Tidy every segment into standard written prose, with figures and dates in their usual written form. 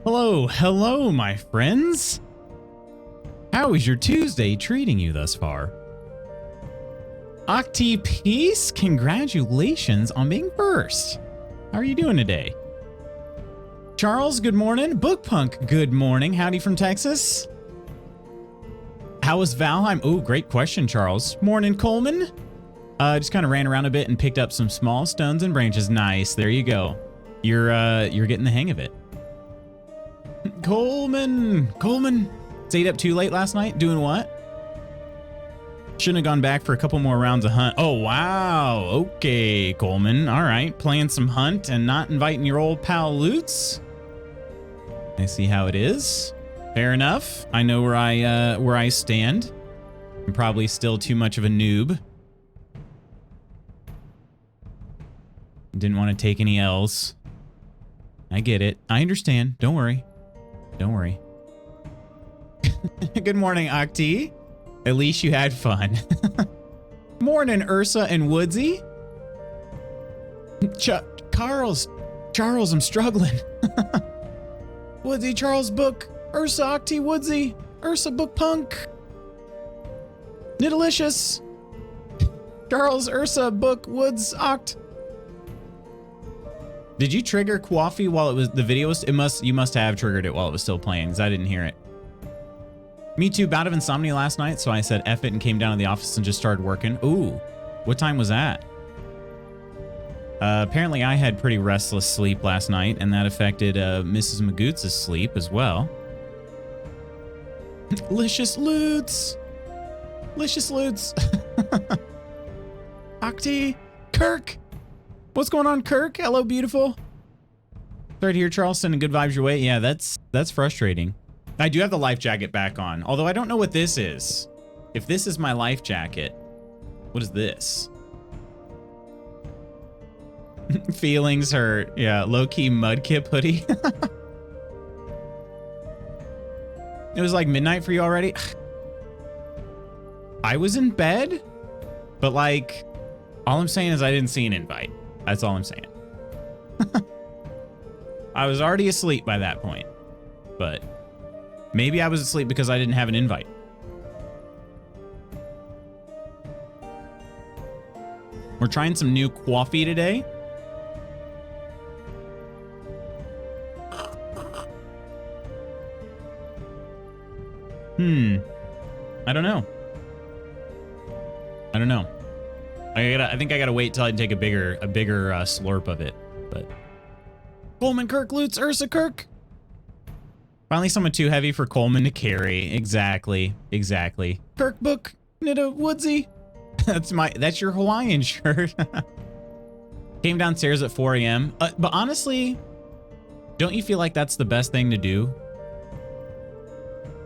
Hello, hello, my friends. How is your Tuesday treating you thus far? Octi Peace, congratulations on being first. How are you doing today? Charles, good morning. Bookpunk, good morning. Howdy from Texas. How was Valheim? Oh, great question, Charles. Morning, Coleman. Just kind of ran around a bit and picked up some small stones and branches. Nice. There you go. You're getting the hang of it. Coleman. Stayed up too late last night. Doing what? Shouldn't have gone back for a couple more rounds of hunt. Oh, wow. Okay, Coleman. All right. Playing some hunt and not inviting your old pal Lutz. I see how it is. Fair enough. I know where I stand. I'm probably still too much of a noob. Didn't want to take any L's. I get it. I understand. Don't worry. Don't worry. Good morning, Octi. At least you had fun. Morning, Ursa and Woodsy. Charles, I'm struggling. Woodsy, Charles, book. Ursa, Octi, Woodsy. Ursa, book, punk. Nidalicious. Charles, Ursa, book, Woods, Oct. Did you trigger Coffee while it was the video was? You must have triggered it while it was still playing, because I didn't hear it. Me too. Bout of insomnia last night, so I said F it and came down to the office and just started working. Ooh, what time was that? Apparently I had pretty restless sleep last night, and that affected Mrs. Magoots' sleep as well. Licious Loots. Licious Loots. Octi. Kirk. What's going on, Kirk? Hello, beautiful. Third here, Charles, sending good vibes your way. Yeah, that's frustrating. I do have the life jacket back on, although I don't know what this is. If this is my life jacket, what is this? Feelings hurt. Yeah, low-key Mudkip hoodie. It was like midnight for you already? I was in bed, but like, all I'm saying is I didn't see an invite. That's all I'm saying. I was already asleep by that point, but maybe I was asleep because I didn't have an invite. We're trying some new coffee today. I don't know. I think I gotta wait till I take a bigger slurp of it. But Coleman, Kirk, Lutz, Ursa, Kirk. Finally, someone too heavy for Coleman to carry. Exactly. Kirk, book, Nita, Woodsy. That's your Hawaiian shirt. Came downstairs at 4 a.m. But honestly, don't you feel like that's the best thing to do?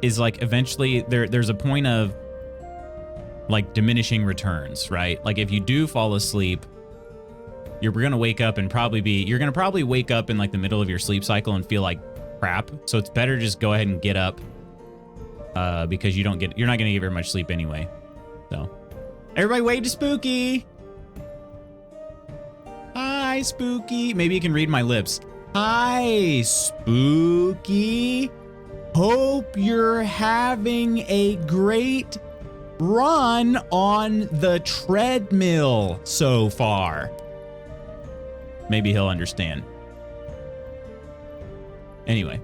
Is like eventually there's a point of like diminishing returns, right? Like if you do fall asleep, you're gonna wake up and you're gonna probably wake up in like the middle of your sleep cycle and feel like crap. So it's better just go ahead and get up because you're not gonna get very much sleep anyway. So everybody wave to Spooky. Hi, Spooky. Maybe you can read my lips. Hi, Spooky. Hope you're having a great run on the treadmill so far. Maybe he'll understand. Anyway.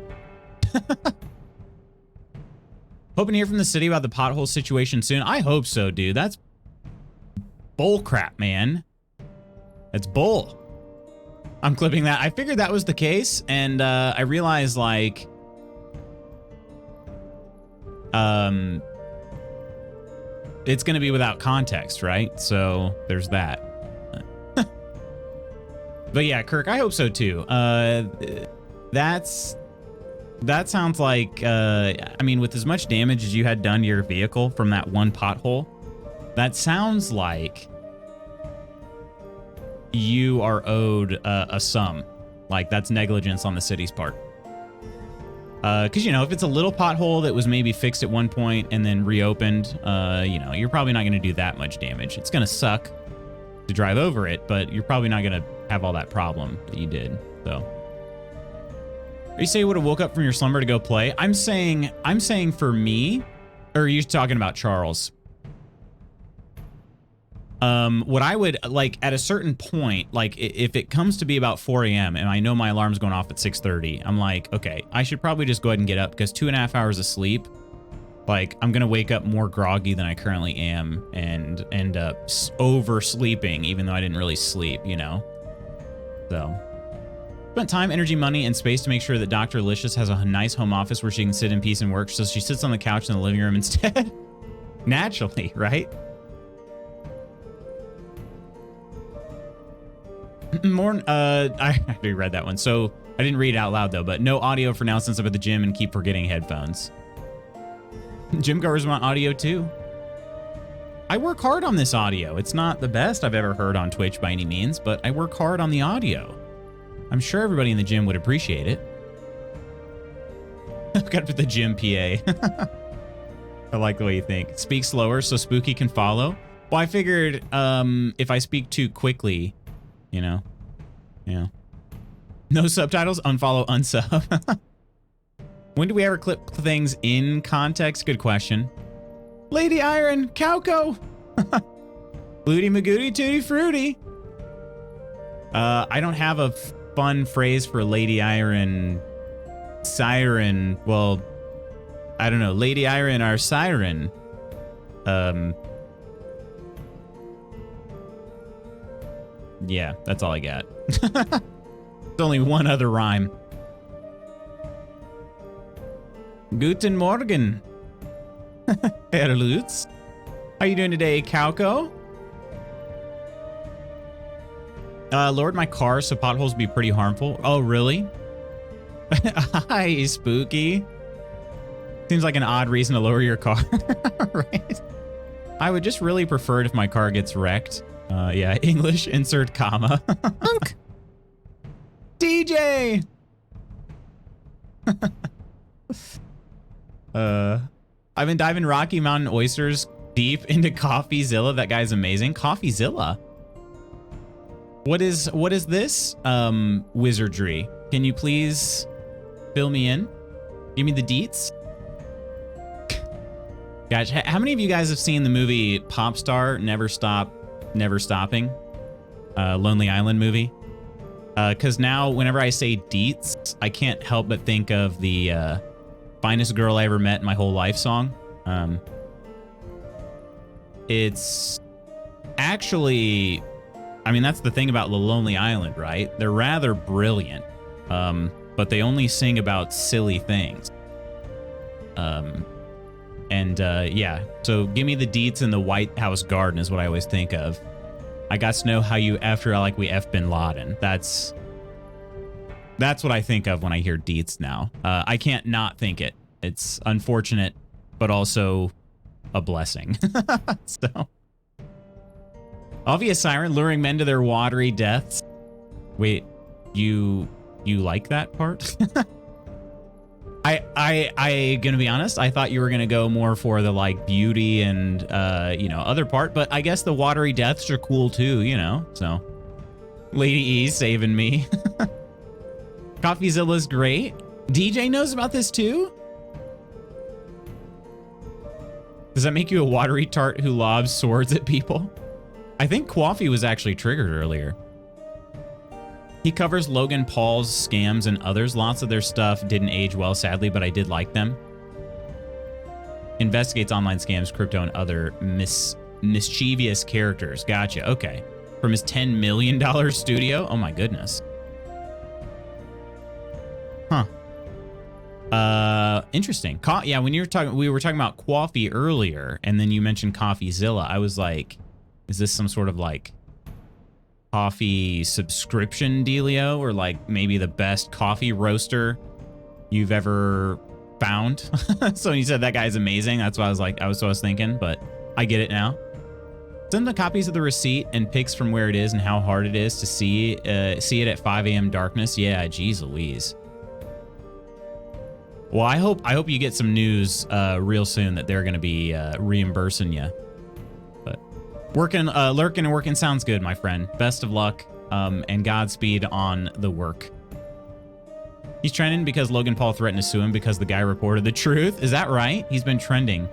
Hoping to hear from the city about the pothole situation soon. I hope so, dude. That's bull crap, man. That's bull. I'm clipping that. I figured that was the case, and I realized, like, it's going to be without context, right? So there's that. But yeah, Kirk, I hope so too. That sounds like, I mean, with as much damage as you had done to your vehicle from that one pothole, that sounds like you are owed a sum. Like that's negligence on the city's part. Because, you know, if it's a little pothole that was maybe fixed at one point and then reopened, you know, you're probably not going to do that much damage. It's going to suck to drive over it, but you're probably not going to have all that problem that you did. So You say you would have woke up from your slumber to go play? I'm saying for me, or are you talking about Charles? What I would like at a certain point, like if it comes to be about 4 a.m. and I know my alarm's going off at 6:30, I'm like, okay, I should probably just go ahead and get up because 2.5 hours of sleep, like I'm gonna wake up more groggy than I currently am and end up oversleeping, even though I didn't really sleep, you know. So, spent time, energy, money, and space to make sure that Dr. Licious has a nice home office where she can sit in peace and work. So she sits on the couch in the living room instead. Naturally, right? More, I already read that one, so I didn't read it out loud though, but no audio for now since I'm at the gym and keep forgetting headphones. Gym goers want audio too. I work hard on this audio. It's not the best I've ever heard on Twitch by any means, but I work hard on the audio. I'm sure everybody in the gym would appreciate it. I've got to put the gym PA. I like the way you think. Speak slower so Spooky can follow. Well, I figured if I speak too quickly, you know, yeah. No subtitles, unfollow, unsub. When do we ever clip things in context? Good question. Lady Iron, Cowco. Booty Magooty Tooty Fruity. I don't have a fun phrase for Lady Iron Siren. Well, I don't know. Lady Iron, our siren. Yeah, that's all I got. There's only one other rhyme. Guten Morgen. Herr Lutz. How you doing today, Cowco? Lowered my car so potholes be pretty harmful. Oh, really? Hi, Spooky. Seems like an odd reason to lower your car, right? I would just really prefer it if my car gets wrecked. Yeah, English, insert comma. DJ! I've been diving Rocky Mountain oysters deep into CoffeeZilla. That guy's amazing. CoffeeZilla? What is this? Wizardry. Can you please fill me in? Give me the deets? Gosh, how many of you guys have seen the movie Popstar, Never Stopping? Lonely Island movie? Because now whenever I say deets, I can't help but think of the finest girl I ever met in my whole life song. It's actually, I mean, that's the thing about the Lonely Island, right? They're rather brilliant, but they only sing about silly things. Yeah, so give me the deets in the White House garden is what I always think of. I got to know how you after like we F Bin Laden. That's what I think of when I hear deets now. I can't not think it. It's unfortunate, but also a blessing. So, obvious siren luring men to their watery deaths. Wait, you like that part? I gonna be honest, I thought you were gonna go more for the like beauty and you know, other part, but I guess the watery deaths are cool too, you know. So Lady E saving me. CoffeeZilla's great. DJ knows about this too? Does that make you a watery tart who lobs swords at people? I think Coffee was actually triggered earlier. He covers Logan Paul's scams and others. Lots of their stuff didn't age well, sadly, but I did like them. Investigates online scams, crypto, and other mischievous characters. Gotcha. Okay. From his $10 million studio? Oh my goodness. Huh. Interesting. Yeah, when you were talking, we were talking about Coffee earlier, and then you mentioned CoffeeZilla. I was like, is this some sort of like coffee subscription dealio, or like maybe the best coffee roaster you've ever found? So when you said that guy's amazing, that's what I was like, I was thinking, but I get it now. Send the copies of the receipt and pics from where it is and how hard it is to see it at 5 a.m. darkness. Yeah, geez Louise. Well, I hope you get some news real soon that they're going to be reimbursing you. But lurking and working sounds good, my friend. Best of luck and Godspeed on the work. He's trending because Logan Paul threatened to sue him because the guy reported the truth. Is that right? He's been trending.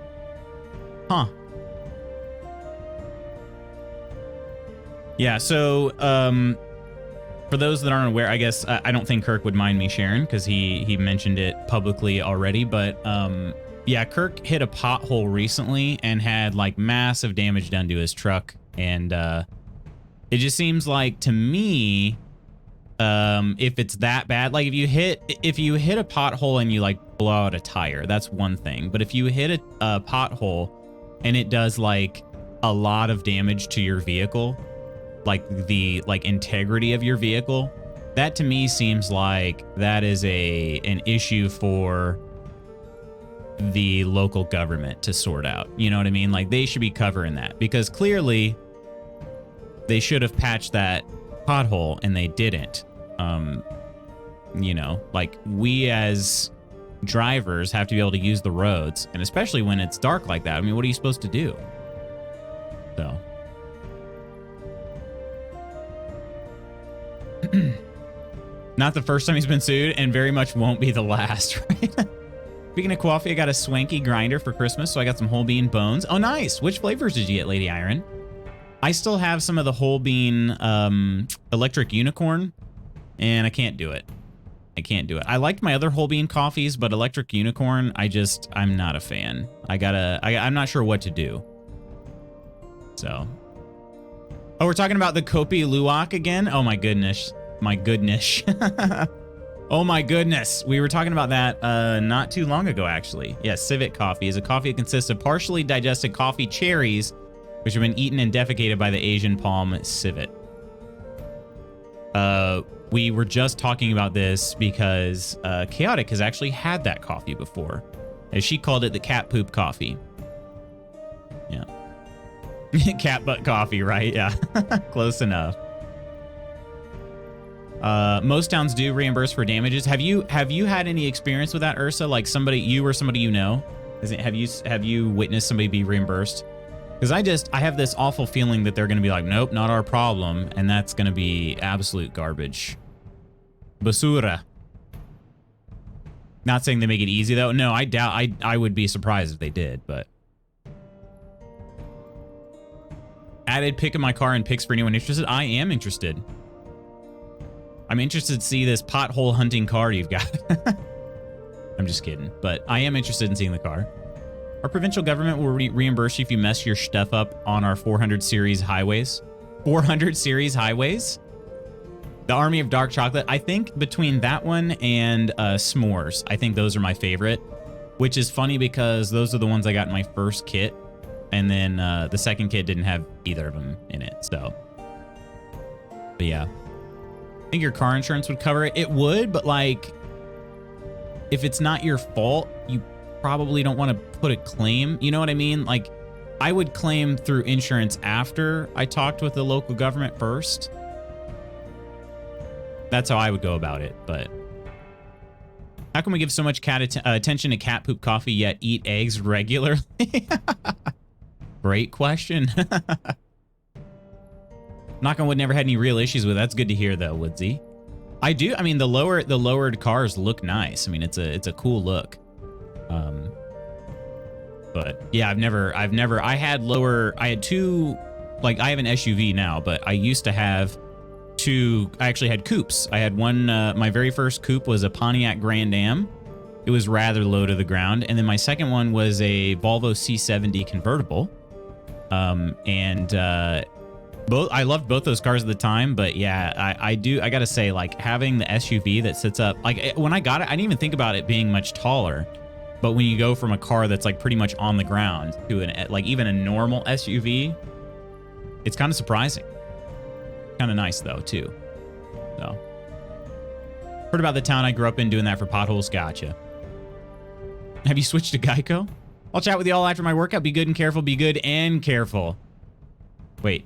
Huh. Yeah, so for those that aren't aware, I guess I don't think Kirk would mind me sharing because he mentioned it publicly already, but yeah, Kirk hit a pothole recently and had like massive damage done to his truck, and it just seems like to me, if it's that bad, like if you hit a pothole and you like blow out a tire, that's one thing. But if you hit a pothole and it does like a lot of damage to your vehicle, like the integrity of your vehicle, that to me seems like that is an issue for the local government to sort out. You know what I mean? Like they should be covering that, because clearly they should have patched that pothole and they didn't. You know, like we as drivers have to be able to use the roads, and especially when it's dark like that. I mean, what are you supposed to do? So not the first time he's been sued, and very much won't be the last, right? Speaking of coffee, I got a swanky grinder for Christmas, so I got some whole bean bones. Oh, nice. Which flavors did you get, Lady Iron? I still have some of the whole bean electric unicorn, and I can't do it. I can't do it. I liked my other whole bean coffees, but electric unicorn, I'm not a fan. I'm not sure what to do. So. Oh, we're talking about the Kopi Luwak again? Oh my goodness. My goodness. Oh my goodness. We were talking about that not too long ago, actually. Yes, civet coffee is a coffee that consists of partially digested coffee cherries, which have been eaten and defecated by the Asian palm civet. We were just talking about this because Chaotic has actually had that coffee before. As she called it, the cat poop coffee. Yeah. Cat butt coffee, right? Yeah. Close enough. Most towns do reimburse for damages. Have you had any experience with that, Ursa? Like you or somebody you know? Have you witnessed somebody be reimbursed? Because I have this awful feeling that they're going to be like, nope, not our problem. And that's going to be absolute garbage. Basura. Not saying they make it easy, though. No, I doubt. I would be surprised if they did, but. Added pick in my car and picks for anyone interested. I am interested. I'm interested to see this pothole hunting car you've got. I'm just kidding, but I am interested in seeing the car. Our provincial government will reimburse you if you mess your stuff up on our 400 series highways. 400 series highways? The Army of Dark Chocolate. I think between that one and S'mores, I think those are my favorite, which is funny because those are the ones I got in my first kit. And then the second kit didn't have either of them in it, so. But yeah. I think your car insurance would cover it. It would, but like, if it's not your fault, you probably don't want to put a claim. You know what I mean? Like, I would claim through insurance after I talked with the local government first. That's how I would go about it, but. How can we give so much attention to cat poop coffee yet eat eggs regularly? Great question. Knock on wood, never had any real issues with it. That's good to hear, though, Woodsy. I do. I mean, the lowered cars look nice. I mean, it's a cool look. But yeah, I had two, like I have an SUV now, but I used to have two. I actually had coupes. I had one. My very first coupe was a Pontiac Grand Am. It was rather low to the ground, and then my second one was a Volvo C70 convertible. I loved both those cars at the time, but yeah, I gotta say, like, having the SUV that sits up, like, when I got it, I didn't even think about it being much taller, but when you go from a car that's like pretty much on the ground to like even a normal SUV, it's kind of surprising. Kind of nice though, too. So, heard about the town I grew up in doing that for potholes. Gotcha. Have you switched to Geico? I'll chat with you all after my workout. Be good and careful. Be good and careful. Wait.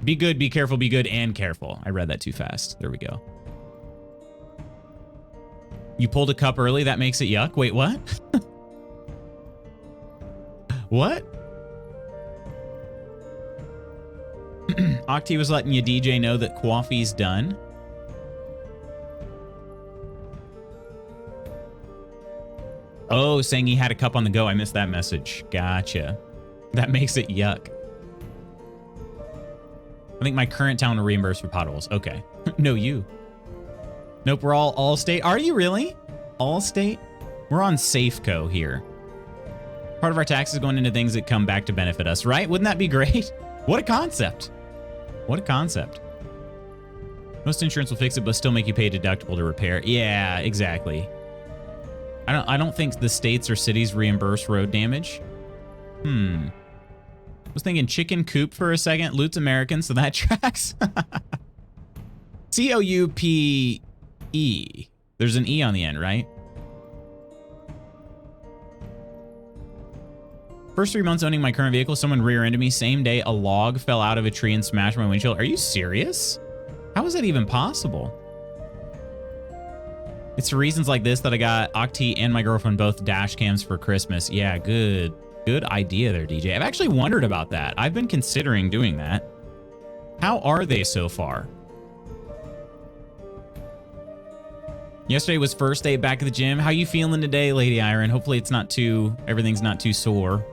Be good, be careful, be good, and careful. I read that too fast. There we go. You pulled a cup early, that makes it yuck? Wait, what? What? Octi was letting you DJ know that coffee's done. Oh, saying he had a cup on the go. I missed that message. Gotcha. That makes it yuck. I think my current town will reimburse for potholes. Okay. No, you. Nope, we're all state. Are you really? All state? We're on Safeco here. Part of our taxes going into things that come back to benefit us, right? Wouldn't that be great? What a concept. What a concept. Most insurance will fix it, but still make you pay a deductible to repair. Yeah, exactly. I don't think the states or cities reimburse road damage. I was thinking chicken coop for a second. Loot's American, so that tracks. C-O-U-P-E. There's an E on the end, right? First 3 months owning my current vehicle, someone rear-ended me. Same day, a log fell out of a tree and smashed my windshield. Are you serious? How is that even possible? It's for reasons like this that I got Octi and my girlfriend both dash cams for Christmas. Yeah, good idea there, DJ. I've actually wondered about that. I've been considering doing that. How are they so far? Yesterday was first day back at the gym. How you feeling today, Lady Iron? Hopefully everything's not too sore.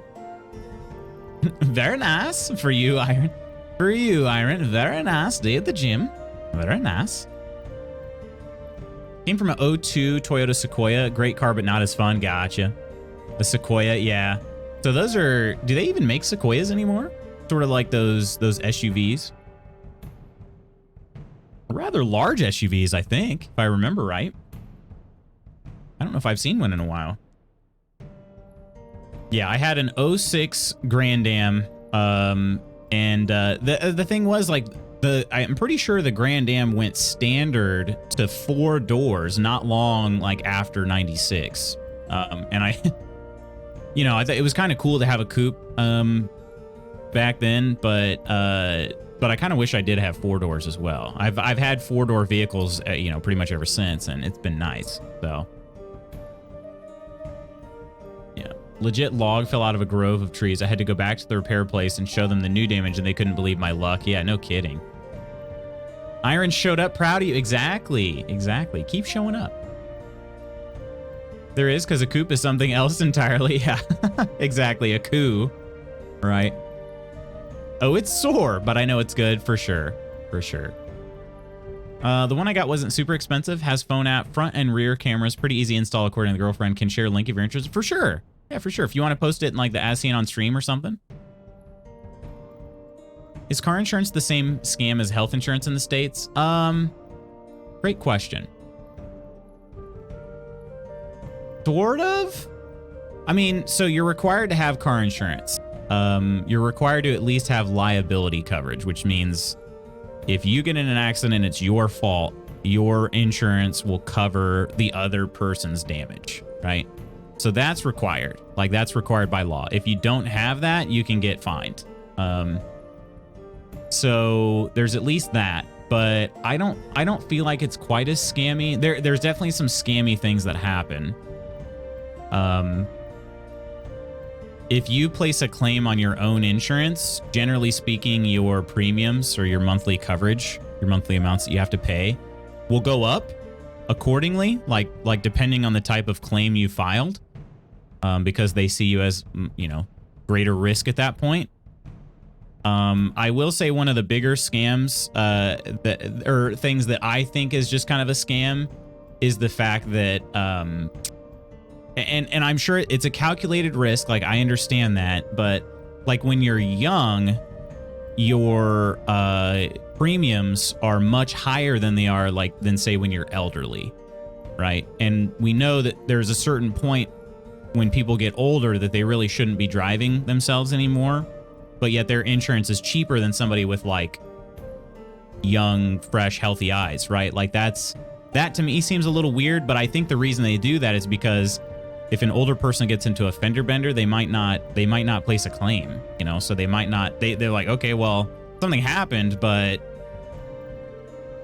Very nice for you, Iron. For you, Iron. Very nice day at the gym. Very nice. Came from an 02 Toyota Sequoia. Great car, but not as fun. Gotcha. The Sequoia, yeah. So those are, do they even make Sequoias anymore? Sort of like those SUVs. Rather large SUVs, I think, if I remember right. I don't know if I've seen one in a while. Yeah, I had an 06 Grand Am, and the thing was, like, I'm pretty sure the Grand Am went standard to 4 doors not long, like, after 96. And I, you know, I thought it was kind of cool to have a coupe back then, but I kind of wish I did have 4 doors as well. I've had 4-door vehicles, you know, pretty much ever since, and it's been nice. So, yeah, legit log fell out of a grove of trees. I had to go back to the repair place and show them the new damage, and they couldn't believe my luck. Yeah, no kidding. Iron showed up, proud of you. Exactly. Keep showing up. There is, because a coupe is something else entirely. Yeah, exactly. A coup, right? Oh, it's sore, but I know it's good for sure. For sure. The one I got wasn't super expensive. Has phone app, front and rear cameras. Pretty easy install according to the girlfriend. Can share a link if you're interested. For sure. Yeah, for sure. If you want to post it in like the As Seen on Stream or something. Is car insurance the same scam as health insurance in the States? Great question. Sort of. I mean, so you're required to have car insurance. You're required to at least have liability coverage, which means if you get in an accident and it's your fault, your insurance will cover the other person's damage, right? So that's required. Like, that's required by law. If you don't have that, you can get fined. So there's at least that, but I don't feel like it's quite as scammy. There's definitely some scammy things that happen. If you place a claim on your own insurance, generally speaking, your premiums or your monthly coverage, your monthly amounts that you have to pay will go up accordingly, like depending on the type of claim you filed, because they see you as, you know, greater risk at that point. I will say one of the bigger scams, or things that I think is just kind of a scam, is the fact that, and I'm sure it's a calculated risk, like I understand that, but like when you're young, your premiums are much higher than they are than say when you're elderly, right? And we know that there's a certain point when people get older that they really shouldn't be driving themselves anymore, but yet their insurance is cheaper than somebody with like young, fresh, healthy eyes, right? Like that to me seems a little weird, but I think the reason they do that is because if an older person gets into a fender bender, they might not place a claim, you know, so they might not, they're like, okay, well, something happened, but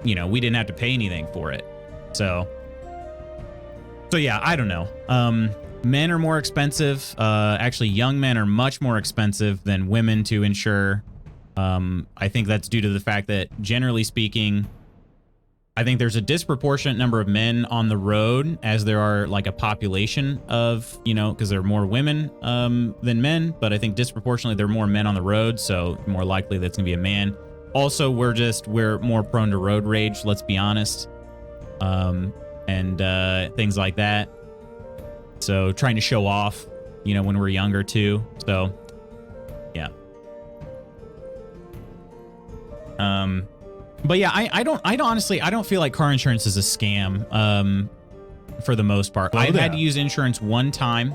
you know, we didn't have to pay anything for it. So yeah, I don't know. Men are more expensive. Actually, young men are much more expensive than women to insure. I think that's due to the fact that, generally speaking, I think there's a disproportionate number of men on the road as there are like a population of, you know, because there are more women than men, but I think disproportionately there are more men on the road, so more likely that's gonna be a man. Also, we're more prone to road rage, let's be honest, and things like that. So trying to show off, you know, when we're younger too. So yeah. But yeah, I don't honestly, I don't feel like car insurance is a scam, for the most part. I've had to use insurance one time.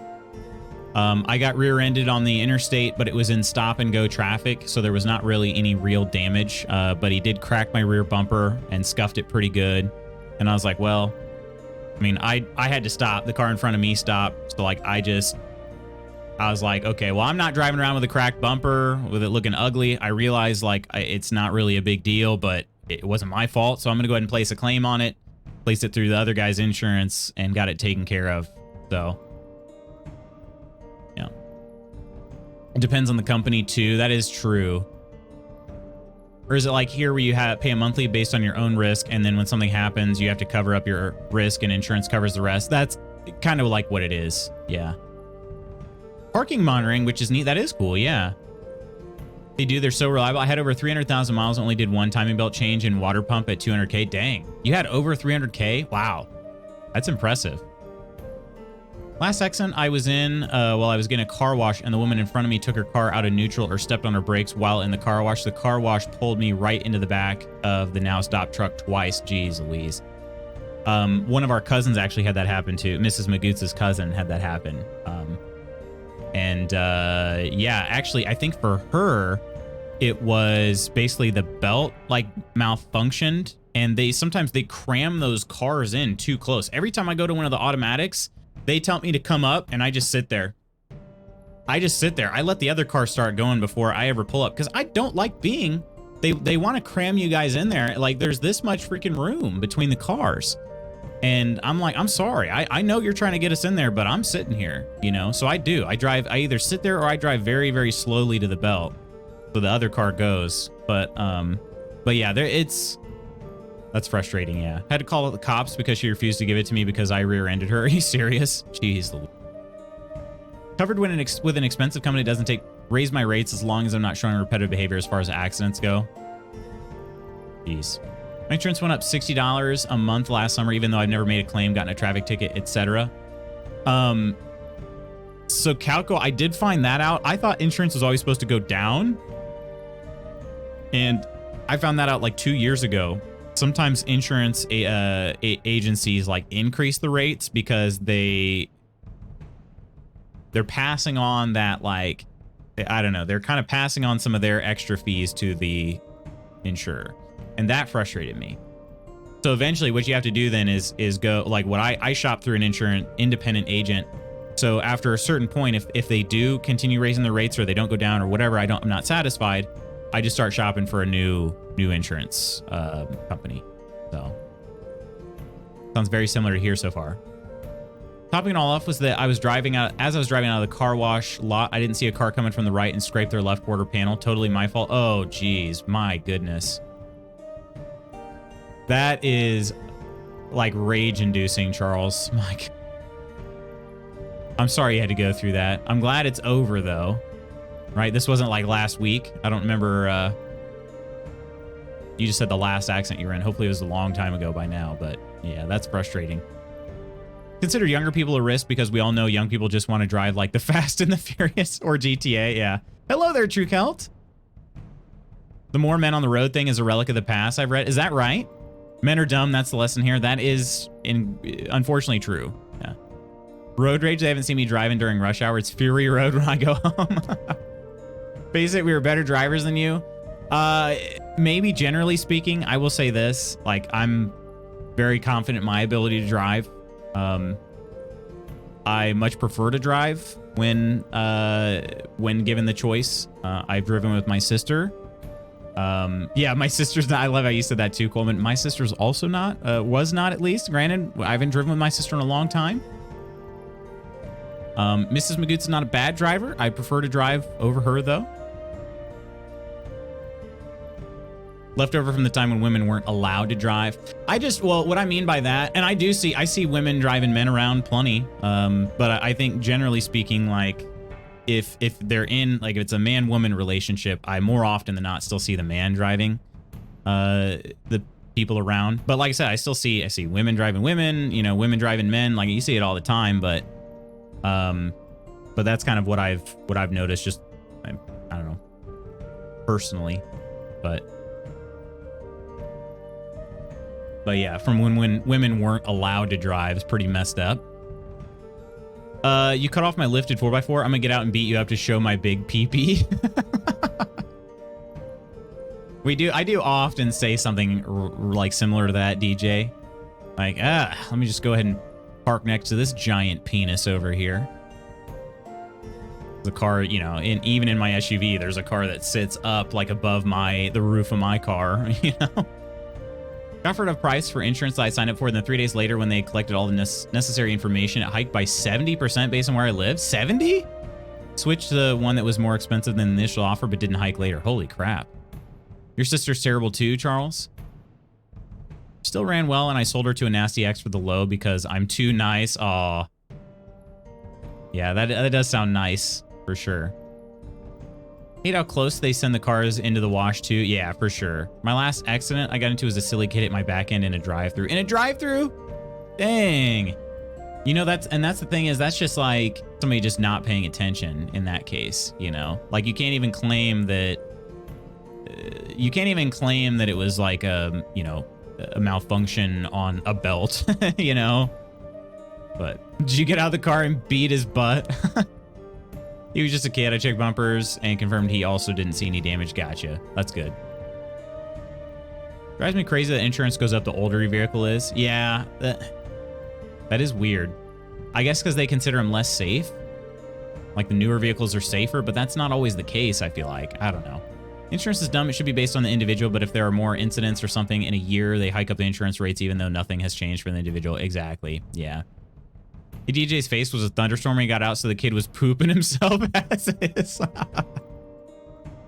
I got rear-ended on the interstate, but it was in stop and go traffic, so there was not really any real damage. But he did crack my rear bumper and scuffed it pretty good. And I was like, well, I mean, I had to stop. The car in front of me stopped. So like, I was like, okay, well, I'm not driving around with a cracked bumper with it looking ugly. I realized like it's not really a big deal, but it wasn't my fault. So I'm going to go ahead and place a claim on it, place it through the other guy's insurance, and got it taken care of. So yeah, it depends on the company too. That is true. Or is it like here where you pay a monthly based on your own risk, and then when something happens, you have to cover up your risk and insurance covers the rest? That's kind of like what it is. Yeah. Parking monitoring, which is neat. That is cool. Yeah. They do. They're so reliable. I had over 300,000 miles, only did one timing belt change and water pump at 200K. Dang. You had over 300K? Wow. That's impressive. Last accident I was in while I was getting a car wash, and the woman in front of me took her car out of neutral or stepped on her brakes while in the car wash. The car wash pulled me right into the back of the now stopped truck twice. Jeez Louise. One of our cousins actually had that happen too. Mrs. Magoots' cousin had that happen. Yeah, actually, I think for her, it was basically the belt like malfunctioned, and sometimes they cram those cars in too close. Every time I go to one of the automatics, they tell me to come up, and I just sit there. I let the other car start going before I ever pull up, because I don't like being, they want to cram you guys in there. Like, there's this much freaking room between the cars. And I'm like, I'm sorry. I know you're trying to get us in there, but I'm sitting here, you know? So I either sit there or I drive very, very slowly to the belt so the other car goes. But yeah, that's frustrating. Yeah. Had to call the cops because she refused to give it to me because I rear-ended her. Are you serious? Jeez. Covered with an expensive company doesn't raise my rates as long as I'm not showing repetitive behavior as far as accidents go. Jeez. My insurance went up $60 a month last summer, even though I've never made a claim, gotten a traffic ticket, etc. So Calco, I did find that out. I thought insurance was always supposed to go down. And I found that out like 2 years ago. Sometimes insurance agencies like increase the rates because they're passing on that, like, I don't know, they're kind of passing on some of their extra fees to the insurer. And that frustrated me. So eventually what you have to do then is go, like what I shop through an independent agent. So after a certain point, if they do continue raising the rates or they don't go down or whatever, I'm not satisfied, I just start shopping for a new insurance company. So sounds very similar to here so far. Topping it all off was that as I was driving out of the car wash lot, I didn't see a car coming from the right and scraped their left quarter panel. Totally my fault. Oh, geez. My goodness. That is like rage-inducing, Charles. Mike, I'm sorry you had to go through that. I'm glad it's over, though. Right? This wasn't like last week. I don't remember. You just said the last accident you were in. Hopefully it was a long time ago by now. But yeah, that's frustrating. Consider younger people a risk because we all know young people just want to drive like the Fast and the Furious or GTA. Yeah. Hello there, True Celt. The more men on the road thing is a relic of the past, I've read. Is that right? Men are dumb. That's the lesson here. That is unfortunately true. Yeah. Road rage. They haven't seen me driving during rush hour. It's Fury Road when I go home. Basically, we were better drivers than you. Maybe generally speaking, I will say this. Like, I'm very confident in my ability to drive. I much prefer to drive when given the choice. I've driven with my sister. Yeah, my sister's not. I love how you said that too, Coleman. My sister's also not, was not at least. Granted, I haven't driven with my sister in a long time. Mrs. Magoots is not a bad driver. I prefer to drive over her though. Left over from the time when women weren't allowed to drive. Well, what I mean by that, and I see women driving men around plenty. But I think generally speaking, like if they're in, like if it's a man-woman relationship, I more often than not still see the man driving the people around. But like I said, I see women driving women, you know, women driving men. Like you see it all the time, but that's kind of what I've noticed, just I don't know, personally, but yeah, from when women weren't allowed to drive, it's pretty messed up. You cut off my lifted 4x4. I'm gonna get out and beat you up to show my big pee-pee. I do often say something like similar to that, DJ. Like, let me just go ahead and park next to this giant penis over here. The car, you know, even in my SUV, there's a car that sits up like above the roof of my car, you know? Offered a price for insurance that I signed up for, and then 3 days later when they collected all the necessary information, it hiked by 70% based on where I live. 70? Switched to the one that was more expensive than the initial offer, but didn't hike later. Holy crap. Your sister's terrible too, Charles? Still ran well, and I sold her to a nasty ex for the low because I'm too nice. Aw. Yeah, that does sound nice, for sure. Hate how close they send the cars into the wash too. Yeah, for sure. My last accident I got into was a silly kid hit my back end in a drive-thru. In a drive-thru? Dang. You know, that's the thing is that's just like somebody just not paying attention in that case, you know? Like you can't even claim that it was like a malfunction on a belt, you know? But did you get out of the car and beat his butt? He was just a kid. I checked bumpers and confirmed he also didn't see any damage. Gotcha. That's good. Drives me crazy that insurance goes up the older your vehicle is. Yeah, that is weird. I guess because they consider them less safe. Like the newer vehicles are safer, but that's not always the case, I feel like. I don't know. Insurance is dumb. It should be based on the individual, but if there are more incidents or something in a year, they hike up the insurance rates even though nothing has changed for the individual. Exactly. Yeah. The DJ's face was a thunderstorm when he got out, so the kid was pooping himself as is.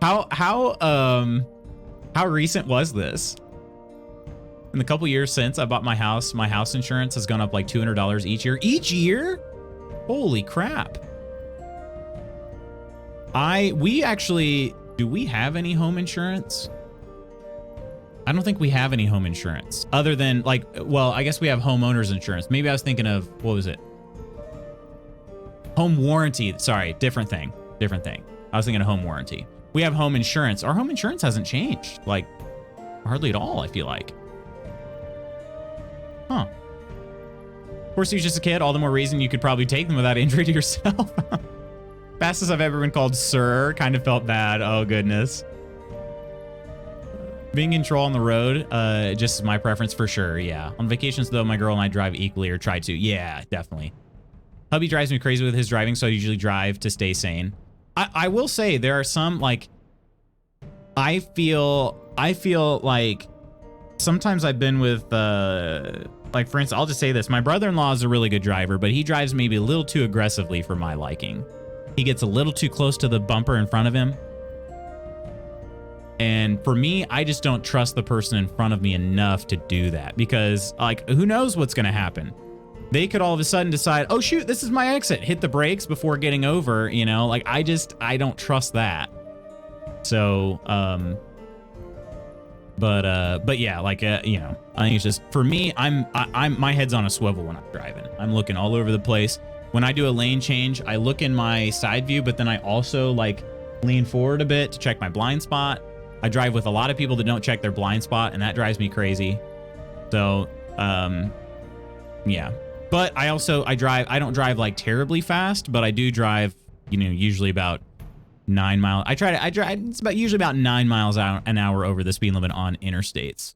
How recent was this? In the couple years since I bought my house insurance has gone up like $200 each year. Each year? Holy crap. Do we have any home insurance? I don't think we have any home insurance other than like, well, I guess we have homeowners insurance. Maybe I was thinking of, what was it? Home warranty. Sorry, different thing. I was thinking of home warranty. We have home insurance. Our home insurance hasn't changed, like hardly at all, I feel like. Huh. Of course, he was just a kid. All the more reason you could probably take them without injury to yourself. Fastest I've ever been called sir. Kind of felt bad. Oh, goodness. Being in control on the road, just my preference for sure. Yeah. On vacations, though, my girl and I drive equally or try to. Yeah, definitely. Hubby drives me crazy with his driving, so I usually drive to stay sane. I will say there are some, like, I feel like sometimes I've been with, like, for instance, I'll just say this. My brother-in-law is a really good driver, but he drives maybe a little too aggressively for my liking. He gets a little too close to the bumper in front of him. And for me, I just don't trust the person in front of me enough to do that because, like, who knows what's going to happen? They could all of a sudden decide, oh, shoot, this is my exit. Hit the brakes before getting over, you know? Like, I don't trust that. So, but yeah, like, you know, I think it's just, for me, my head's on a swivel when I'm driving. I'm looking all over the place. When I do a lane change, I look in my side view, but then I also, like, lean forward a bit to check my blind spot. I drive with a lot of people that don't check their blind spot, and that drives me crazy. So, yeah. But I don't drive like terribly fast, but I do drive, you know, usually about 9 miles. It's usually about 9 miles an hour over the speed limit on interstates.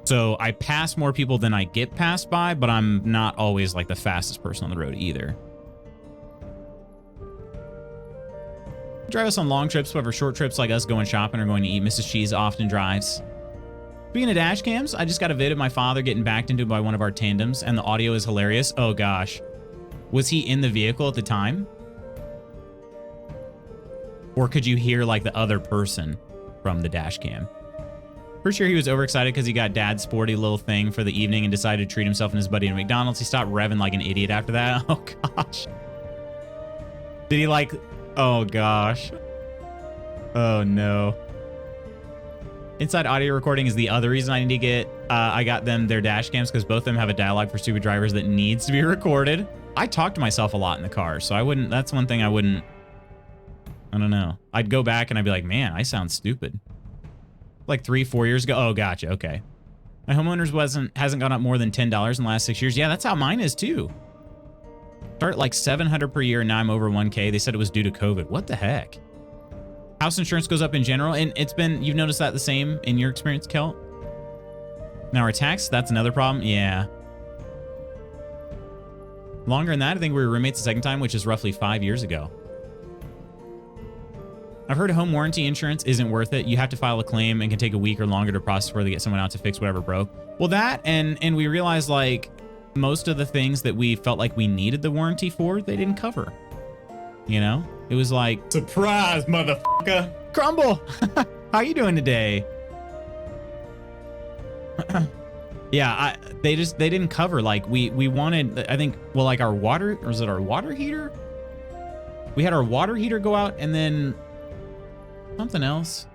So I pass more people than I get passed by, but I'm not always like the fastest person on the road either. Drive us on long trips, however short trips like us going shopping or going to eat, Mrs. Cheese often drives. Speaking of dash cams, I just got a vid of my father getting backed into by one of our tandems, and the audio is hilarious. Oh gosh. Was he in the vehicle at the time? Or could you hear like the other person from the dash cam? Pretty sure he was overexcited because he got dad's sporty little thing for the evening and decided to treat himself and his buddy at McDonald's. He stopped revving like an idiot after that. Oh, gosh. Did he like... Oh, gosh. Oh, no. Inside audio recording is the other reason I need to get... I got them their dash cams because both of them have a dialogue for stupid drivers that needs to be recorded. I talk to myself a lot in the car, so I wouldn't... That's one thing I wouldn't... I don't know. I'd go back and I'd be like, man, I sound stupid. Like 3-4 years ago. Oh, gotcha. Okay. My homeowner's hasn't gone up more than $10 in the last 6 years. Yeah, that's how mine is too. Start like $700 per year and now I'm over 1K. They said it was due to COVID. What the heck? House insurance goes up in general, and it's been, you've noticed that the same in your experience, Kelt? Now our tax, that's another problem. Yeah. Longer than that, I think we were roommates the second time, which is roughly 5 years ago. I've heard home warranty insurance isn't worth it. You have to file a claim and can take a week or longer to process before they get someone out to fix whatever broke. Well, that and we realized like most of the things that we felt like we needed the warranty for, they didn't cover. You know, it was like, surprise, motherfucker. Crumble. How you doing today? Yeah, they didn't cover. Like we wanted, I think, well, like our water, or was it our water heater? We had our water heater go out and then something else.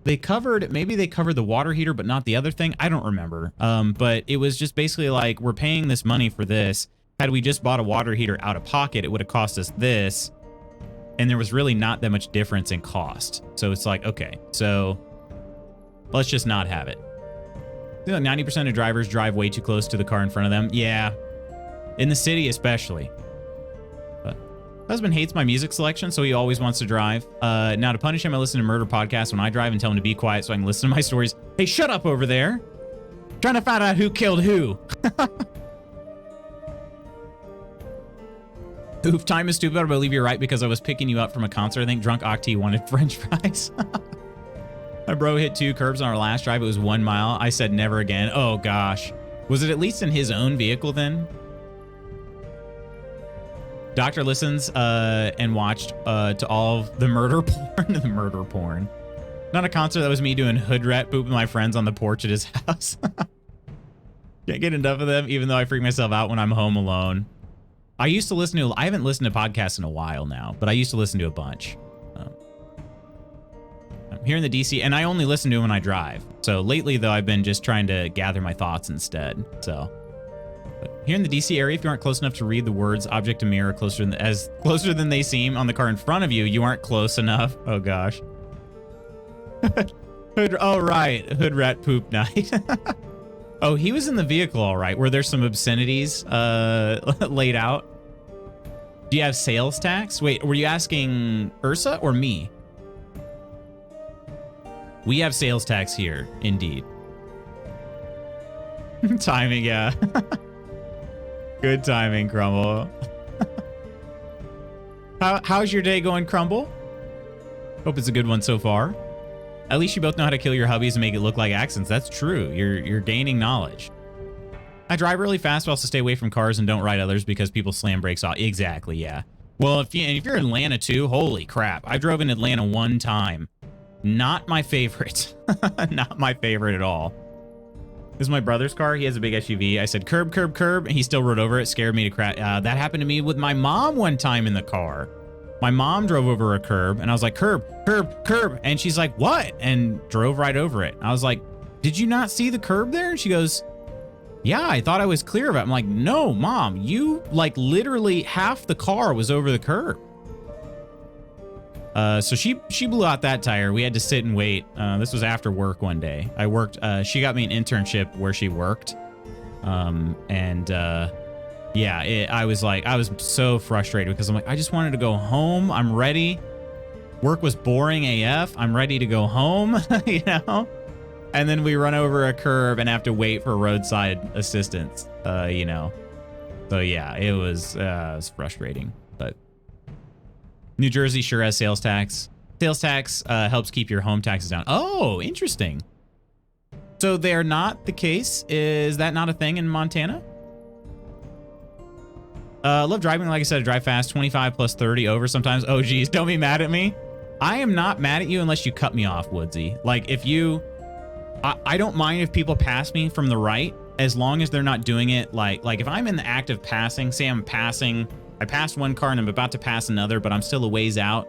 They covered, maybe they covered the water heater, but not the other thing. I don't remember. But it was just basically like, we're paying this money for this. Had we just bought a water heater out of pocket, it would have cost us this. And there was really not that much difference in cost. So it's like, okay, so let's just not have it. 90% of drivers drive way too close to the car in front of them. Yeah, in the city especially. Husband hates my music selection, so he always wants to drive. Now, to punish him, I listen to murder podcasts when I drive and tell him to be quiet so I can listen to my stories. Hey, shut up over there. Trying to find out who killed who. Oof, time is stupid, but I believe you're right because I was picking you up from a concert. I think Drunk Octi wanted French fries. My bro hit 2 curbs on our last drive. It was 1 mile. I said never again. Oh, gosh. Was it at least in his own vehicle then? Doctor listens and watched to all of the murder porn. The murder porn. Not a concert. That was me doing hood rat poop with my friends on the porch at his house. Can't get enough of them, even though I freak myself out when I'm home alone. I used to listen to, I haven't listened to podcasts in a while now, but I used to listen to a bunch. I'm here in the DC, and I only listen to them when I drive. So lately, though, I've been just trying to gather my thoughts instead. So but here in the DC area, if you aren't close enough to read the words object to mirror closer than they seem on the car in front of you, you aren't close enough. Oh, gosh. Oh, right. Hood rat poop night. Oh, he was in the vehicle, all right. Were there some obscenities laid out? Do you have sales tax? Wait, were you asking Ursa or me? We have sales tax here, indeed. Timing, yeah. Good timing, Crumble. How's your day going, Crumble? Hope it's a good one so far. At least you both know how to kill your hubbies and make it look like accidents. That's true. You're gaining knowledge. I drive really fast, but also stay away from cars and don't ride others because people slam brakes off. Exactly, yeah. Well, if you're in Atlanta too, holy crap. I drove in Atlanta one time. Not my favorite. Not my favorite at all. This is my brother's car. He has a big SUV. I said, curb, curb, curb. And he still rode over it. Scared me to crap. That happened to me with my mom one time in the car. My mom drove over a curb and I was like, curb, curb, curb. And she's like, what? And drove right over it. I was like, did you not see the curb there? And she goes, yeah, I thought I was clear of it. I'm like, no, Mom, you like literally half the car was over the curb. So she blew out that tire. We had to sit and wait. This was after work one day. I worked, she got me an internship where she worked. Yeah, I was so frustrated because I'm like, I just wanted to go home. I'm ready. Work was boring AF. I'm ready to go home, you know? And then we run over a curb and have to wait for roadside assistance, you know? So yeah, it was frustrating, but New Jersey sure has sales tax. Sales tax helps keep your home taxes down. Oh, interesting. So they're not the case. Is that not a thing in Montana? Love driving. Like I said, I drive fast, 25 plus 30 over sometimes. Oh, geez, don't be mad at me. I am not mad at you unless you cut me off, Woodsy. Like if you I don't mind if people pass me from the right, as long as they're not doing it like if I'm in the act of passing, say I passed one car and I'm about to pass another, but I'm still a ways out.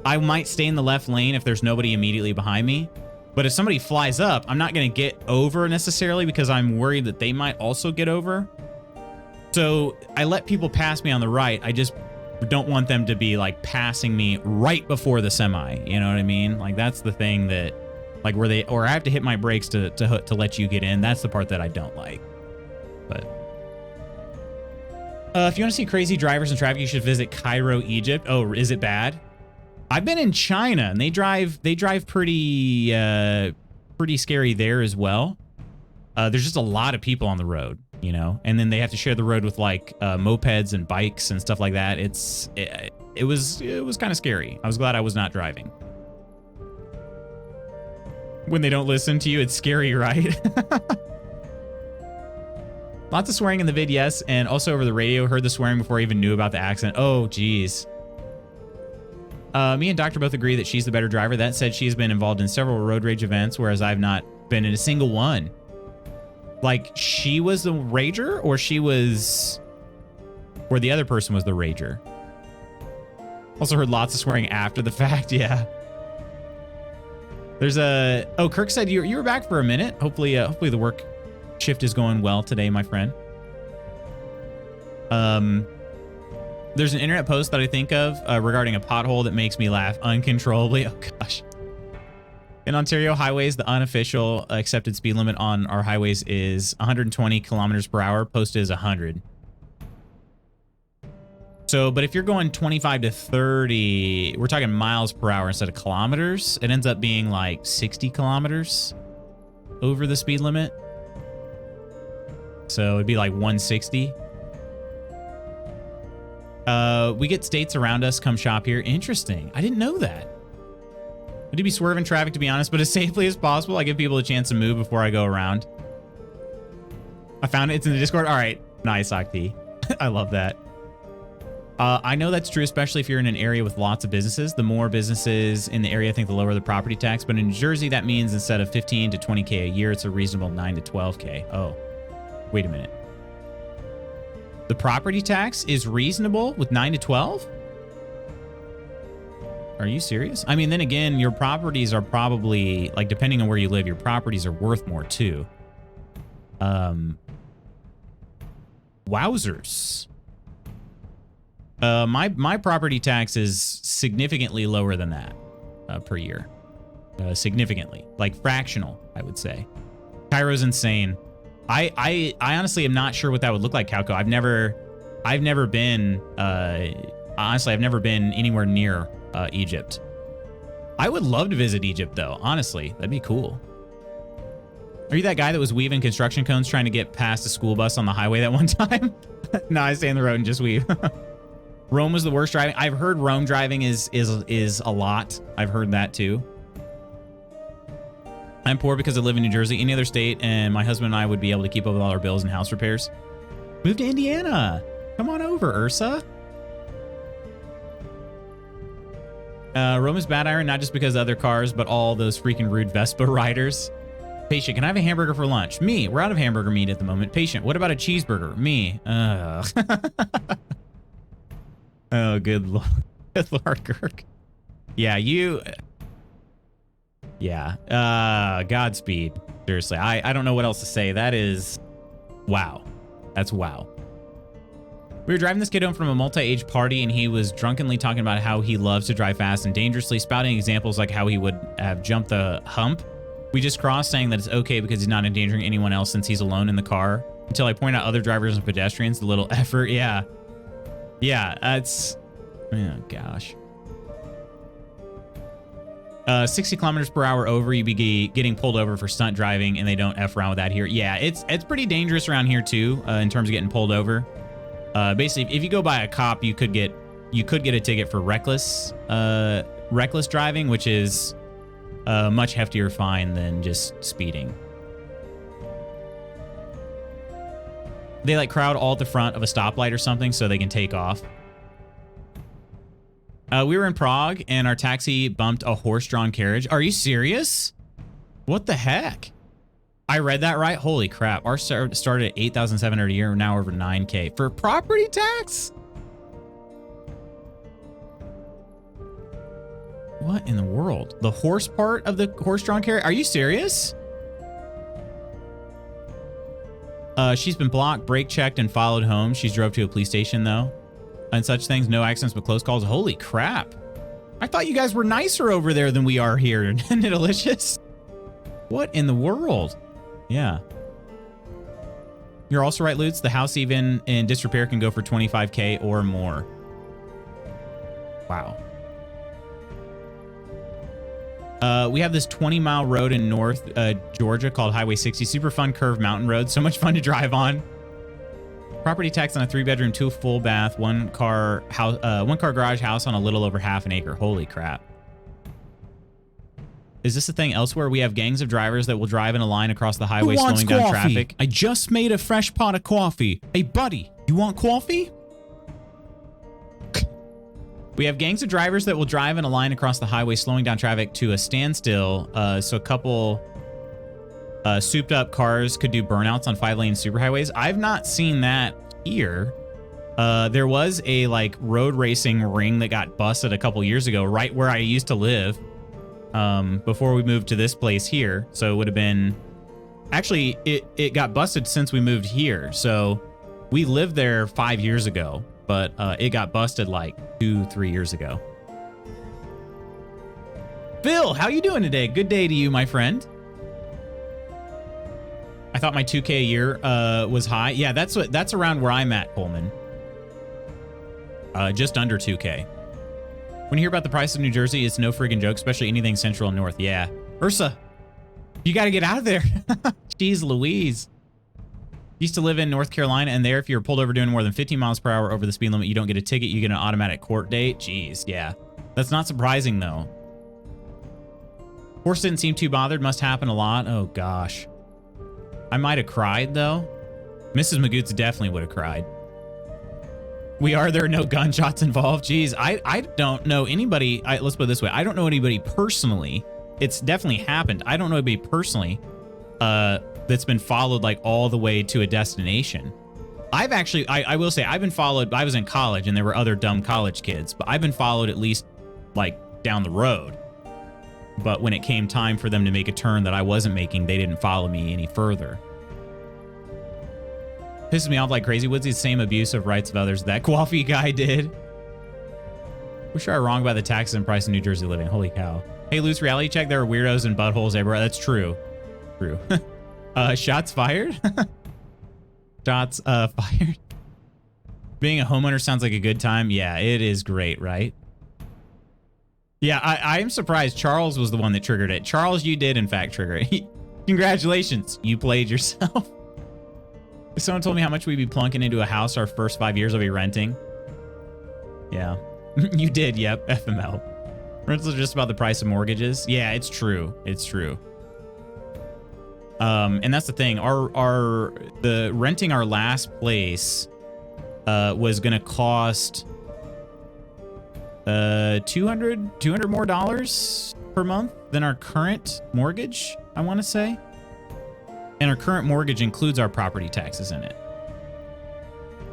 I might stay in the left lane if there's nobody immediately behind me. But if somebody flies up, I'm not going to get over necessarily because I'm worried that they might also get over. So I let people pass me on the right. I just don't want them to be like passing me right before the semi. You know what I mean? Like that's the thing that like or I have to hit my brakes to let you get in. That's the part that I don't like. But if you want to see crazy drivers and traffic, you should visit Cairo, Egypt. Oh, is it bad? I've been in China and they drive pretty scary there as well. There's just a lot of people on the road, you know, and then they have to share the road with like mopeds and bikes and stuff like that. It was kind of scary. I was glad I was not driving. When they don't listen to you, it's scary, right? Lots of swearing in the vid, yes, and also over the radio. Heard the swearing before I even knew about the accident. Oh, geez. Me and Doctor both agree that she's the better driver. That said, she's been involved in several road rage events, whereas I've not been in a single one. Like, she was the rager, or the other person was the rager. Also heard lots of swearing after the fact, yeah. There's oh, Kirk said you were back for a minute. Hopefully the work shift is going well today, my friend. There's an internet post that I think of regarding a pothole that makes me laugh uncontrollably. Oh, gosh. In Ontario highways, the unofficial accepted speed limit on our highways is 120 kilometers per hour. Posted as 100. So, but if you're going 25 to 30, we're talking miles per hour instead of kilometers. It ends up being like 60 kilometers over the speed limit. So it'd be like 160. We get states around us come shop here. Interesting. I didn't know that. I do be swerving traffic, to be honest, but as safely as possible. I give people a chance to move before I go around. I found it. It's in the Discord. All right. Nice, Octi. I love that. I know that's true, especially if you're in an area with lots of businesses. The more businesses in the area, I think the lower the property tax. But in New Jersey, that means instead of 15 to 20K a year, it's a reasonable 9 to 12K. Oh, wait a minute. The property tax is reasonable with 9 to 12? Are you serious? I mean, then again, your properties are probably, like, depending on where you live, your properties are worth more too. Wowzers. My property tax is significantly lower than that per year. Significantly, like fractional, I would say. Cairo's insane. I honestly am not sure what that would look like, Calco. I've never been honestly, I've never been anywhere near Egypt. I would love to visit Egypt though. Honestly, that'd be cool. Are you that guy that was weaving construction cones trying to get past a school bus on the highway that one time? No, I stay in the road and just weave. Rome was the worst driving. I've heard Rome driving is a lot. I've heard that too. I'm poor because I live in New Jersey. Any other state, and my husband and I would be able to keep up with all our bills and house repairs. Move to Indiana. Come on over, Ursa. Rome is bad iron, not just because of other cars, but all those freaking rude Vespa riders. Patient, can I have a hamburger for lunch? Me. We're out of hamburger meat at the moment. Patient, what about a cheeseburger? Me. Oh, good Lord. Good Lord, Kirk. Yeah, you... Yeah. Godspeed. Seriously, I don't know what else to say. That is... Wow. That's wow. We were driving this kid home from a multi-age party, and he was drunkenly talking about how he loves to drive fast and dangerously, spouting examples like how he would have jumped the hump we just crossed, saying that it's okay because he's not endangering anyone else since he's alone in the car. Until I point out other drivers and pedestrians, the little effort. Yeah. Yeah, that's... Oh, gosh. 60 kilometers per hour over, you'd be getting pulled over for stunt driving, and they don't F around with that here. Yeah, it's pretty dangerous around here, too, in terms of getting pulled over. Basically, if you go by a cop, you could get a ticket for reckless driving, which is a much heftier fine than just speeding. They like crowd all at the front of a stoplight or something so they can take off. We were in Prague and our taxi bumped a horse-drawn carriage. Are you serious? What the heck? I read that right? Holy crap. Our started at 8,700 a year, now over 9K. For property tax? What in the world? The horse part of the horse-drawn carriage? Are you serious? She's been blocked, brake checked, and followed home. She's drove to a police station, though. And such things, no accidents, but close calls. Holy crap. I thought you guys were nicer over there than we are here. Delicious. What in the world? Yeah. You're also right, Lutz. The house, even in disrepair, can go for 25K or more. Wow. We have this 20-mile road in North Georgia called Highway 60. Super fun curved mountain road. So much fun to drive on. Property tax on a 3-bedroom, 2 full bath, 1-car house, 1-car garage house on a little over half an acre. Holy crap. Is this a thing elsewhere? We have gangs of drivers that will drive in a line across the highway, slowing down traffic. I just made a fresh pot of coffee. Hey, buddy, you want coffee? We have gangs of drivers that will drive in a line across the highway, slowing down traffic to a standstill. So a couple souped up cars could do burnouts on 5-lane superhighways. I've not seen that here. There was a like road racing ring that got busted a couple years ago, right where I used to live, before we moved to this place here. So it would have been, actually, it got busted since we moved here. So we lived there 5 years ago, but it got busted like 2-3 years ago. Phil, how you doing today? Good day to you, my friend. I thought my 2K a year was high. Yeah, that's around where I'm at, Coleman. Just under 2K. When you hear about the price of New Jersey, it's no friggin' joke, especially anything central and north. Yeah. Ursa, you got to get out of there. Jeez Louise. Used to live in North Carolina, and there, if you're pulled over doing more than 15 miles per hour over the speed limit, you don't get a ticket. You get an automatic court date. Jeez, yeah. That's not surprising, though. Horse didn't seem too bothered. Must happen a lot. Oh, gosh. I might have cried, though. Mrs. Magoots definitely would have cried. There are no gunshots involved. Jeez, I don't know anybody. Let's put it this way. I don't know anybody personally. It's definitely happened. I don't know anybody personally that's been followed like all the way to a destination. I've actually, I will say, I've been followed. I was in college and there were other dumb college kids, but I've been followed at least like down the road. But when it came time for them to make a turn that I wasn't making, they didn't follow me any further. Pisses me off like crazy. Woodsy's the same abuse of rights of others that coffee guy did. We're sure I'm wrong about the taxes and price of New Jersey living. Holy cow. Hey, loose reality check. There are weirdos and buttholes everywhere. That's true. True. Shots fired? Shots fired. Being a homeowner sounds like a good time. Yeah, it is great, right? Yeah, I am surprised Charles was the one that triggered it. Charles, you did in fact trigger it. Congratulations. You played yourself. If someone told me how much we'd be plunking into a house our first 5 years, I'll be renting. Yeah. You did, yep. FML. Rentals are just about the price of mortgages. Yeah, it's true. It's true. And that's the thing. The renting our last place was gonna cost $200 more dollars per month than our current mortgage, I want to say. And our current mortgage includes our property taxes in it.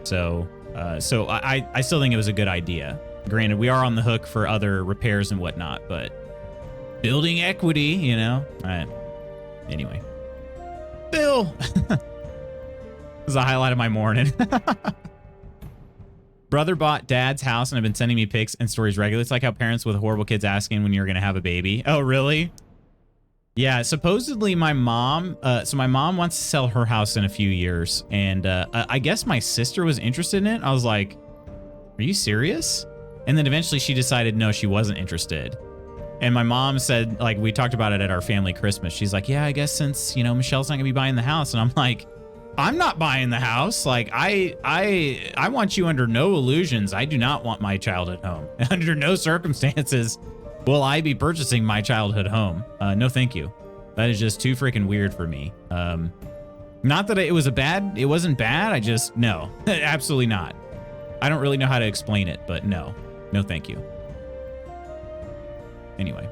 So I still think it was a good idea. Granted, we are on the hook for other repairs and whatnot, but building equity, you know. All right. Anyway, Bill. This is a highlight of my morning. Brother bought dad's house and have been sending me pics and stories regularly. It's like how parents with horrible kids asking when you're going to have a baby. Oh, really? Yeah, supposedly my mom, so my mom wants to sell her house in a few years. And I guess my sister was interested in it. I was like, are you serious? And then eventually she decided, no, she wasn't interested. And my mom said, like, we talked about it at our family Christmas. She's like, yeah, I guess since, you know, Michelle's not gonna be buying the house. And I'm like, I'm not buying the house. Like, I want you under no illusions. I do not want my childhood home. Under no circumstances will I be purchasing my childhood home. No, thank you. That is just too freaking weird for me. Not that it wasn't bad. I just, no, absolutely not. I don't really know how to explain it, but no, thank you. Anyway.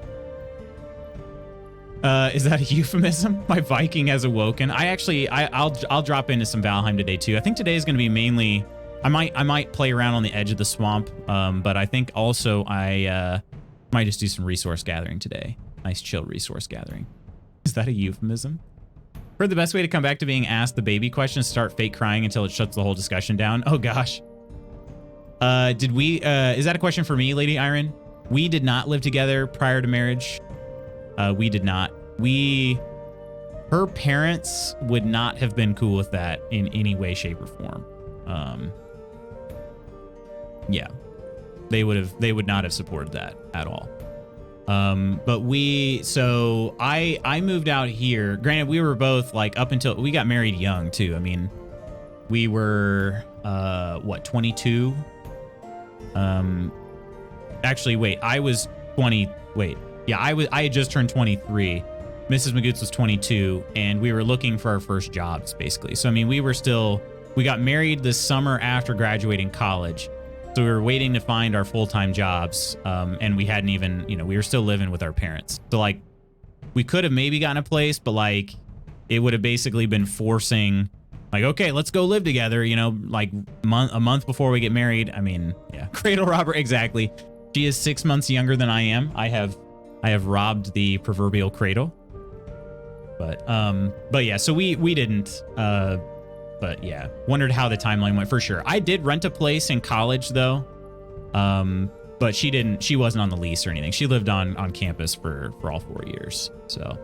Is that a euphemism? My Viking has awoken. I'll drop into some Valheim today too. I think today is going to be mainly. I might play around on the edge of the swamp, but I think also I might just do some resource gathering today. Nice chill resource gathering. Is that a euphemism? Heard the best way to come back to being asked the baby question is start fake crying until it shuts the whole discussion down. Oh gosh. Is that a question for me, Lady Iron? We did not live together prior to marriage. We did not. Her parents would not have been cool with that in any way, shape, or form. Yeah, they would not have supported that at all. But I moved out here. Granted, we were both like up until we got married young too. I mean, we were, 22? Actually, wait, I was 20. Wait, yeah, I had just turned 23. Mrs. Magoots was 22, and we were looking for our first jobs, basically. So, I mean, we got married the summer after graduating college. So we were waiting to find our full-time jobs, and we hadn't even, we were still living with our parents. So, like, we could have maybe gotten a place, but, like, it would have basically been forcing, like, okay, let's go live together, like, a month before we get married. I mean, yeah, cradle robber, exactly. She is 6 months younger than I am. I have robbed the proverbial cradle. But yeah, so we didn't, but yeah, wondered how the timeline went for sure. I did rent a place in college though. But she wasn't on the lease or anything. She lived on campus for all 4 years. So,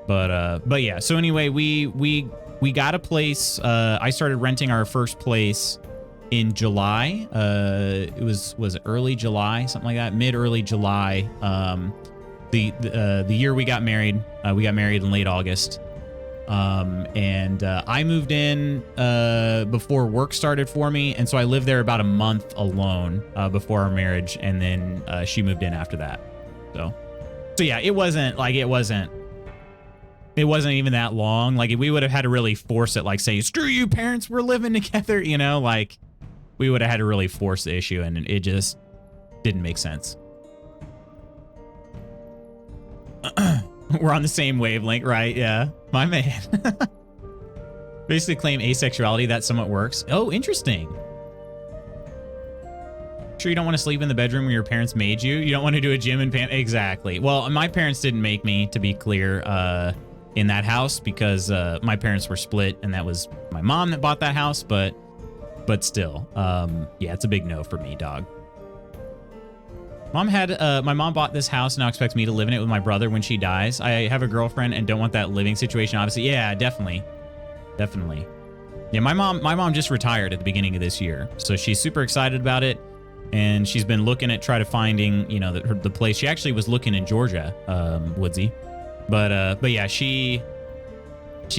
but yeah, so anyway, we got a place. I started renting our first place in July. It was early July, something like that, early July. The year we got married in late August. And I moved in before work started for me, and so I lived there about a month alone before our marriage, and then she moved in after that. So yeah, it wasn't even that long. Like, we would have had to really force it, like, say, screw you parents, we're living together, like we would have had to really force the issue, and it just didn't make sense. We're on the same wavelength, right? Yeah, my man. Basically claim asexuality. That somewhat works. Oh, interesting. Sure you don't want to sleep in the bedroom where your parents made you? You don't want to do a gym and exactly. Well, my parents didn't make me, to be clear, in that house, because my parents were split, and that was my mom that bought that house, but still, yeah, it's a big no for me, dog. My mom bought this house and now expects me to live in it with my brother when she dies. I have a girlfriend and don't want that living situation, obviously. Yeah, definitely. Yeah, my mom just retired at the beginning of this year, so she's super excited about it, and she's been looking at finding, the place. She actually was looking in Georgia, Woodsy, but yeah, she's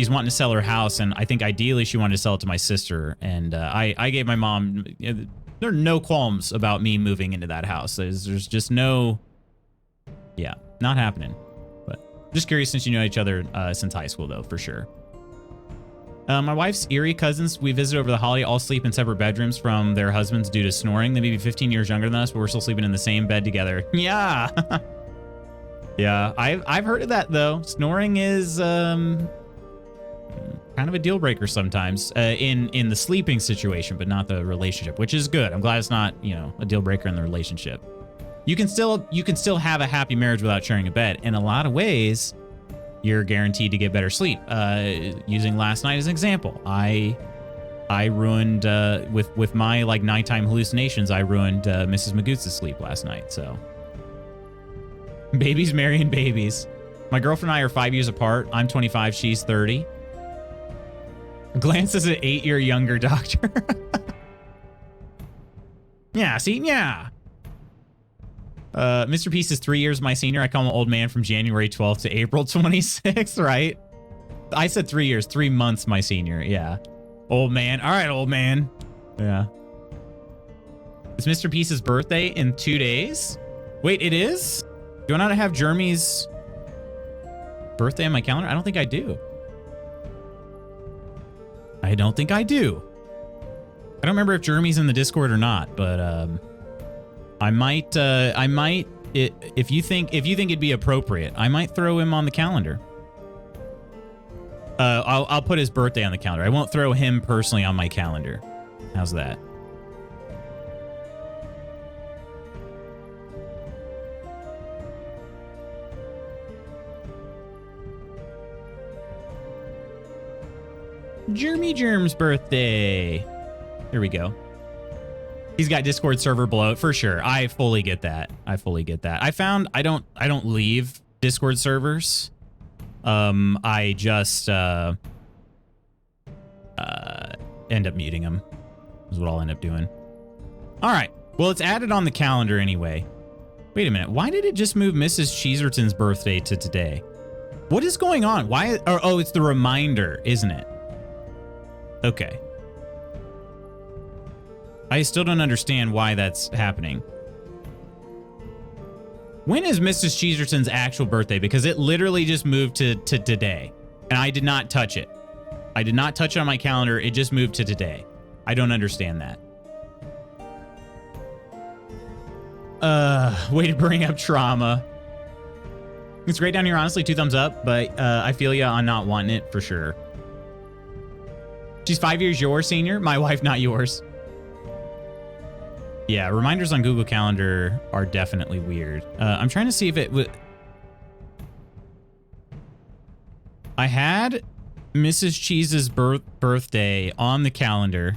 wanting to sell her house, and I think ideally she wanted to sell it to my sister, and I gave my mom. There are no qualms about me moving into that house. There's just no, yeah, not happening. But just curious, since you know each other since high school, though, for sure. My wife's Erie cousins we visited over the holiday all sleep in separate bedrooms from their husbands due to snoring. They may be 15 years younger than us, but we're still sleeping in the same bed together. Yeah. Yeah, I've heard of that, though. Snoring is kind of a deal breaker sometimes in the sleeping situation, but not the relationship, which is good. I'm glad it's not, a deal breaker in the relationship. You can still have a happy marriage without sharing a bed. In a lot of ways, you're guaranteed to get better sleep. Using last night as an example, I ruined with my like nighttime hallucinations. I ruined Mrs. Magoots' sleep last night. So babies marrying babies. My girlfriend and I are 5 years apart. I'm 25. She's 30. Glance is an 8-year younger doctor. Yeah, see? Yeah. Mr. Peace is 3 years my senior. I call him old man from January 12th to April 26th, right? I said 3 years, 3 months my senior. Yeah. Old man. All right, old man. Yeah. It's Mr. Peace's birthday in 2 days? Wait, it is? Do I not have Jeremy's birthday on my calendar? I don't think I do. I don't think I do. I don't remember if Jeremy's in the Discord or not, but I might if you think it'd be appropriate, I might throw him on the calendar. I'll put his birthday on the calendar. I won't throw him personally on my calendar. How's that? Jeremy Germ's birthday. There we go. He's got Discord server bloat for sure. I fully get that. I found I don't leave Discord servers. I just end up muting them. Is what I'll end up doing. All right. Well, it's added on the calendar anyway. Wait a minute. Why did it just move Mrs. Cheeserton's birthday to today? What is going on? Why? Oh, it's the reminder, isn't it? Okay. I still don't understand why that's happening. When is Mrs. Cheeserton's actual birthday? Because it literally just moved to today. And I did not touch it. I did not touch it on my calendar. It just moved to today. I don't understand that. Way to bring up trauma. It's great down here, honestly. 2 thumbs up. But I feel ya on not wanting it for sure. She's 5 years your senior. My wife, not yours. Yeah, reminders on Google Calendar are definitely weird. I'm trying to see if it would... I had Mrs. Cheese's birthday on the calendar.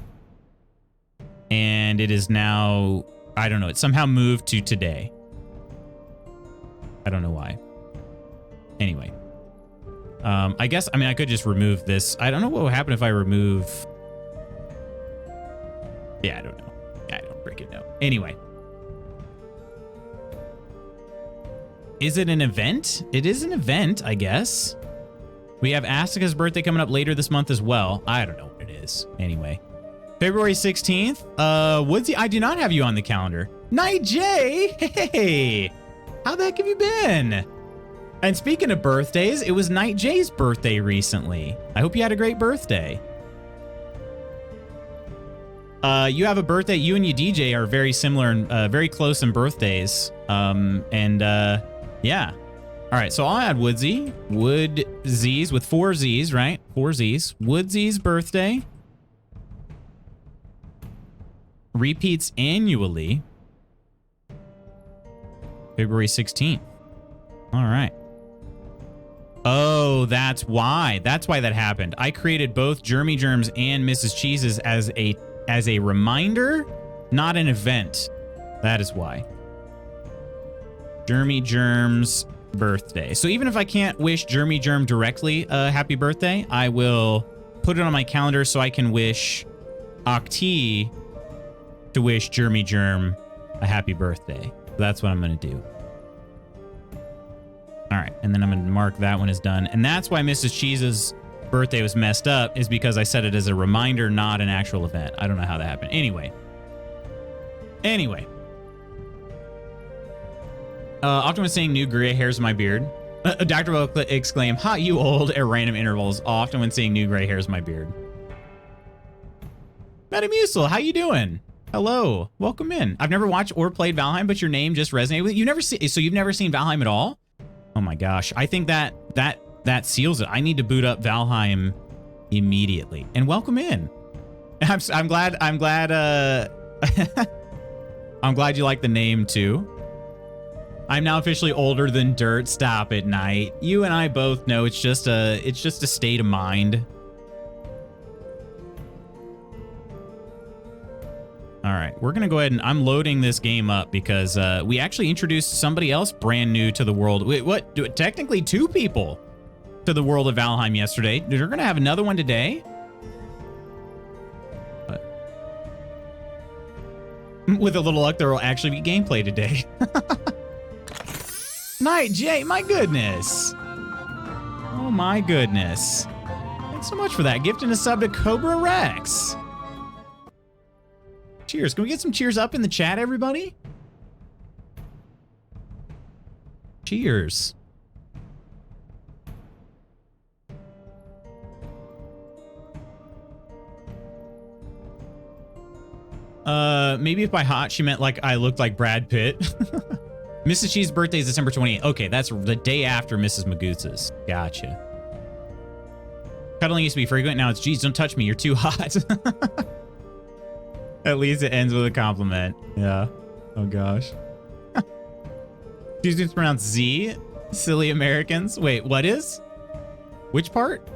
And it is now... I don't know. It somehow moved to today. I don't know why. Anyway. I guess, I mean, I could just remove this. I don't know what will happen if I remove... Yeah, I don't know. I don't freaking know. Anyway. Is it an event? It is an event, I guess. We have Astika's birthday coming up later this month as well. I don't know what it is. Anyway. February 16th. Woodsy, I do not have you on the calendar. Night J! Hey! How the heck have you been? And speaking of birthdays, it was Night J's birthday recently. I hope you had a great birthday. You have a birthday. You and your DJ are very similar and very close in birthdays. Yeah. All right, so I'll add Woodsy. Woodzy's with 4 Z's, right? 4 Z's. Woodzy's birthday. Repeats annually. February 16th. All right. Oh, that's why. That's why that happened. I created both Jeremy Germs and Mrs. Cheese's as a reminder, not an event. That is why. Jeremy Germ's birthday. So even if I can't wish Jeremy Germ directly a happy birthday, I will put it on my calendar so I can wish Octi to wish Jeremy Germ a happy birthday. That's what I'm going to do. All right, and then I'm going to mark that one as done. And that's why Mrs. Cheese's birthday was messed up, is because I set it as a reminder, not an actual event. I don't know how that happened. Anyway. Often when seeing new gray hairs in my beard. Dr. will exclaim, "Ha, you old," at random intervals, often when seeing new gray hairs in my beard. Metamucil, how you doing? Hello, welcome in. I've never watched or played Valheim, but your name just resonated with you. So you've never seen Valheim at all? Oh my gosh, I think that seals it. I need to boot up Valheim immediately. And welcome in. I'm glad I'm glad you like the name too. I'm now officially older than dirt. Stop it, Knight. You and I both know it's just a state of mind. All right, we're gonna go ahead and I'm loading this game up because we actually introduced somebody else brand new to the world. Wait, what? Technically 2 people to the world of Valheim yesterday. They're gonna have another one today. But with a little luck, there will actually be gameplay today. Night J, my goodness. Oh my goodness. Thanks so much for that. Gifting a sub to Cobra Rex. Cheers. Can we get some cheers up in the chat, everybody? Cheers. Maybe if by hot she meant like I looked like Brad Pitt. Mrs. Cheese's birthday is December 28th. Okay, that's the day after Mrs. Magoots's. Gotcha. Cuddling used to be frequent. Now it's, geez, don't touch me. You're too hot. At least it ends with a compliment. Yeah. Oh, gosh. Tuesday's pronounced Z. Silly Americans. Wait, what is? Which part?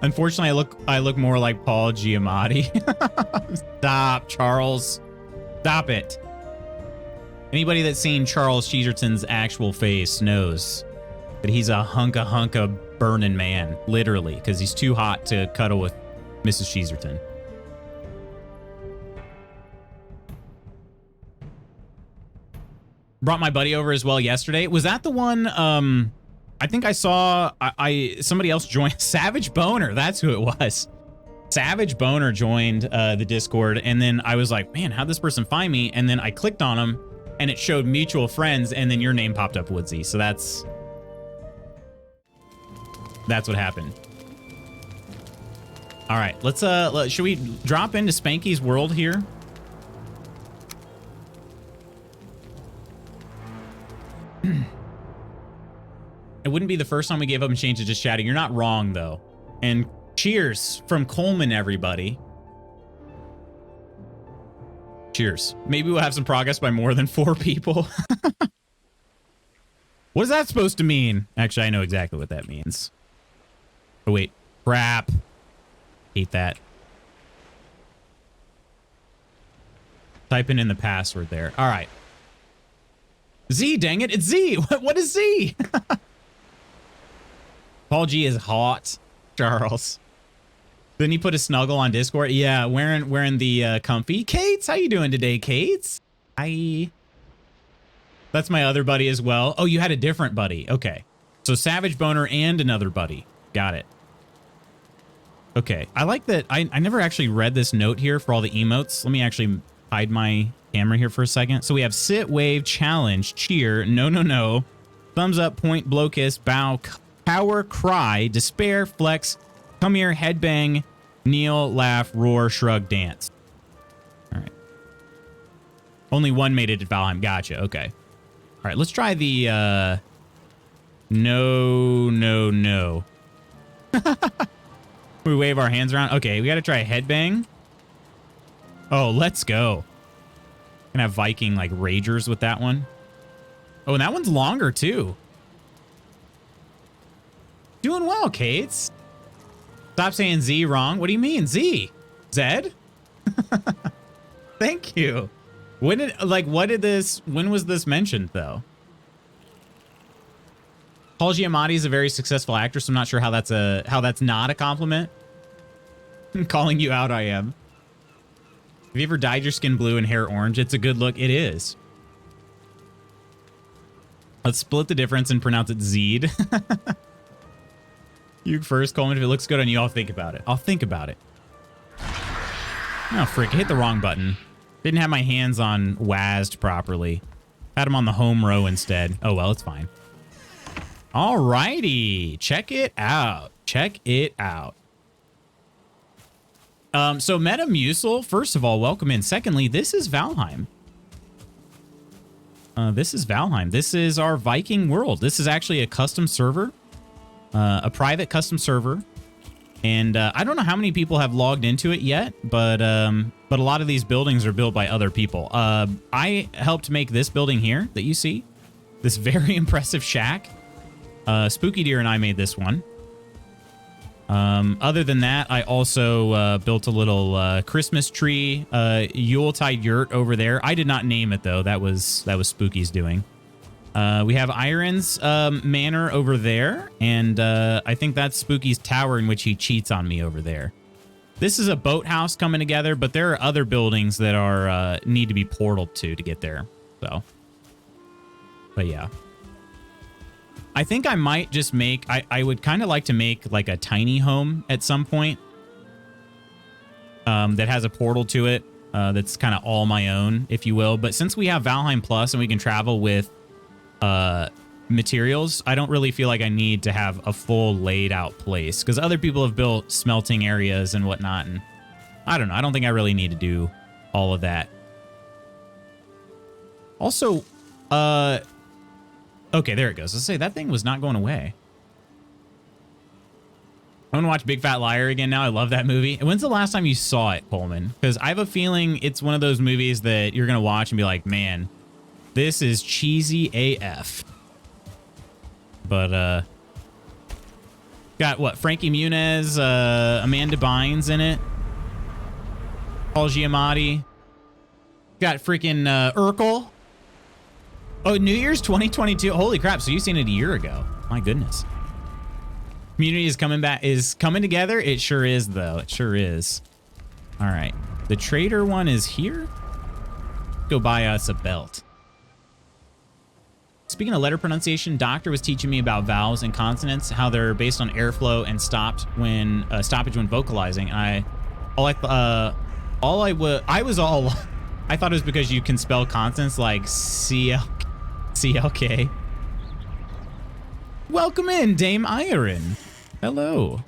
Unfortunately, I look more like Paul Giamatti. Stop, Charles. Stop it. Anybody that's seen Charles Cheeserton's actual face knows that he's a hunka burning man, literally, because he's too hot to cuddle with Mrs. Cheeserton. Brought my buddy over as well yesterday. Was that the one? I think I saw somebody else join. Savage Boner. That's who it was. Savage Boner joined the Discord, and then I was like, man, how'd this person find me? And then I clicked on him, and it showed mutual friends, and then your name popped up, Woodsy. So that's what happened. All right, let's should we drop into Spanky's world here? It wouldn't be the first time we gave up and changed to just chatting. You're not wrong, though. And cheers from Coleman, everybody. Cheers. Maybe we'll have some progress by more than 4 people. What is that supposed to mean? Actually, I know exactly what that means. Oh, wait. Crap. Hate that. Typing in the password there. All right. Z, dang it. It's Z. What is Z? Paul G is hot. Charles. Then he put a snuggle on Discord. Yeah, wearing the comfy. Kates, how you doing today, Kates? Hi. That's my other buddy as well. Oh, you had a different buddy. Okay. So Savage Boner and another buddy. Got it. Okay. I like that. I never actually read this note here for all the emotes. Let me actually hide my camera here for a second. So we have sit, wave, challenge, cheer, no, no, no, thumbs up, point, blow, kiss, bow, power, cry, despair, flex, come here, headbang, kneel, laugh, roar, shrug, dance. All right. Only one made it at Valheim. Gotcha. Okay. All right. Let's try the no, no, no. We wave our hands around. Okay. We got to try a headbang. Oh, let's go. Gonna have Viking like ragers with that one. Oh, and that one's longer too. Doing well, Kates. Stop saying Z wrong. What do you mean Z? Zed? Thank you. When was this mentioned though? Paul Giamatti is a very successful actor, so I'm not sure how that's not a compliment. Calling you out, I am. Have you ever dyed your skin blue and hair orange? It's a good look. It is. Let's split the difference and pronounce it Zed. You first, Coleman. If it looks good on you, I'll think about it. I'll think about it. Oh, frick. I hit the wrong button. Didn't have my hands on WASD properly. Had them on the home row instead. Oh, well, it's fine. All righty. Check it out. Check it out. So Metamucil, first of all, welcome in. Secondly, this is Valheim. This is Valheim. This is our Viking world. This is actually a custom server, a private custom server. And I don't know how many people have logged into it yet, but a lot of these buildings are built by other people. I helped make this building here that you see, this very impressive shack. Spooky Deer and I made this one. Other than that, I also built a little Christmas tree, Yuletide yurt over there. I did not name it though. That was Spooky's doing. We have Iron's manor over there, and I think that's Spooky's tower in which he cheats on me over there. This is a boathouse coming together, but there are other buildings that are need to be portaled to get there. So, but yeah. I think I might just make, I would kind of like to make like a tiny home at some point that has a portal to it that's kind of all my own, if you will. But since we have Valheim Plus and we can travel with materials, I don't really feel like I need to have a full laid out place because other people have built smelting areas and whatnot. And I don't know. I don't think I really need to do all of that Also, okay, there it goes. Let's say that thing was not going away. I'm gonna watch Big Fat Liar again now. I love that movie. And when's the last time you saw it, Coleman? Because I have a feeling it's one of those movies that you're gonna watch and be like, man, this is cheesy AF. But got what? Frankie Muniz, Amanda Bynes in it. Paul Giamatti. Got freaking Urkel. Oh, New Year's 2022. Holy crap! So you've seen it a year ago. My goodness. Community is coming together. It sure is, though. It sure is. All right. The trader one is here. Go buy us a belt. Speaking of letter pronunciation, Doctor was teaching me about vowels and consonants, how they're based on airflow and stoppage when vocalizing. I thought it was because you can spell consonants like CLK. Welcome in, Dame Iron. Hello.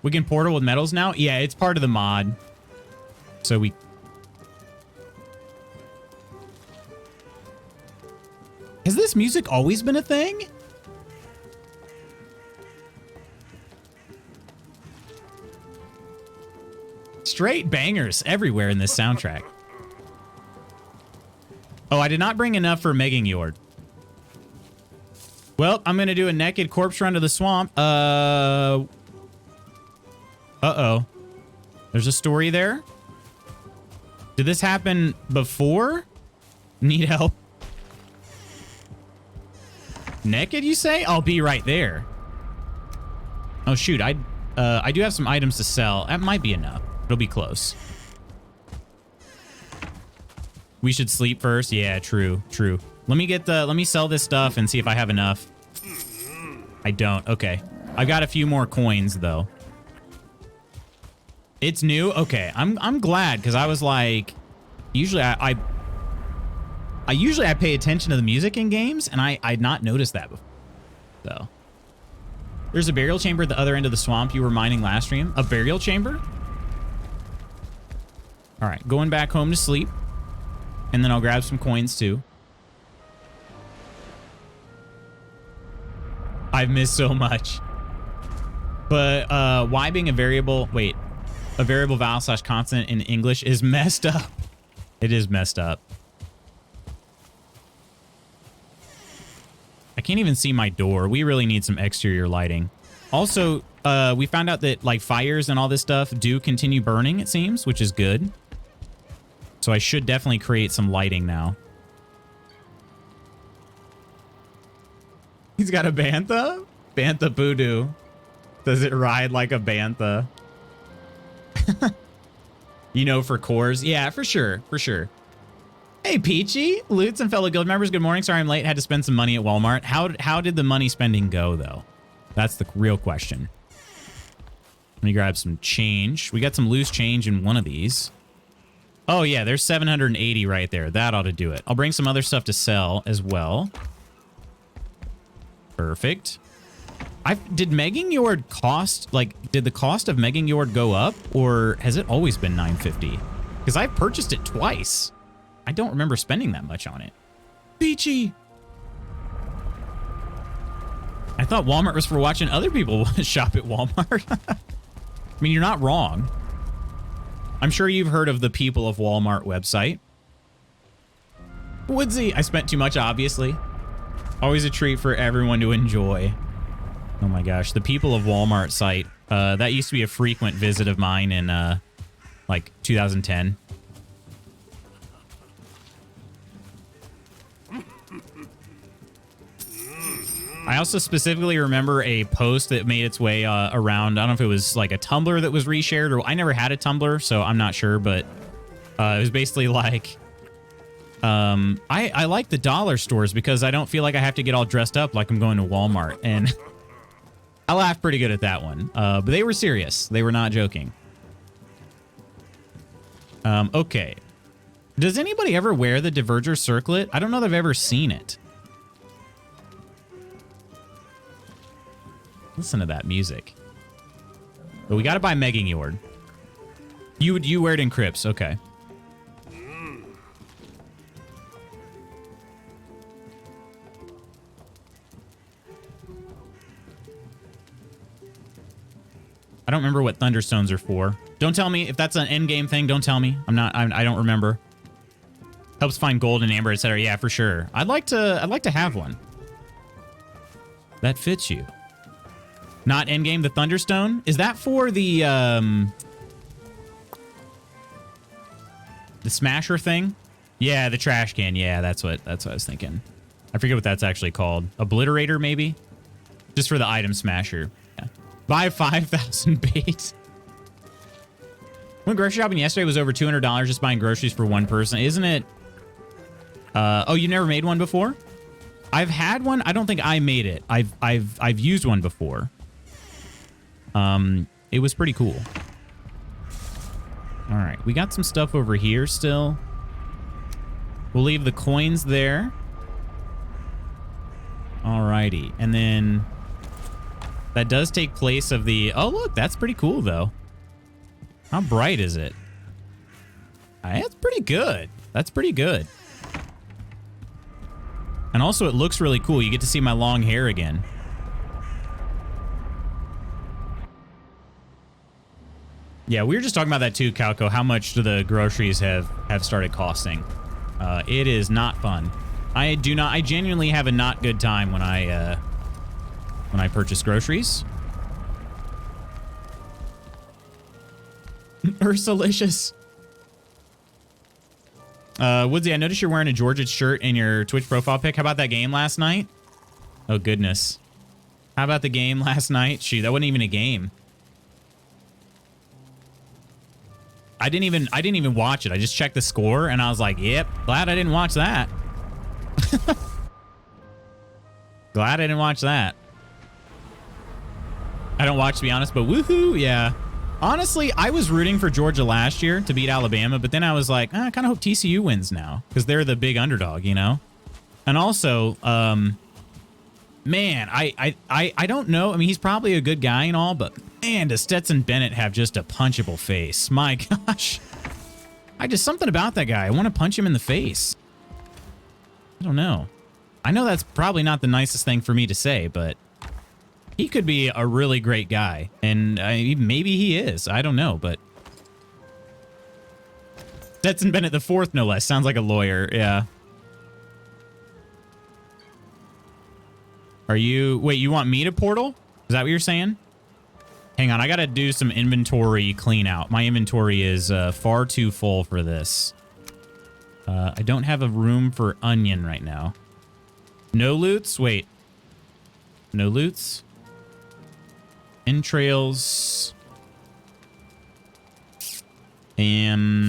We can portal with metals now? Yeah, it's part of the mod. So we... Has this music always been a thing? Straight bangers everywhere in this soundtrack. Oh, I did not bring enough for Megan Yord. Well, I'm going to do a naked corpse run to the swamp. Uh-oh. There's a story there. Did this happen before? Need help? Naked, you say? I'll be right there. Oh, shoot. I do have some items to sell. That might be enough. It'll be close. We should sleep first. Yeah, true. Let me sell this stuff and see if I have enough. I don't. Okay. I've got a few more coins though. It's new. Okay. I'm glad because I was like, usually I pay attention to the music in games and I'd not noticed that before. So there's a burial chamber at the other end of the swamp you were mining last stream. A burial chamber? All right, going back home to sleep. And then I'll grab some coins too. I've missed so much. But why being a variable vowel / consonant in English is messed up. It is messed up. I can't even see my door. We really need some exterior lighting. Also, we found out that like fires and all this stuff do continue burning, it seems, which is good. So I should definitely create some lighting now. He's got a bantha? Bantha voodoo. Does it ride like a bantha? You know, for cores? Yeah, for sure. For sure. Hey, Peachy. Loots and fellow guild members, good morning. Sorry I'm late. Had to spend some money at Walmart. How did the money spending go, though? That's the real question. Let me grab some change. We got some loose change in one of these. Oh, yeah, there's 780 right there. That ought to do it. I'll bring some other stuff to sell as well. Perfect. Did Megan Yord cost, like, did the cost of Megan Yord go up, or has it always been $9.50? Because I've purchased it twice. I don't remember spending that much on it. Peachy! I thought Walmart was for watching other people shop at Walmart. I mean, you're not wrong. I'm sure you've heard of the People of Walmart website. Woodsy, I spent too much, obviously. Always a treat for everyone to enjoy. Oh my gosh, the People of Walmart site. That used to be a frequent visit of mine in like 2010. I also specifically remember a post that made its way around. I don't know if it was like a Tumblr that was reshared, or I never had a Tumblr, so I'm not sure, but it was basically like, I like the dollar stores because I don't feel like I have to get all dressed up like I'm going to Walmart, and I laughed pretty good at that one. But they were serious. They were not joking. Okay. Does anybody ever wear the Diverger circlet? I don't know that I've ever seen it. Listen to that music. But we got to buy Megan Yord. You wear it in crypts. Okay. I don't remember what Thunderstones are for. Don't tell me if that's an end game thing. Don't tell me. I don't remember. Helps find gold and amber, etc. Yeah, for sure. I'd like to have one. That fits you. Not end game. The Thunderstone, is that for the Smasher thing? Yeah, the trash can. Yeah, that's what I was thinking. I forget what that's actually called. Obliterator, maybe? Just for the item smasher. Yeah. Buy 5,000 bait. Went grocery shopping yesterday, was over $200 just buying groceries for one person. Isn't it? Oh, you never made one before? I've had one. I don't think I made it. I've used one before. It was pretty cool. All right, we got some stuff over here still. We'll leave the coins there. Alrighty, and then that does take place of the... Oh, look, that's pretty cool, though. How bright is it? That's pretty good. That's pretty good. And also, it looks really cool. You get to see my long hair again. Yeah, we were just talking about that too, Calco. How much do the groceries have started costing? It is not fun. I genuinely have a not good time when I purchase groceries. Ursalicious. Woodsy, I noticed you're wearing a Georgia shirt in your Twitch profile pic. How about that game last night? Oh, goodness. How about the game last night? Shoot, that wasn't even a game. I didn't even watch it. I just checked the score and I was like, yep, glad I didn't watch that. Glad I didn't watch that. I don't watch, to be honest, but woohoo, yeah. Honestly, I was rooting for Georgia last year to beat Alabama, but then I was like, I kind of hope TCU wins now because they're the big underdog, you know? And also, man, I don't know. I mean, he's probably a good guy and all, but man, does Stetson Bennett have just a punchable face? My gosh. Something about that guy. I want to punch him in the face. I don't know. I know that's probably not the nicest thing for me to say, but he could be a really great guy. And maybe he is. I don't know, but Stetson Bennett the fourth, no less. Sounds like a lawyer. Yeah. Are you... Wait, you want me to portal? Is that what you're saying? Hang on, I gotta do some inventory clean out. My inventory is far too full for this. I don't have a room for onion right now. No loots? Wait. No loots? Entrails. Chains.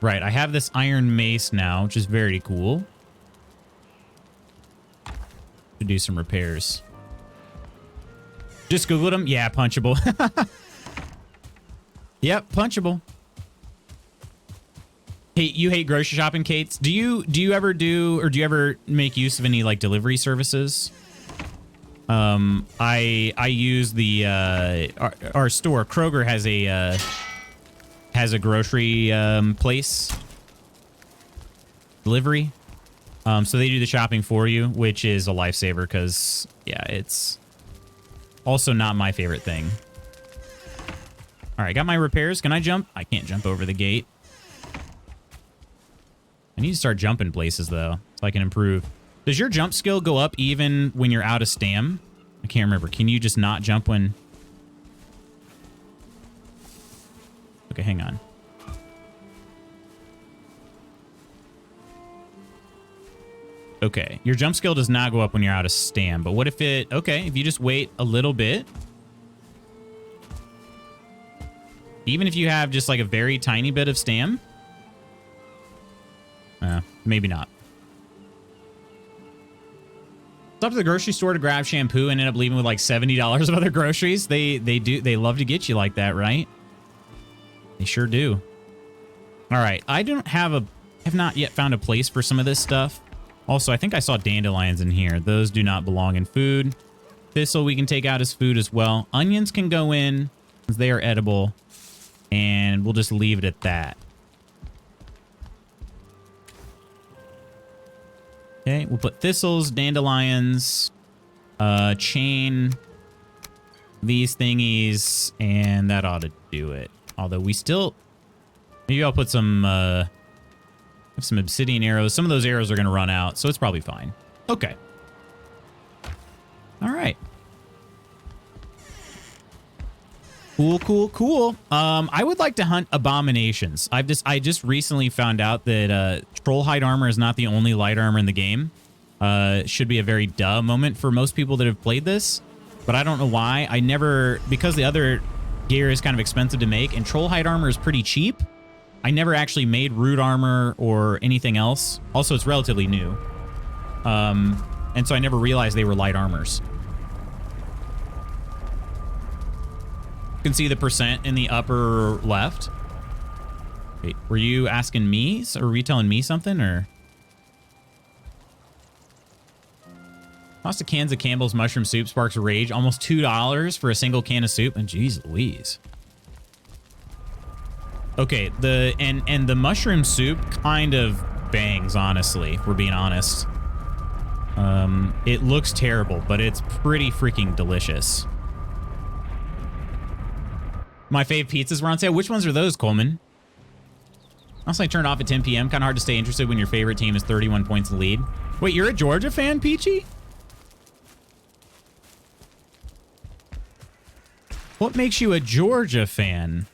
Right, I have this iron mace now, which is very cool. To do some repairs. Just Googled them. Yeah, punchable. Yep, punchable. Hey, you hate grocery shopping, Kates? Do you ever do, or do you ever make use of any like delivery services? I use the our store. Kroger has a grocery place delivery. So they do the shopping for you, which is a lifesaver because yeah, it's also not my favorite thing. All right, got my repairs. Can I jump? I can't jump over the gate. I need to start jumping places, though, so I can improve. Does your jump skill go up even when you're out of stam? I can't remember. Can you just not jump when... Okay, hang on. Okay, your jump skill does not go up when you're out of stam, but what if it... Okay, if you just wait a little bit... Even if you have just like a very tiny bit of stam... maybe not. Stop to the grocery store to grab shampoo and end up leaving with like $70 of other groceries. They love to get you like that, right? They sure do. All right, I have not yet found a place for some of this stuff. Also, I think I saw dandelions in here. Those do not belong in food. Thistle we can take out as food as well. Onions can go in, because they are edible. And we'll just leave it at that. Okay, we'll put thistles, dandelions, chain, these thingies, and that ought to do it. Although we still... Maybe I'll put some obsidian arrows. Some of those arrows are going to run out, so it's probably fine. Okay. All right. Cool, cool, cool. I would like to hunt abominations. I just recently found out that troll hide armor is not the only light armor in the game. Should be a very duh moment for most people that have played this, but I don't know why. Because the other gear is kind of expensive to make, and troll hide armor is pretty cheap. I never actually made root armor or anything else. Also, it's relatively new. And so I never realized they were light armors. You can see the percent in the upper left. Wait, were you asking me? Or were you telling me something, or? Cost of cans of Campbell's mushroom soup sparks rage. Almost $2 for a single can of soup. And geez Louise. Okay, and the mushroom soup kind of bangs, honestly, if we're being honest. It looks terrible, but it's pretty freaking delicious. My fave pizzas were on sale. Which ones are those, Coleman? Also, I turned off at 10 p.m. Kind of hard to stay interested when your favorite team is 31 points in the lead. Wait, you're a Georgia fan, Peachy? What makes you a Georgia fan?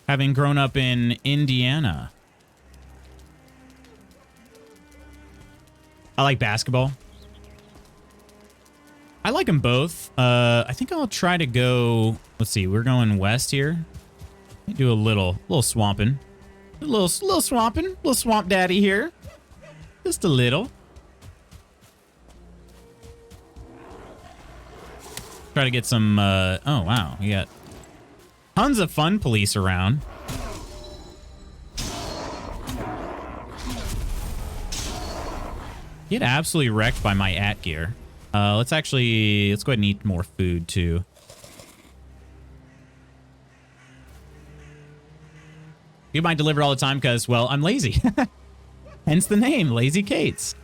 Having grown up in Indiana. I like basketball. I like them both. I think I'll try to go... Let's see, we're going west here. Do a little swamping. A little swamping. A little swamp daddy here. Just a little. Try to get some... oh, wow. We got tons of fun police around. Get absolutely wrecked by my at gear. Let's go ahead and eat more food too. You might deliver all the time because, well, I'm lazy. Hence the name, Lazy Kates.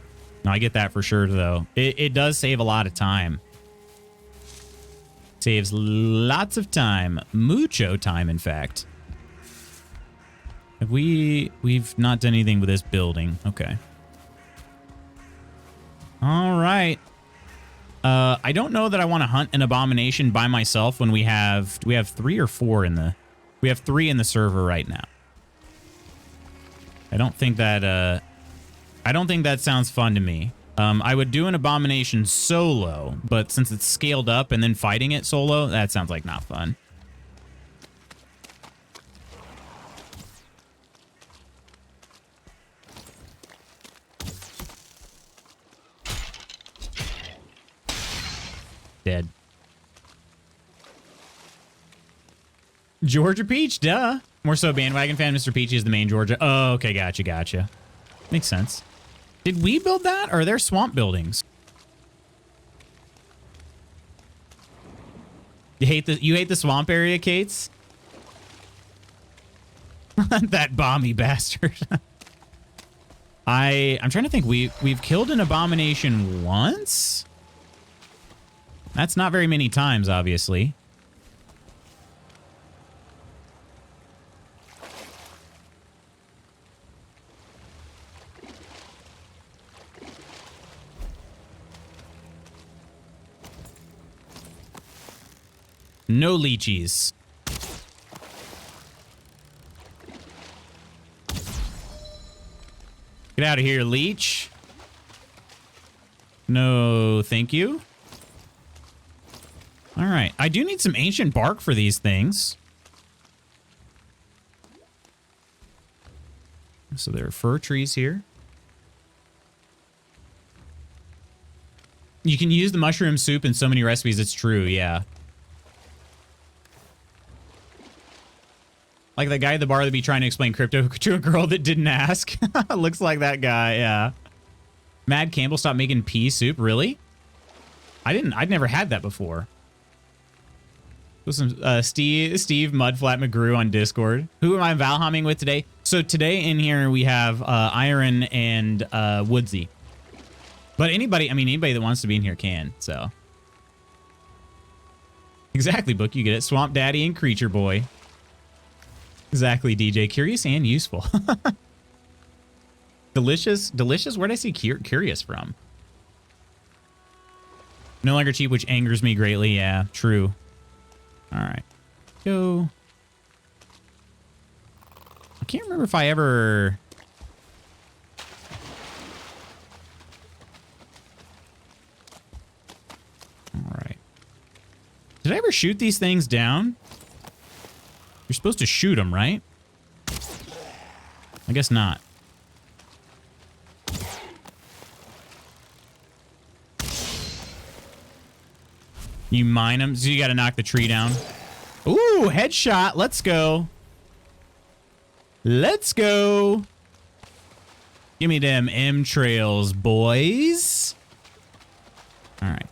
No, I get that for sure though. It does save a lot of time. Saves lots of time. Mucho time, in fact. We've not done anything with this building. Okay. All right. I don't know that I want to hunt an abomination by myself when we have 3 or 4 in the... We have 3 in the server right now. I don't think that sounds fun to me. I would do an abomination solo, but since it's scaled up and then fighting it solo, that sounds like not fun. Dead. Georgia Peach, duh. More so bandwagon fan. Mr. Peachy is the main Georgia. Oh, okay, gotcha. Makes sense. Did we build that, or are there swamp buildings? You hate the swamp area, Kates? That balmy bastard. I'm trying to think. We've killed an abomination once? That's not very many times, obviously. No lychees. Get out of here, leech. No, thank you. All right. I do need some ancient bark for these things. So there are fir trees here. You can use the mushroom soup in so many recipes. It's true, yeah. Like the guy at the bar that'd be trying to explain crypto to a girl that didn't ask. Looks like that guy, yeah. Mad Campbell stopped making pea soup, really? I'd never had that before. With some Steve Mudflat McGrew on Discord. Who am I Valheiming with today? So today in here we have Iron and Woodsy. But anybody, I mean, anybody that wants to be in here can, so. Exactly, Book, you get it. Swamp Daddy and Creature Boy. Exactly, DJ. Curious and useful. Delicious. Where'd I see curious from? No longer cheap, which angers me greatly. Yeah, true. All right. Go. I can't remember if I ever... All right. Did I ever shoot these things down? You're supposed to shoot them, right? I guess not. You mine them, so you got to knock the tree down. Ooh, headshot. Let's go. Let's go. Give me them M trails, boys. All right.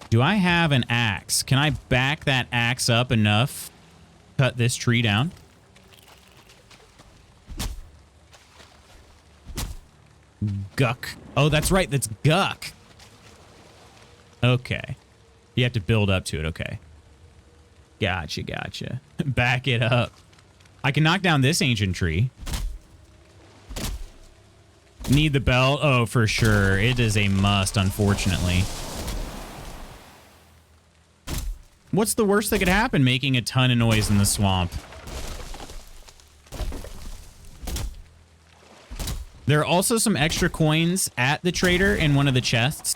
Do I have an axe? Can I back that axe up enough? Cut this tree down. Guck. Oh, that's right. That's guck. Okay. You have to build up to it. Okay. Gotcha. Back it up. I can knock down this ancient tree. Need the bell? Oh, for sure. It is a must, unfortunately. What's the worst that could happen? Making a ton of noise in the swamp. There are also some extra coins at the trader in one of the chests.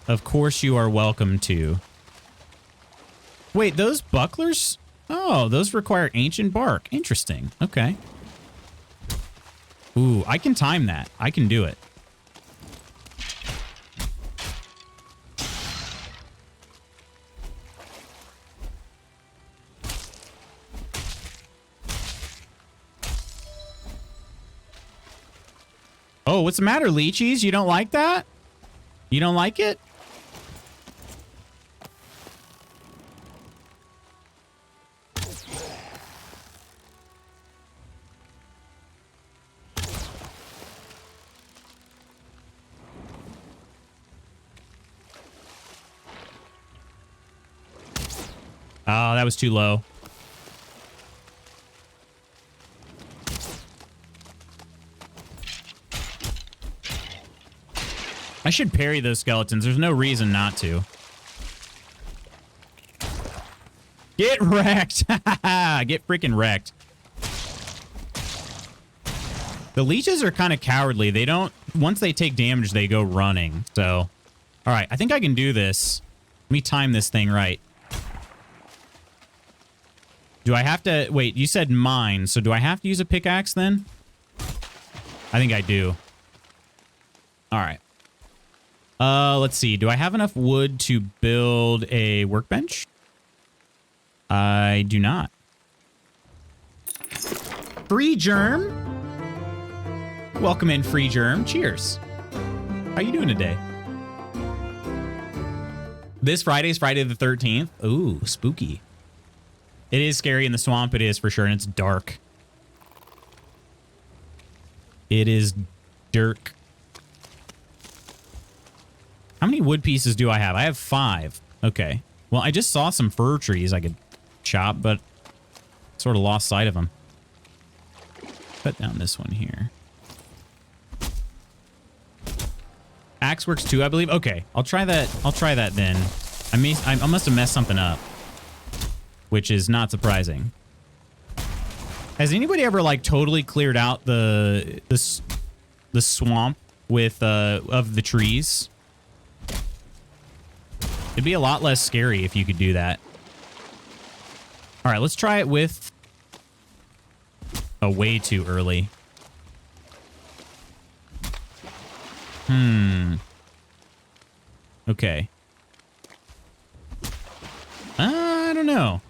Of course you are welcome to. Wait, those bucklers? Oh, those require ancient bark. Interesting. Okay. Ooh, I can time that. I can do it. Oh, what's the matter, Leechies? You don't like that? You don't like it? Oh, that was too low. I should parry those skeletons. There's no reason not to. Get wrecked. Get freaking wrecked. The leeches are kind of cowardly. They don't... Once they take damage, they go running. So, all right. I think I can do this. Let me time this thing right. Do I have to... Wait, you said mine. So do I have to use a pickaxe then? I think I do. All right. Let's see. Do I have enough wood to build a workbench? I do not. Free Germ. Welcome in, Free Germ. Cheers. How you doing today? This Friday is Friday the 13th. Ooh, spooky. It is scary in the swamp. It is for sure, and it's dark. It is dirk. How many wood pieces do I have? I have 5. Okay. Well, I just saw some fir trees I could chop, but sort of lost sight of them. Cut down this one here. Axe works too, I believe. Okay, I'll try that. I'll try that then. I must have messed something up, which is not surprising. Has anybody ever like totally cleared out the swamp with of the trees? It'd be a lot less scary if you could do that. All right, let's try it with way too early. Okay. I don't know.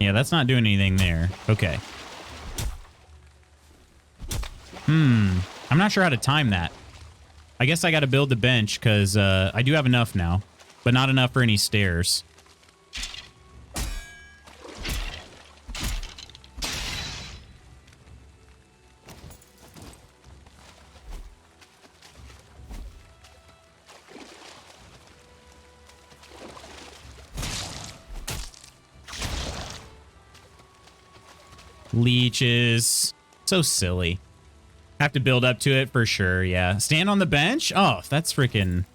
Yeah, that's not doing anything there. Okay. I'm I'm not sure how to time that. I guess I got to build the bench because I do have enough now, but not enough for any stairs. Leeches. So silly. Have to build up to it for sure, yeah. Stand on the bench? Oh, that's freaking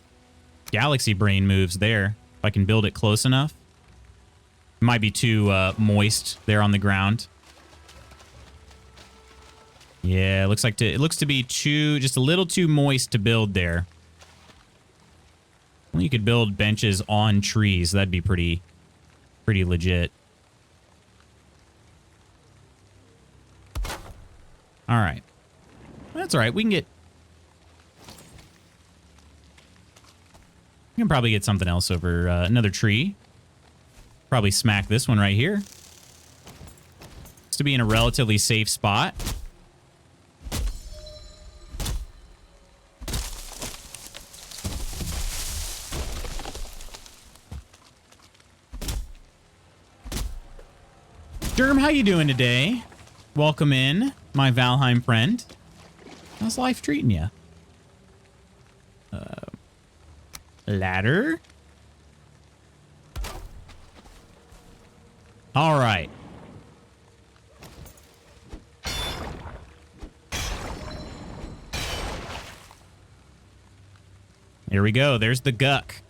galaxy brain moves there. If I can build it close enough. It might be too moist there on the ground. Yeah, it looks to be just a little too moist to build there. Well, you could build benches on trees. That'd be pretty legit. All right. That's all right. We can probably get something else over another tree. Probably smack this one right here. Just to be in a relatively safe spot. Derm, how you doing today? Welcome in, my Valheim friend. How's life treating you? Ladder? All right. Here we go. There's the Guck.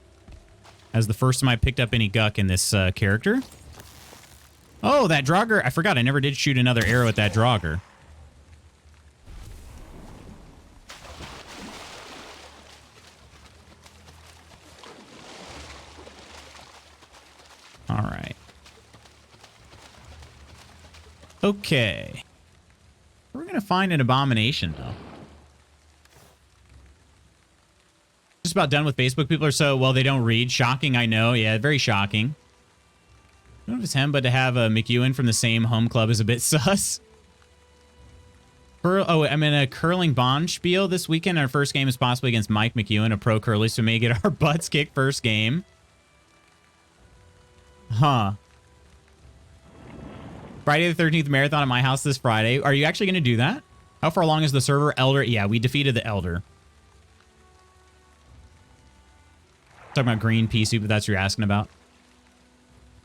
As the first time I picked up any Guck in this character. Oh, that Draugr. I forgot. I never did shoot another arrow at that Draugr. All right. Okay. We're going to find an abomination, though. Just about done with Facebook. People are so, well, they don't read. Shocking, I know. Yeah, very shocking. I don't know if it's him, but to have a McEwen from the same home club is a bit sus. I'm in a curling bond spiel this weekend. Our first game is possibly against Mike McEwen, a pro curler, so we may get our butts kicked first game. Huh. Friday the 13th marathon at my house this Friday. Are you actually going to do that? How far along is the server? Elder? Yeah, we defeated the Elder. Talking about green pea soup, if that's what you're asking about.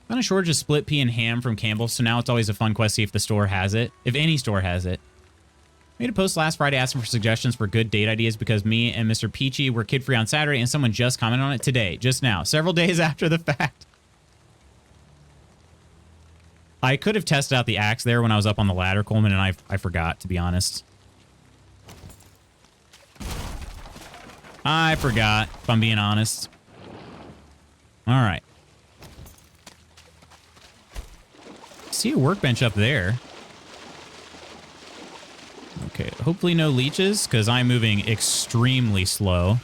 Found a shortage of split pea and ham from Campbell's, so now it's always a fun quest to see if the store has it. If any store has it. Made a post last Friday asking for suggestions for good date ideas because me and Mr. Peachy were kid-free on Saturday, and someone just commented on it today, just now, several days after the fact. I could have tested out the axe there when I was up on the ladder, Coleman, and I forgot, to be honest. I forgot, if I'm being honest. All right. See a workbench up there. Okay, hopefully no leeches, because I'm moving extremely slow.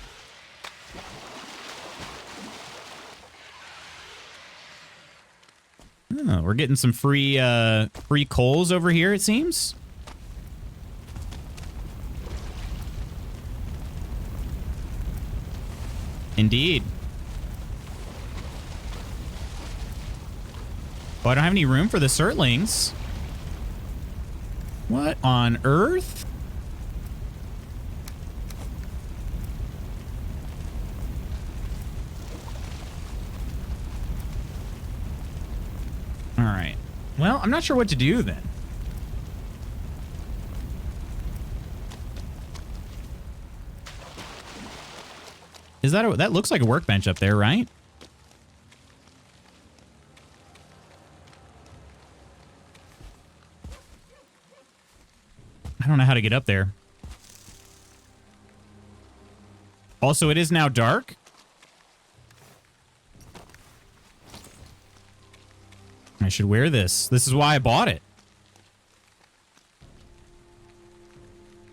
Oh, we're getting some free coals over here, it seems. Indeed. Oh, I don't have any room for the Surtlings. What on earth? All right. Well, I'm not sure what to do then. Is that that looks like a workbench up there, right? I don't know how to get up there. Also, it is now dark. I should wear this. This is why I bought it.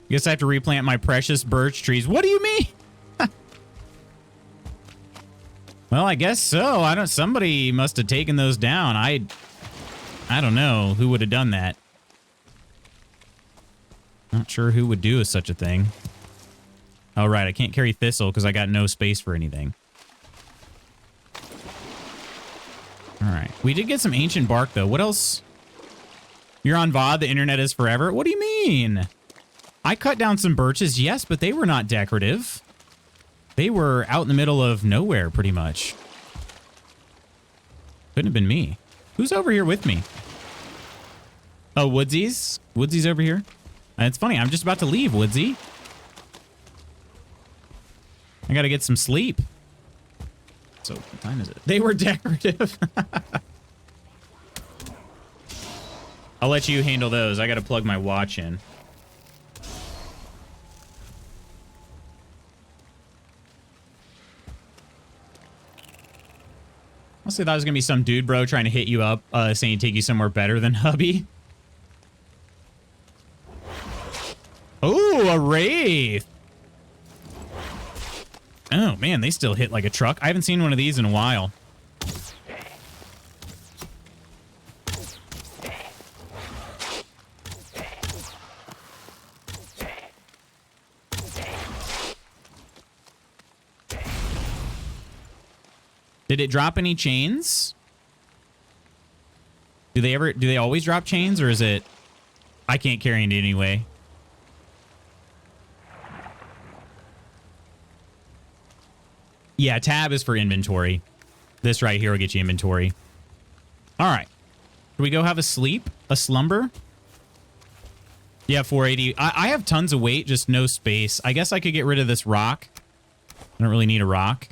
Guess I have to replant my precious birch trees. What do you mean? Well, I guess so. Somebody must have taken those down. I don't know who would have done that. Not sure who would do such a thing. Oh, right. I can't carry thistle because I got no space for anything. All right. We did get some ancient bark, though. What else? You're on VOD. The internet is forever. What do you mean? I cut down some birches, yes, but they were not decorative. They were out in the middle of nowhere, pretty much. Couldn't have been me. Who's over here with me? Oh, Woodsy's? Woodsy's over here? It's funny. I'm just about to leave, Woodsy. I gotta get some sleep. So, what time is it? They were decorative. I'll let you handle those. I gotta plug my watch in. Honestly, thought it was gonna be some dude bro trying to hit you up, saying he'd take you somewhere better than hubby. Oh, a wraith. Oh man, they still hit like a truck. I haven't seen one of these in a while. Did it drop any chains? Do they always drop chains, or is it I can't carry it anyway? Yeah, tab is for inventory. This right here will get you inventory. All right. Should we go have a sleep? A slumber? Yeah, 480. I have tons of weight, just no space. I guess I could get rid of this rock. I don't really need a rock.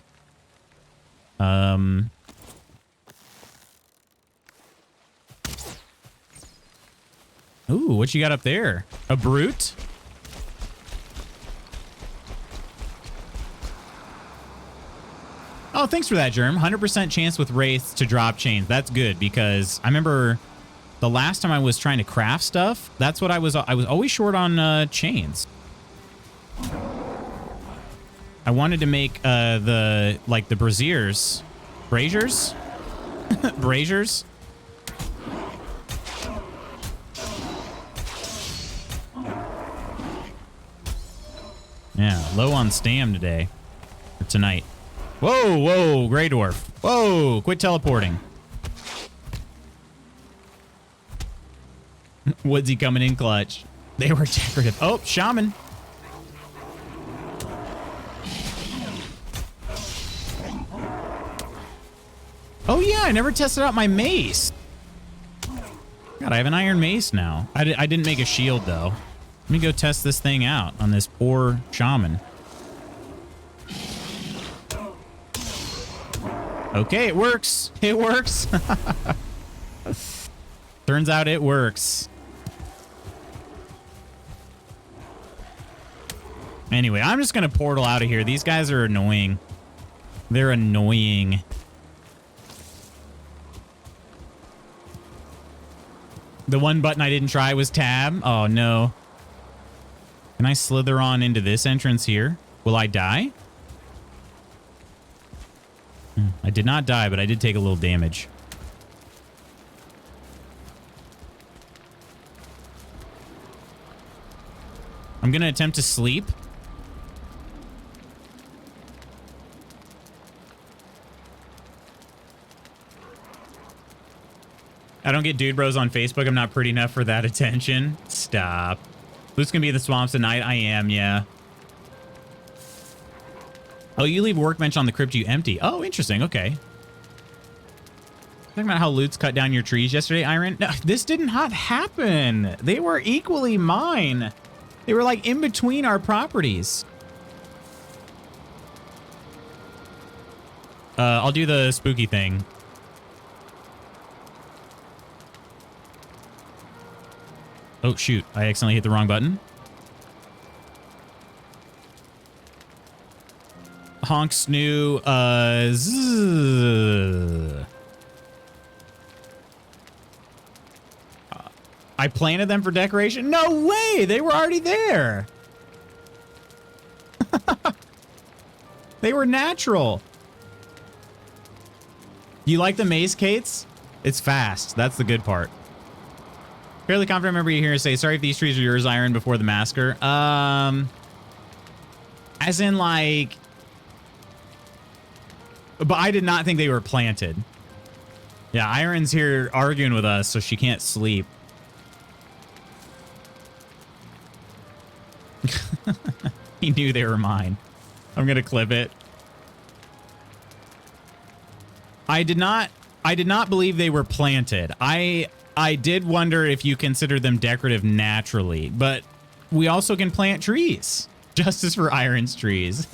Ooh, what you got up there? A brute? Oh, thanks for that, Germ. 100% chance with wraiths to drop chains. That's good, because I remember the last time I was trying to craft stuff, that's what I was always short on chains. I wanted to make the braziers. Braziers? Braziers? Yeah, low on stam today. Or tonight. Whoa, whoa, Grey Dwarf. Whoa, quit teleporting. Woodsy coming in clutch. They were decorative. Oh, shaman. Oh, yeah, I never tested out my mace. God, I have an iron mace now. I didn't make a shield, though. Let me go test this thing out on this poor shaman. Okay, it works. It works. Turns out it works. Anyway, I'm just going to portal out of here. These guys are annoying. They're annoying. The one button I didn't try was tab. Oh, no. Can I slither on into this entrance here? Will I die? I did not die, but I did take a little damage. I'm going to attempt to sleep. I don't get dude bros on Facebook. I'm not pretty enough for that attention. Stop. Who's going to be in the swamps tonight? I am, yeah. Oh, you leave a workbench on the crypt you empty. Oh, interesting. Okay. Talking about how Loots cut down your trees yesterday, Iron. No, this did not happen. They were equally mine. They were like in between our properties. I'll do the spooky thing. Oh, shoot. I accidentally hit the wrong button. Honk snoo. I planted them for decoration? No way! They were already there. They were natural. You like the maze, Kates? It's fast. That's the good part. Fairly confident I remember you hearing say, sorry if these trees are yours, Iron, before the massacre. As in, like... But I did not think they were planted. Yeah, Iron's here arguing with us, so she can't sleep. He knew they were mine. I'm gonna clip it. I did not believe they were planted. I did wonder if you consider them decorative naturally, but we also can plant trees. Justice for Iron's trees.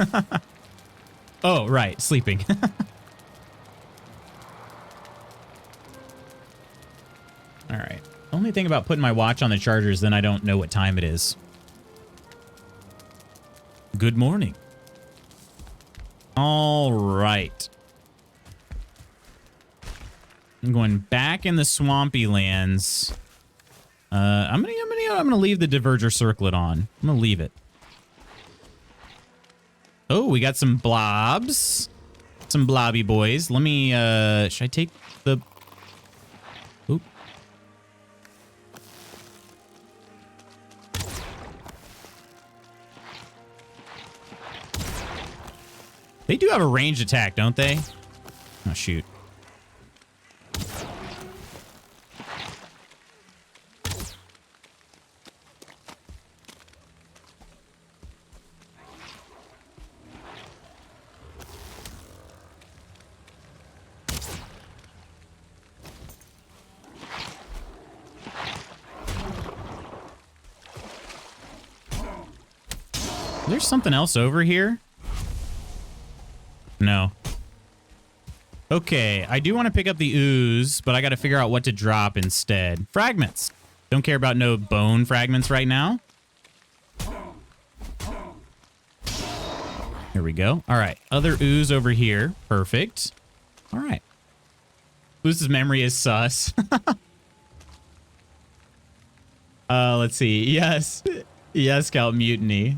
Oh, right, sleeping. All right. Only thing about putting my watch on the charger is then I don't know what time it is. Good morning. All right. I'm going back in the swampy lands. I'm gonna leave the diverger circlet on. I'm gonna leave it. Oh, we got some blobs. Some blobby boys. Let me, should I take the... Oop. They do have a ranged attack, don't they? Oh, shoot. There's something else over here? No. Okay, I do want to pick up the ooze, but I got to figure out what to drop instead. Fragments. Don't care about no bone fragments right now. Here we go. All right, other ooze over here. Perfect. All right. Ooze's memory is sus. Let's see. Yes. Yes, Scout Mutiny.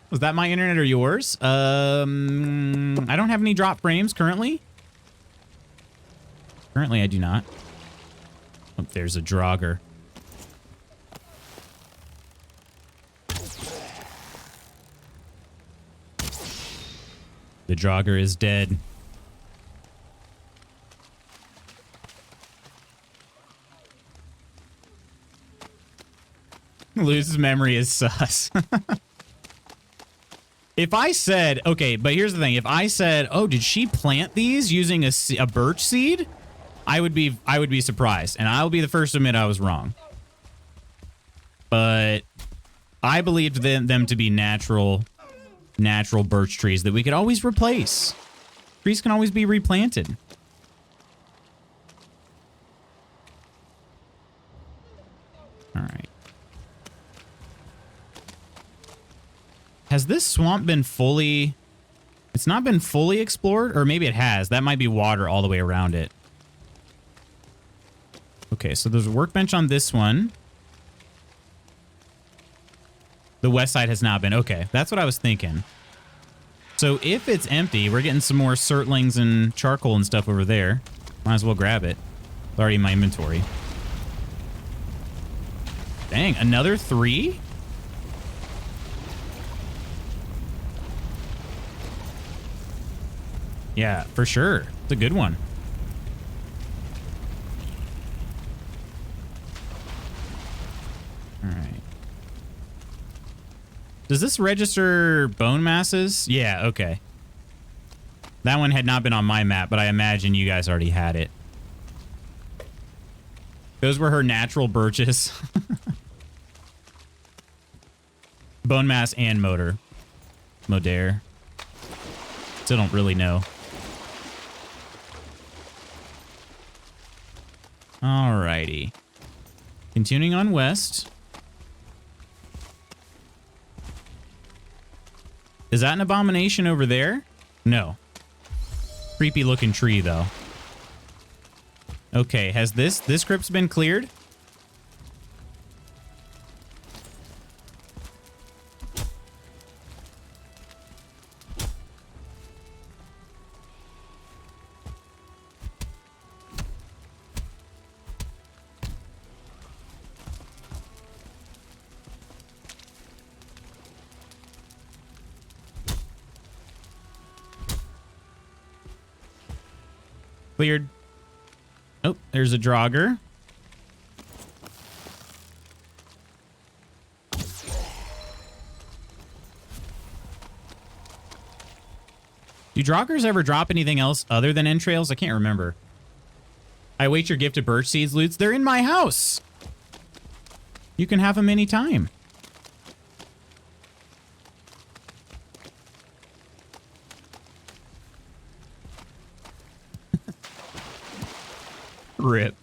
Was that my internet or yours? I don't have any drop frames currently. Currently, I do not. Oh, there's a Draugr. The Draugr is dead. Loses memory is sus. If I said, okay, but here's the thing. If I said, oh, did she plant these using a birch seed? I would be surprised. And I'll be the first to admit I was wrong. But I believed them to be natural birch trees that we could always replace. Trees can always be replanted. All right. Has this swamp been fully... It's not been fully explored? Or maybe it has. That might be water all the way around it. Okay, so there's a workbench on this one. The west side has not been. Okay, that's what I was thinking. So if it's empty, we're getting some more surtlings and charcoal and stuff over there. Might as well grab it. It's already in my inventory. Dang, another 3? Yeah, for sure. It's a good one. All right. Does this register bone masses? Yeah, okay. That one had not been on my map, but I imagine you guys already had it. Those were her natural birches. Bone mass and motor. Modere. Still don't really know. Alrighty. Continuing on west. Is that an abomination over there? No. Creepy looking tree though. Okay, has this crypt's been cleared? Cleared. Oh, there's a Draugr. Do Draugrs ever drop anything else other than entrails? I can't remember. I await your gift of birch seeds, Loots. They're in my house. You can have them anytime. Rip.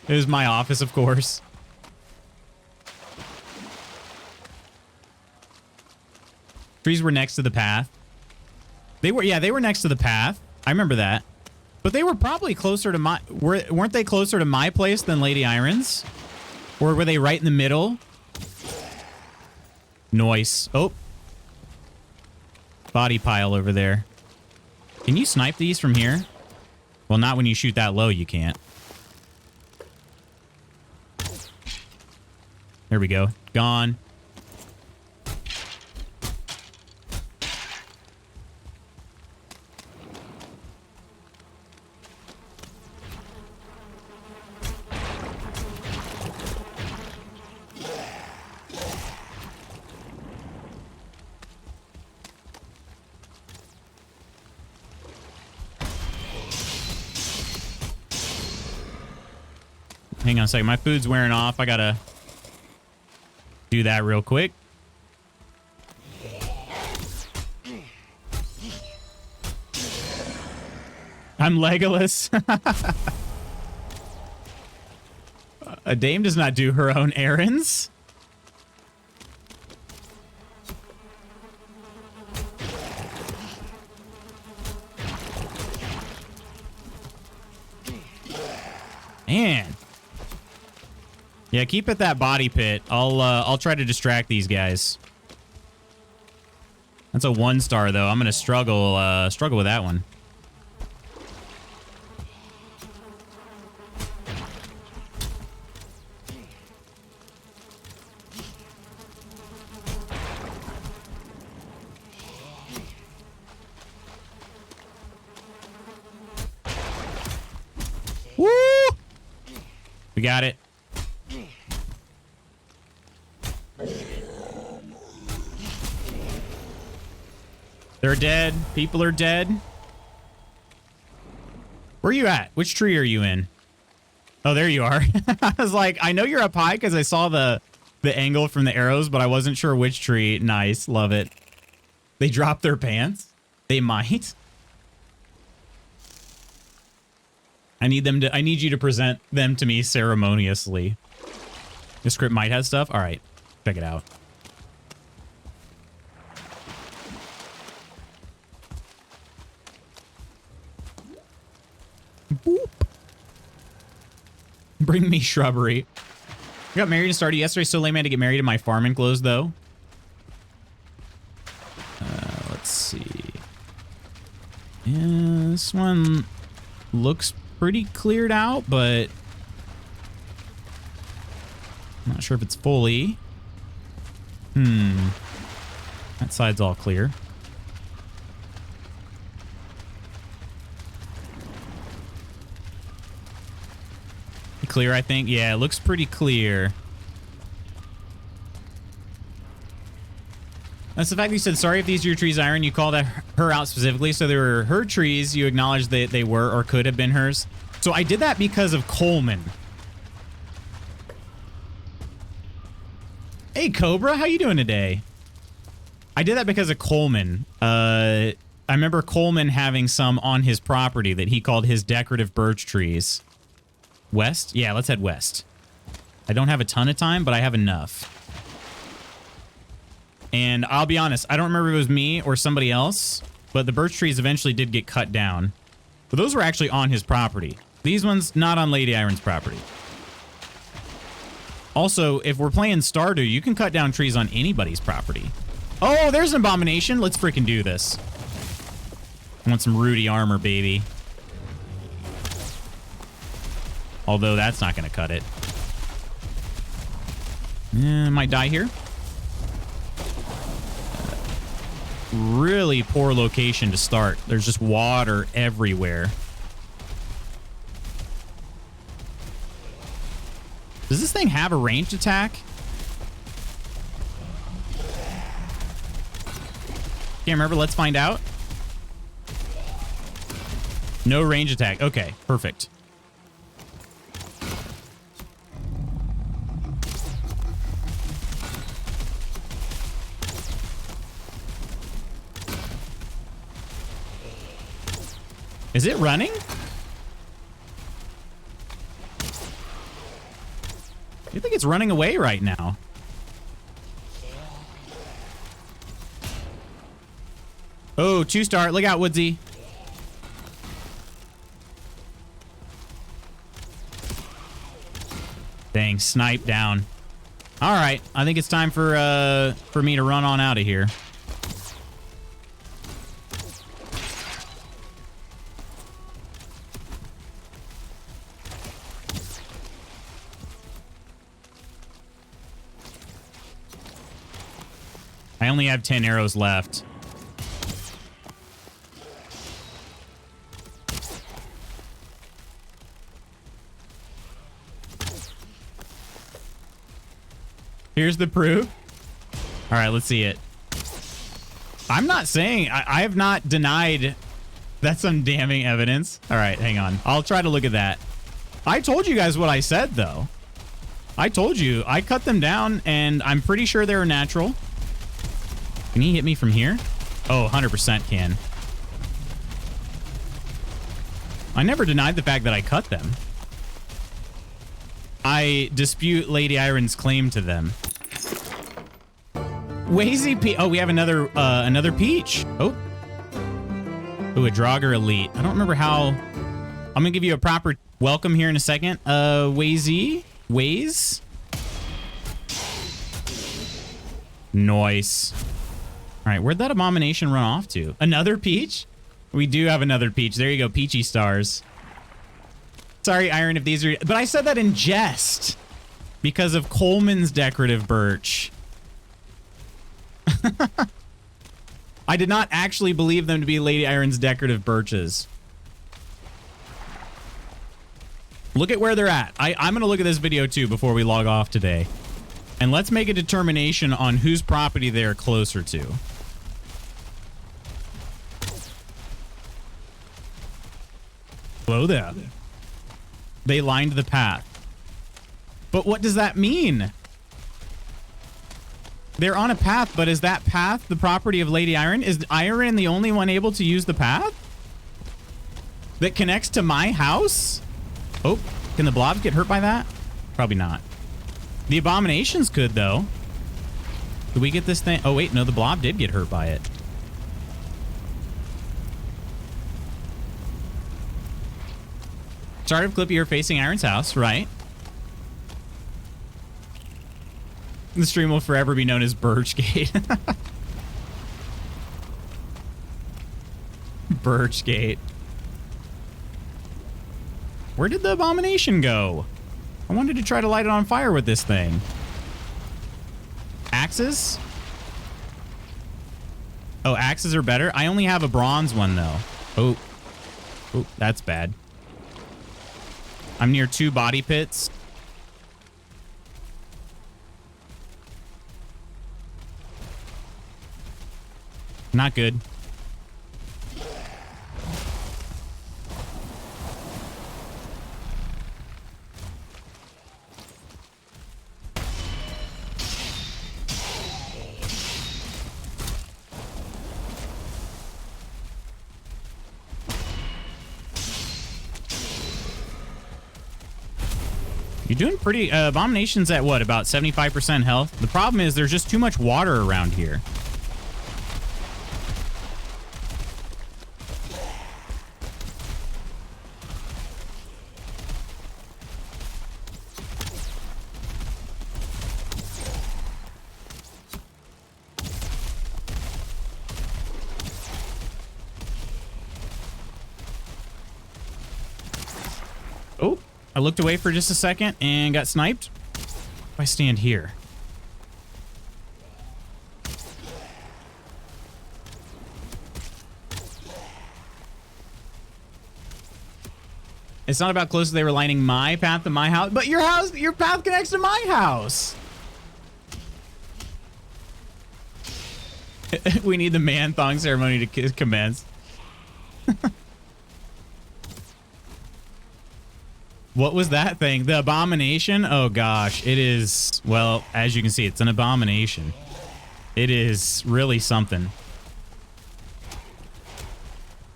It was my office, of course. Trees were next to the path. They were next to the path. I remember that. But they were probably closer to my... weren't they closer to my place than Lady Iron's? Or were they right in the middle? Noise. Oh. Body pile over there. Can you snipe these from here? Well, not when you shoot that low, you can't. There we go. Gone. Hang on a second. My food's wearing off. I gotta do that real quick. I'm Legolas. A dame does not do her own errands. Man. Yeah, keep at that body pit. I'll try to distract these guys. That's a 1-star though. I'm gonna struggle with that one. Woo! We got it. They're dead. People are dead. Where are you at? Which tree are you in? Oh, there you are. I was like, I know you're up high because I saw the angle from the arrows, but I wasn't sure which tree. Nice. Love it. They dropped their pants? They might. I need you to present them to me ceremoniously. The script might have stuff. All right. Check it out. Boop. Bring me shrubbery. I got married and started yesterday. So lame, I had to get married in my farming clothes, though. Let's see. Yeah, this one looks pretty cleared out, but I'm not sure if it's fully. That side's all clear. Clear, I think. Yeah, it looks pretty clear. That's the fact that you said, sorry if these are your trees, Iron. You called her out specifically, so they were her trees. You acknowledged that they were or could have been hers. So I did that because of Coleman. Hey, Cobra, how you doing today? I did that because of Coleman. I remember Coleman having some on his property that he called his decorative birch trees. West? Yeah, let's head west. I don't have a ton of time, but I have enough. And I'll be honest, I don't remember if it was me or somebody else, but the birch trees eventually did get cut down. But those were actually on his property. These ones, not on Lady Iron's property. Also, if we're playing Stardew, you can cut down trees on anybody's property. Oh, there's an abomination. Let's freaking do this. I want some Rudy armor, baby. Although that's not going to cut it. Might die here. Really poor location to start. There's just water everywhere. thing have a ranged attack? Can't remember. Let's find out. No range attack. Okay, perfect. Is it running? I think it's running away right now. Oh, 2-star. Look out, Woodsy. Dang, snipe down. All right, I think it's time for me to run on out of here. I only have 10 arrows left. Here's the proof. All right, let's see it. I'm not saying, I have not denied that's some damning evidence. All right, hang on. I'll try to look at that. I told you guys what I said, though. I told you. I cut them down, and I'm pretty sure they were natural. Can he hit me from here? Oh, 100% can. I never denied the fact that I cut them. I dispute Lady Iron's claim to them. Wazy Peach. Oh, we have another peach. Oh. Ooh, a Draugr Elite. I don't remember how. I'm gonna give you a proper welcome here in a second. Wazy. Waze. Nice. All right, where'd that abomination run off to? Another peach? We do have another peach. There you go, peachy stars. Sorry, Iron, if these are... But I said that in jest because of Coleman's decorative birch. I did not actually believe them to be Lady Iron's decorative birches. Look at where they're at. I'm going to look at this video, too, before we log off today. And let's make a determination on whose property they are closer to. Hello there. They lined the path. But what does that mean? They're on a path, but is that path the property of Lady Iron? Is Iron the only one able to use the path that connects to my house? Oh, can the blobs get hurt by that? Probably not. The abominations could, though. Did we get this thing? Oh, wait, no, the blob did get hurt by it. Start of clip here facing Iron's house, right? The stream will forever be known as Birchgate. Birchgate. Where did the abomination go? I wanted to try to light it on fire with this thing. Axes? Oh, axes are better? I only have a bronze one, though. Oh. Oh, that's bad. I'm near 2 body pits. Not good. You're doing pretty... Abomination's at what? About 75% health? The problem is there's just too much water around here. Oh, I looked away for just a second and got sniped. If I stand here. It's not about closer. They were lining my path to my house, but your path connects to my house. We need the man thong ceremony to commence. What was that thing? The abomination? Oh gosh, it is, well, as you can see, it's an abomination. It is really something.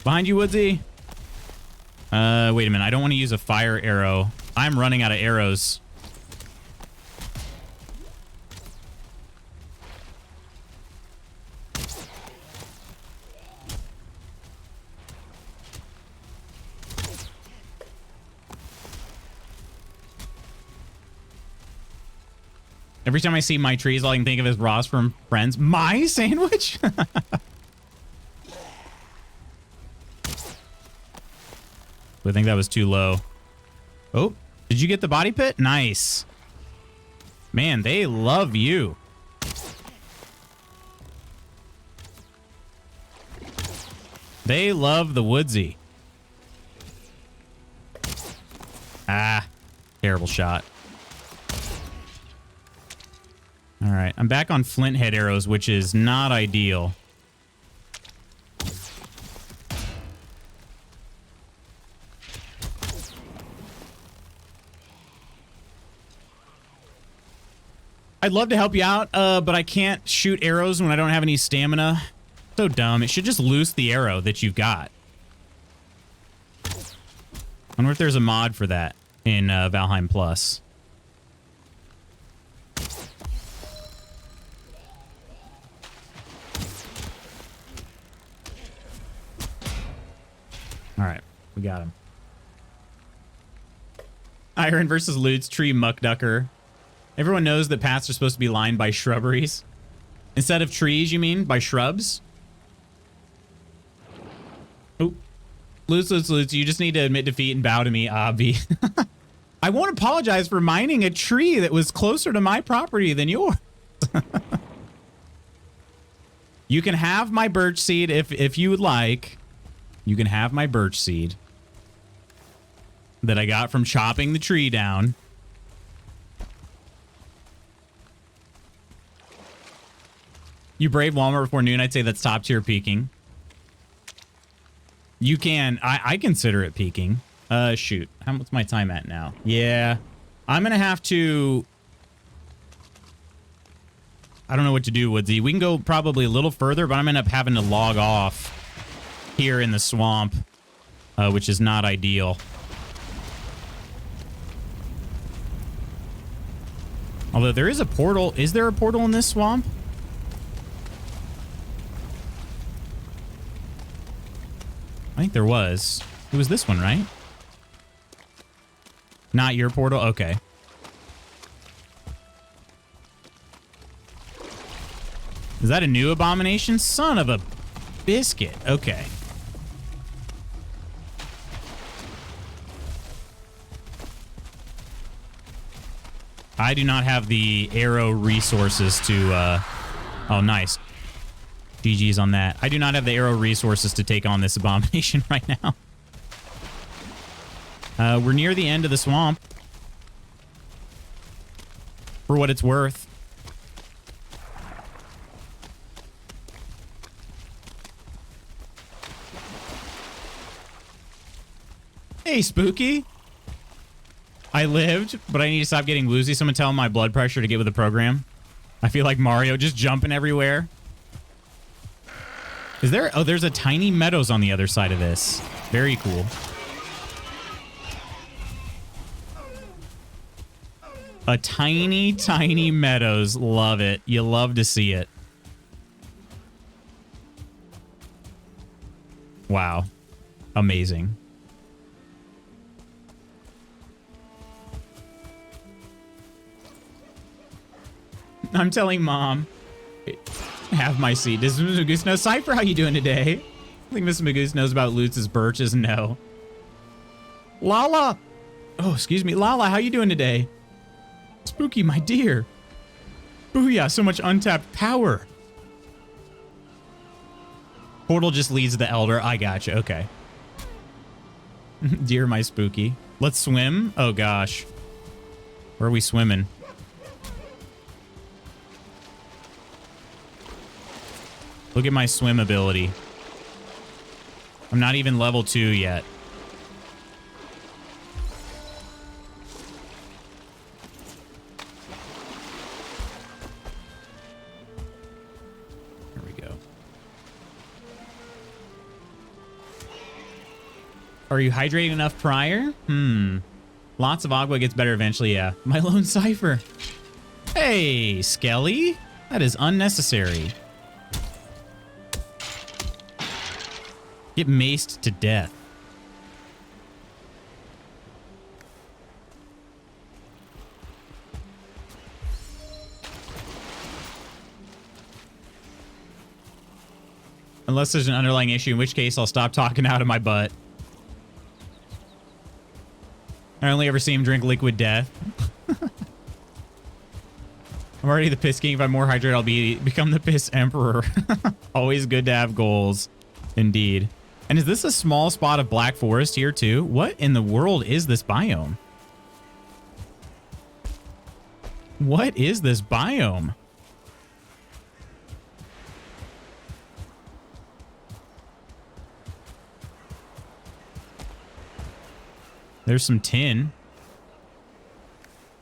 Behind you, Woodsy. Wait a minute. I don't want to use a fire arrow. I'm running out of arrows. Every time I see my trees, all I can think of is Ross from Friends. My sandwich? I think that was too low. Oh, did you get the body pit? Nice. Man, they love you. They love the Woodsy. Ah, terrible shot. All right, I'm back on flint head arrows, which is not ideal. I'd love to help you out, but I can't shoot arrows when I don't have any stamina. So dumb. It should just loose the arrow that you've got. I wonder if there's a mod for that in Valheim Plus. All right, we got him. Iron versus Loots, tree muckducker. Everyone knows that paths are supposed to be lined by shrubberies. Instead of trees, you mean? By shrubs? Oh. Loots, you just need to admit defeat and bow to me, Obvi. I won't apologize for mining a tree that was closer to my property than yours. You can have my birch seed if you would like. You can have my birch seed that I got from chopping the tree down. You brave Walmart before noon. I'd say that's top tier peaking. You can. I consider it peaking. Shoot. What's my time at now? Yeah. I'm going to have to... I don't know what to do, Woodsy. We can go probably a little further, but I'm going to end up having to log off here in the swamp, which is not ideal. Although there is a portal. Is there a portal in this swamp? I think there was. It was this one, right? Not your portal? Okay. Is that a new abomination? Son of a biscuit. Okay. I do not have the arrow resources to, oh, nice. GG's on that. I do not have the arrow resources to take on this abomination right now. We're near the end of the swamp. For what it's worth. Hey, Spooky. I lived, but I need to stop getting woozy. Someone tell my blood pressure to get with the program. I feel like Mario, just jumping everywhere. Is there... Oh, there's a tiny meadows on the other side of this. Very cool. A tiny, tiny meadows. Love it. You love to see it. Wow. Amazing. I'm telling Mom, have my seat. Does Mrs. Magoose know? Cypher, how you doing today? I think Mrs. Magoose knows about Lutz' birches. No. Lala. Oh, excuse me. Lala, how you doing today? Spooky, my dear. Booyah, so much untapped power. Portal just leads to the Elder. I gotcha. Okay. Dear my spooky. Let's swim. Oh gosh. Where are we swimming? Look at my swim ability. I'm not even level 2 yet. Here we go. Are you hydrating enough prior? Lots of agua gets better eventually, yeah. My lone cipher. Hey, Skelly. That is unnecessary. Get maced to death. Unless there's an underlying issue, in which case I'll stop talking out of my butt. I only ever see him drink liquid death. I'm already the piss king. If I'm more hydrated, I'll become the piss emperor. Always good to have goals. Indeed. And is this a small spot of black forest here too? What in the world is this biome? What is this biome? There's some tin.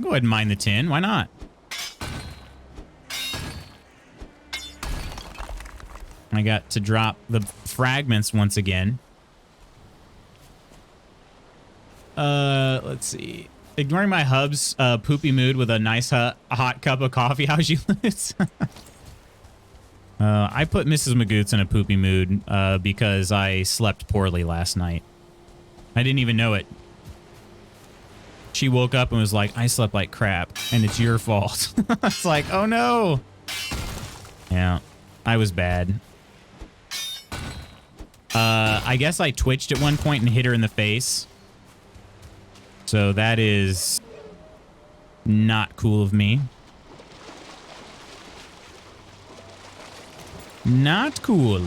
Go ahead and mine the tin. Why not? I got to drop the fragments once again. Let's see. Ignoring my hub's poopy mood with a nice hot cup of coffee. How's you, Liz? I put Mrs. Magoots in a poopy mood because I slept poorly last night. I didn't even know it. She woke up and was like, I slept like crap, and it's your fault. It's like, oh no. Yeah, I was bad. I guess I twitched at one point and hit her in the face. So that is not cool of me. Not cool.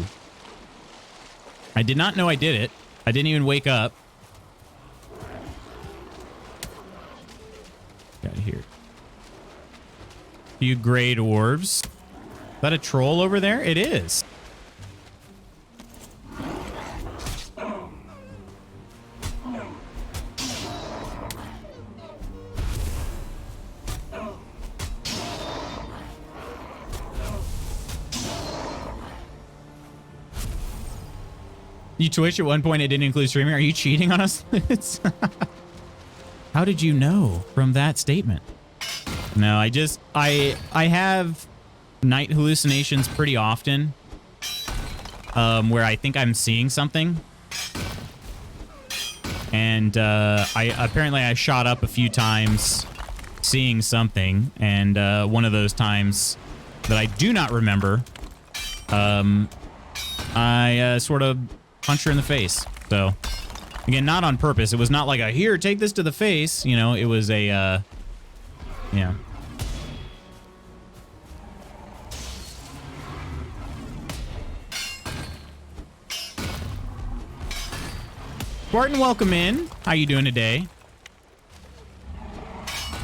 I did not know I did it. I didn't even wake up. Got here. Few great orbs. Is that a troll over there? It is. You Twitch at one point, it didn't include streaming. Are you cheating on us? How did you know from that statement? No, I have night hallucinations pretty often, where I think I'm seeing something. And I shot up a few times seeing something, and one of those times that I do not remember, I sort of punched her in the face. So again, not on purpose. It was not like a here, take this to the face. You know, it was a yeah. Spartan, welcome in. How you doing today?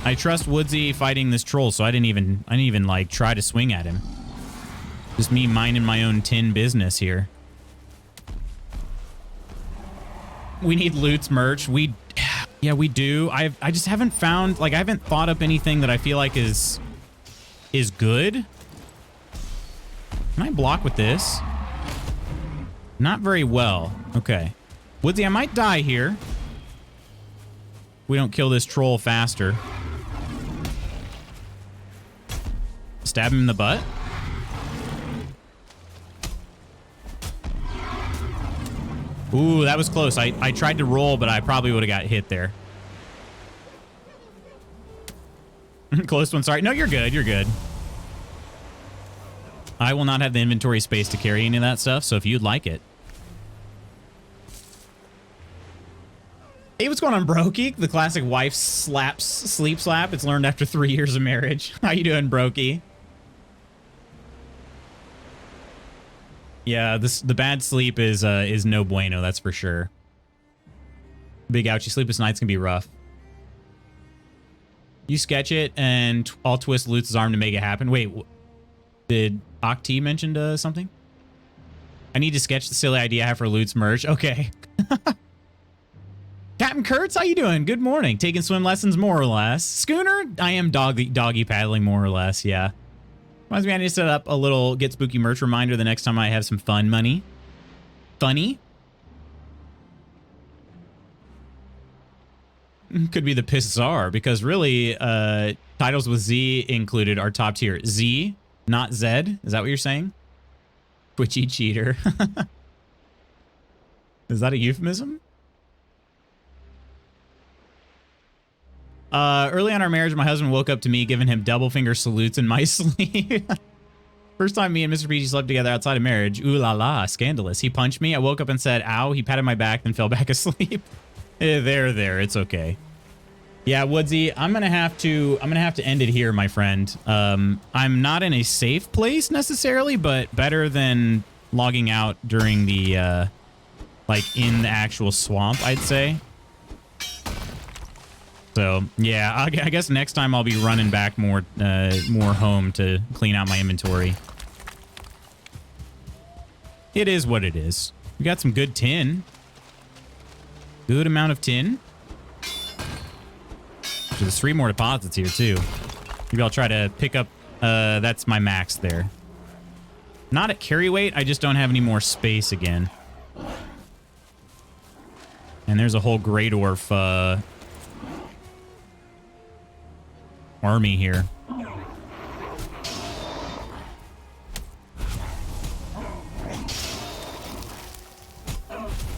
I trust Woodsy fighting this troll, so I didn't even like try to swing at him. Just me minding my own tin business here. We need Loot's merch. Yeah, we do. I just haven't found, like, I haven't thought up anything that I feel like is good. Can I block with this? Not very well. Okay. Woodsy, I might die here. We don't kill this troll faster. Stab him in the butt. Ooh, that was close. I tried to roll, but I probably would have got hit there. Close one, sorry. No, you're good. You're good. I will not have the inventory space to carry any of that stuff, so if you'd like it. Hey, what's going on, Brokey? The classic wife sleep slap. It's learned after 3 years of marriage. How you doing, Brokey? Yeah, the bad sleep is no bueno, that's for sure. Big ouchie. Sleepless nights can be rough. You sketch it and I'll twist Lutz's arm to make it happen. Wait, did Octi mention something? I need to sketch the silly idea I have for Lutz merch. Okay. Captain Kurtz, how you doing? Good morning. Taking swim lessons, more or less. Schooner, I am doggy paddling, more or less, yeah. Reminds me I need to set up a little Get Spooky merch reminder the next time I have some fun money. Funny? Could be the Pissar, because really, titles with Z included are top tier. Z, not Z. Is that what you're saying? Twitchy cheater. Is that a euphemism? Early on our marriage, my husband woke up to me giving him double finger salutes in my sleep. First time me and Mr. PG slept together outside of marriage. Ooh la la, scandalous. He punched me. I woke up and said, ow. He patted my back, then fell back asleep. There. It's okay. Yeah, Woodsy, I'm gonna have to end it here, my friend. I'm not in a safe place necessarily, but better than logging out during the like in the actual swamp, I'd say. So yeah, I guess next time I'll be running back more home to clean out my inventory. It is what it is. We got some good tin. Good amount of tin. So there's 3 more deposits here too. Maybe I'll try to pick up. That's my max there. Not at carry weight. I just don't have any more space again. And there's a whole Grey Dwarf army here.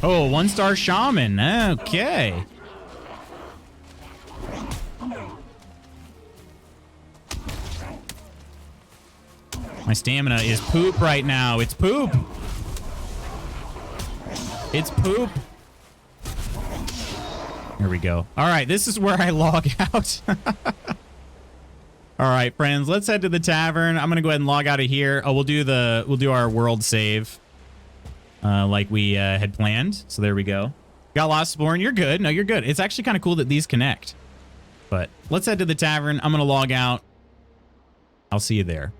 Oh, 1-star shaman. Okay. My stamina is poop right now. It's poop. It's poop. Here we go. All right, this is where I log out. All right, friends, let's head to the tavern. I'm gonna go ahead and log out of here. Oh, we'll do our world save, like we had planned. So there we go. Got lost exploring. You're good. No, you're good. It's actually kind of cool that these connect. But let's head to the tavern. I'm gonna log out. I'll see you there.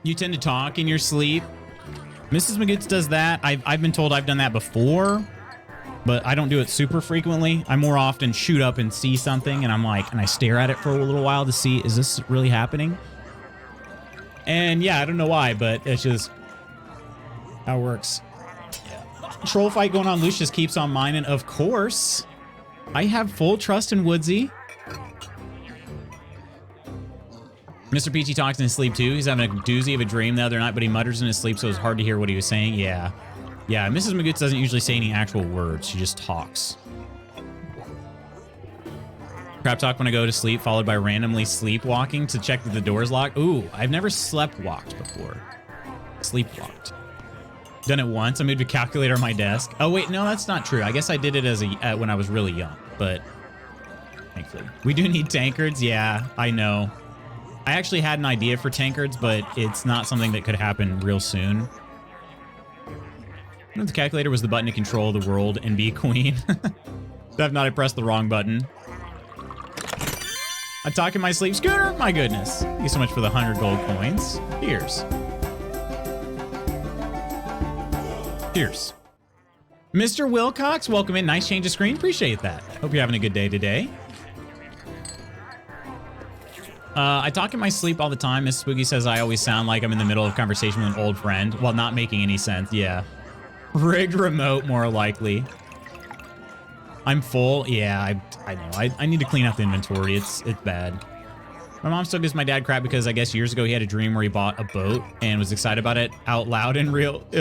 You tend to talk in your sleep. Mrs. Magoots does that. I've been told I've done that before, but I don't do it super frequently. I more often shoot up and see something, and I'm like, and I stare at it for a little while to see, is this really happening? And yeah, I don't know why, but it's just how it works. Troll fight going on. Lucius keeps on mining. Of course. I have full trust in Woodsy. Mr. Peachy talks in his sleep too. He's having a doozy of a dream the other night, but he mutters in his sleep, so it's hard to hear what he was saying. Yeah. Yeah, Mrs. Magoots doesn't usually say any actual words. She just talks. Crap talk when I go to sleep, followed by randomly sleepwalking to check that the door's locked. Ooh, I've never sleepwalked before. Sleepwalked. Done it once. I moved a calculator on my desk. Oh, wait, no, that's not true. I guess I did it as when I was really young, but thankfully. We do need tankards. Yeah, I know. I actually had an idea for tankards, but it's not something that could happen real soon. I know the calculator was the button to control the world and be a queen. If not, I pressed the wrong button. I talk in my sleep. Scooter, my goodness. Thank you so much for the 100 gold coins. Cheers. Cheers. Mr. Wilcox, welcome in. Nice change of screen. Appreciate that. Hope you're having a good day today. I talk in my sleep all the time. Miss Spooky says I always sound like I'm in the middle of a conversation with an old friend while not making any sense. Yeah. Rigged remote, more likely. I'm full. Yeah, I know. I need to clean up the inventory. It's bad. My mom still gives my dad crap because I guess years ago he had a dream where he bought a boat and was excited about it out loud in real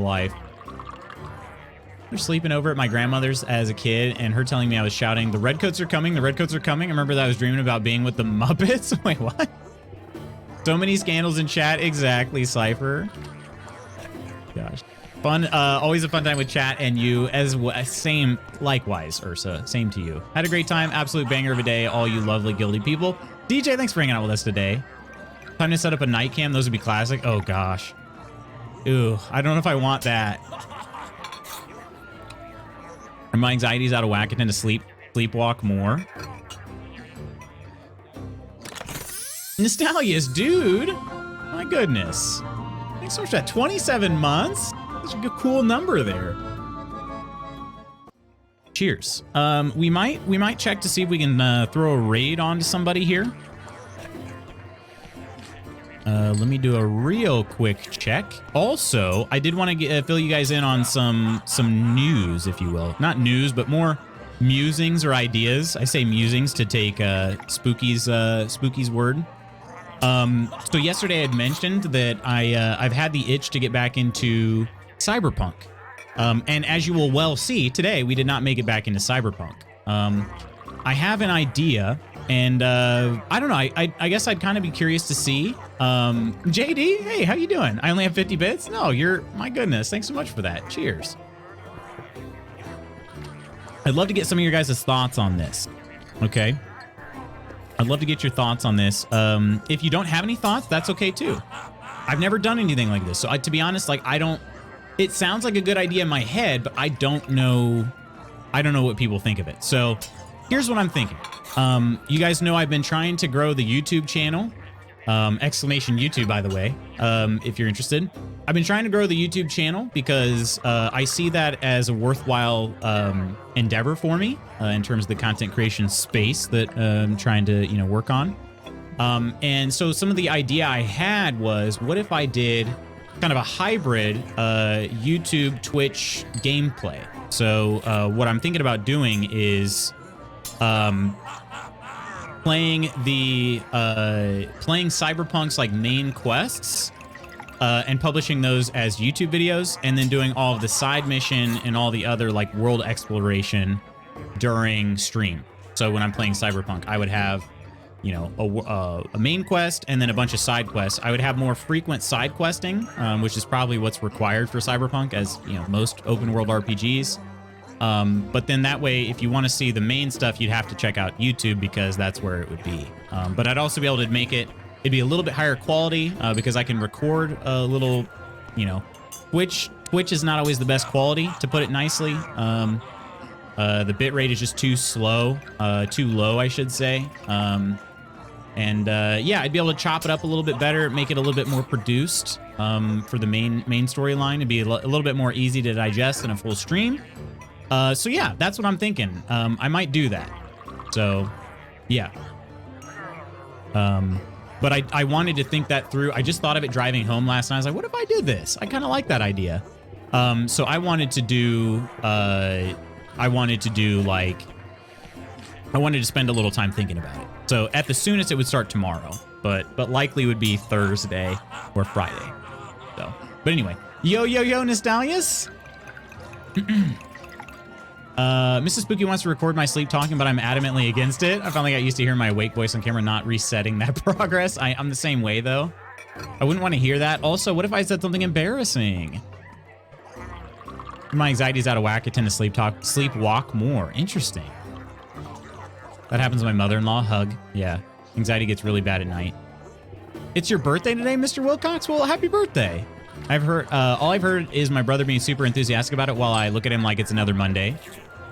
life. They're sleeping over at my grandmother's as a kid, and her telling me I was shouting, "The redcoats are coming, the redcoats are coming." I remember that I was dreaming about being with the Muppets. Wait, what? So many scandals in chat. Exactly, Cypher. Gosh. Fun, always a fun time with chat and you as well. Same, likewise, Ursa. Same to you. Had a great time. Absolute banger of a day, all you lovely, guilty people. DJ, thanks for hanging out with us today. Time to set up a night cam. Those would be classic. Oh, gosh. Ooh, I don't know if I want that. My anxiety's out of whack. I tend to sleepwalk more. Nostalgia's, dude. My goodness. Thanks so much for that. 27 months. That's a good, cool number there. Cheers. We might check to see if we can throw a raid onto somebody here. Let me do a real quick check. Also, I did want to fill you guys in on some news, if you will. Not news, but more musings or ideas. I say musings to take Spooky's word. So yesterday I had mentioned that I've had the itch to get back into Cyberpunk. And as you will well see, today we did not make it back into Cyberpunk. I have an idea, and I don't know. I guess I'd kind of be curious to see. JD, hey, how you doing? I only have 50 bits? No, my goodness. Thanks so much for that. Cheers. I'd love to get some of your guys' thoughts on this. Okay. I'd love to get your thoughts on this. If you don't have any thoughts, that's okay too. I've never done anything like this. So to be honest, like it sounds like a good idea in my head, but I don't know what people think of it. So here's what I'm thinking. You guys know I've been trying to grow the YouTube channel. Exclamation YouTube, by the way, if you're interested. I've been trying to grow the YouTube channel because I see that as a worthwhile endeavor for me in terms of the content creation space that I'm trying to work on. And so some of the idea I had was, what if I did kind of a hybrid YouTube Twitch gameplay? So what I'm thinking about doing is playing Cyberpunk's like main quests and publishing those as YouTube videos, and then doing all of the side mission and all the other like world exploration during stream. So when I'm playing Cyberpunk, I would have a main quest and then a bunch of side quests. I would have more frequent side questing, which is probably what's required for Cyberpunk, as most open world RPGs. But then that way, if you want to see the main stuff, you'd have to check out YouTube, because that's where it would be. But I'd also be able to make it, it'd be a little bit higher quality, because I can record a little, Twitch is not always the best quality, to put it nicely. The bit rate is just too low, I should say. Yeah, I'd be able to chop it up a little bit better, make it a little bit more produced, for the main storyline. It'd be a little bit more easy to digest in a full stream. So yeah, that's what I'm thinking. I might do that. So yeah. But I wanted to think that through. I just thought of it driving home last night. I was like, what if I did this? I kind of like that idea. So I wanted to spend a little time thinking about it. So at the soonest it would start tomorrow, but likely would be Thursday or Friday. So, but anyway, yo, Nostalgius. Mrs. Spooky wants to record my sleep talking, but I'm adamantly against it. I finally got used to hearing my awake voice on camera, not resetting that progress. I'm the same way, though. I wouldn't want to hear that. Also, what if I said something embarrassing? My anxiety's out of whack. I tend to sleepwalk more. Interesting. That happens to my mother-in-law. Hug. Yeah. Anxiety gets really bad at night. It's your birthday today, Mr. Wilcox? Well, happy birthday. All I've heard is my brother being super enthusiastic about it, while I look at him like it's another Monday.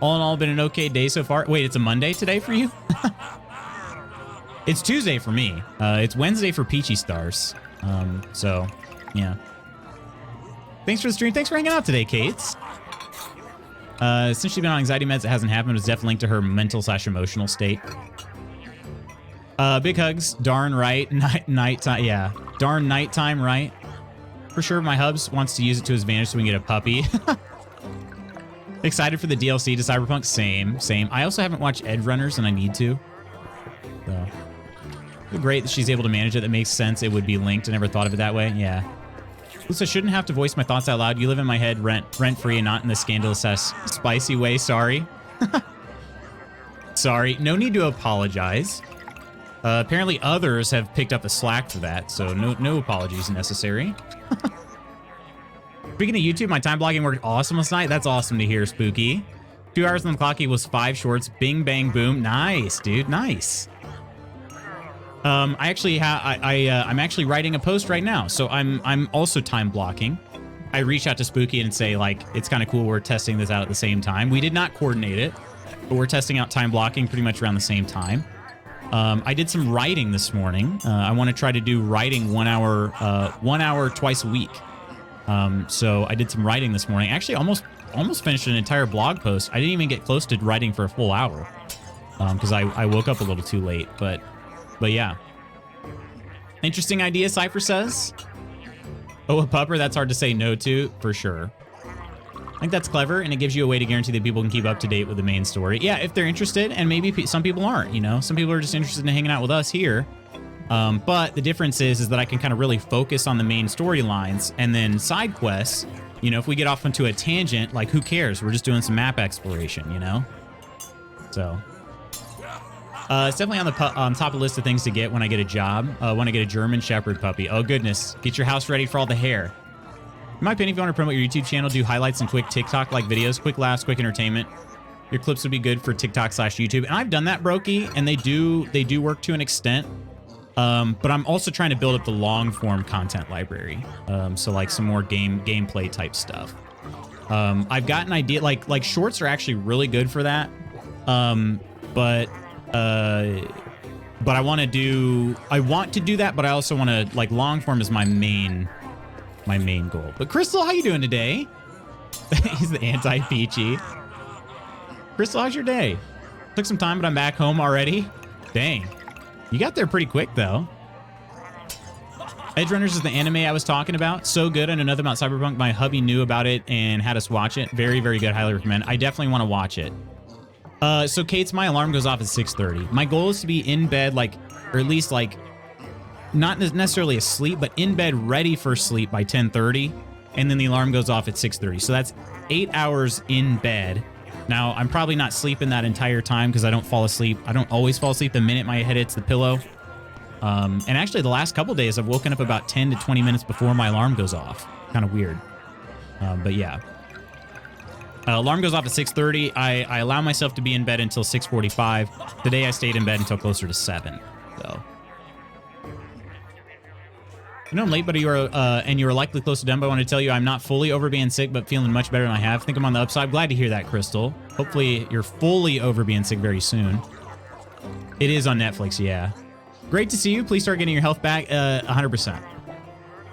All in all, been an okay day so far. Wait, it's a Monday today for you? It's Tuesday for me. It's Wednesday for Peachy Stars. So, yeah. Thanks for the stream. Thanks for hanging out today, Kates. Since she's been on anxiety meds, it hasn't happened. It's definitely linked to her mental/emotional state. Big hugs. Darn right. Nighttime. Yeah. Darn nighttime, right? For sure, my hubs wants to use it to his advantage so we can get a puppy. Excited for the DLC to Cyberpunk? Same. I also haven't watched Edge Runners, and I need to. So, great that she's able to manage it. That makes sense. It would be linked. I never thought of it that way. Yeah. Lisa, shouldn't have to voice my thoughts out loud. You live in my head rent-free and not in the scandalous, spicy way. Sorry. Sorry. No need to apologize. Apparently others have picked up the slack for that, so no apologies necessary. Speaking of YouTube, my time blocking worked awesome last night. That's awesome to hear, Spooky. 2 hours on the clock equals 5 shorts. Bing, bang, boom. Nice, dude. Nice. I actually I'm actually writing a post right now, so I'm also time blocking. I reach out to Spooky and say, like, it's kind of cool we're testing this out at the same time. We did not coordinate it, but we're testing out time blocking pretty much around the same time. I did some writing this morning. I want to try to do writing 1 hour twice a week. So I did some writing this morning. Actually, almost finished an entire blog post. I didn't even get close to writing for a full hour because I woke up a little too late. But yeah. Interesting idea, Cypher says. Oh, a pupper, that's hard to say no to, for sure. I think that's clever, and it gives you a way to guarantee that people can keep up to date with the main story. Yeah, if they're interested, and maybe some people aren't, you know? Some people are just interested in hanging out with us here. But the difference is that I can kind of really focus on the main storylines, and then side quests, you know, if we get off into a tangent, like, who cares? We're just doing some map exploration, you know? So... it's definitely on top of the list of things to get when I get a job. When I get a German Shepherd puppy. Oh, goodness. Get your house ready for all the hair. In my opinion, if you want to promote your YouTube channel, do highlights and quick TikTok-like videos. Quick laughs, quick entertainment. Your clips would be good for TikTok/YouTube. And I've done that, Brokey, and they do work to an extent. But I'm also trying to build up the long-form content library. So, like, some more gameplay type stuff. I've got an idea. Like shorts are actually really good for that. But I want to do that, but I also want to, like, long form is my main goal. But Crystal, how you doing today? He's the anti-Peachy. Crystal, how's your day? Took some time, but I'm back home already. Dang. You got there pretty quick, though. Edgerunners is the anime I was talking about. So good. I know nothing about Cyberpunk. My hubby knew about it and had us watch it. Very, very good. Highly recommend. I definitely want to watch it. So Kate's, my alarm goes off at 6:30. My goal is to be in bed, like, or at least, like, not necessarily asleep, but in bed ready for sleep by 10:30, and then the alarm goes off at 6:30. So that's 8 hours in bed. Now, I'm probably not sleeping that entire time because I don't fall asleep. I don't always fall asleep the minute my head hits the pillow. And actually, the last couple days, I've woken up about 10 to 20 minutes before my alarm goes off. Kind of weird. But yeah. Alarm goes off at 6:30. I allow myself to be in bed until 6:45. Today I stayed in bed until closer to 7. So, I know I'm late, but you are likely close to done. But I want to tell you I'm not fully over being sick, but feeling much better than I have. Think I'm on the upside. Glad to hear that, Crystal. Hopefully you're fully over being sick very soon. It is on Netflix, yeah. Great to see you. Please start getting your health back. 100%.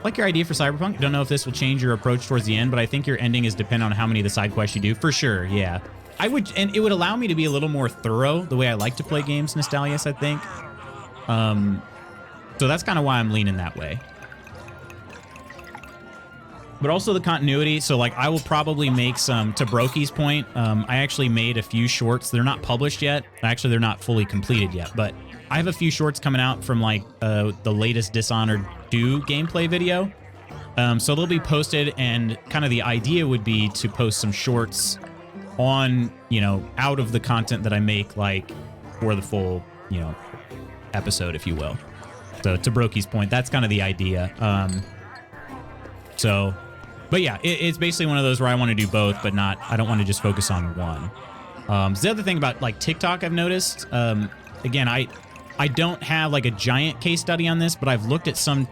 Like your idea for Cyberpunk. Don't know if this will change your approach towards the end, but I think your ending is dependent on how many of the side quests you do. For sure, yeah. And it would allow me to be a little more thorough the way I like to play games, Nostalius, I think. So that's kind of why I'm leaning that way. But also the continuity. So, like, I will probably make some, to Brokey's point, I actually made a few shorts. They're not published yet. Actually, they're not fully completed yet, but I have a few shorts coming out from, like, the latest Dishonored 2 gameplay video. So they'll be posted, and kind of the idea would be to post some shorts on, you know, out of the content that I make, like, for the full, you know, episode, if you will. So to Brokey's point, that's kind of the idea. But yeah, it's basically one of those where I want to do both, but I don't want to just focus on one. So the other thing about, like, TikTok I've noticed, again, I don't have, like, a giant case study on this, but I've looked at some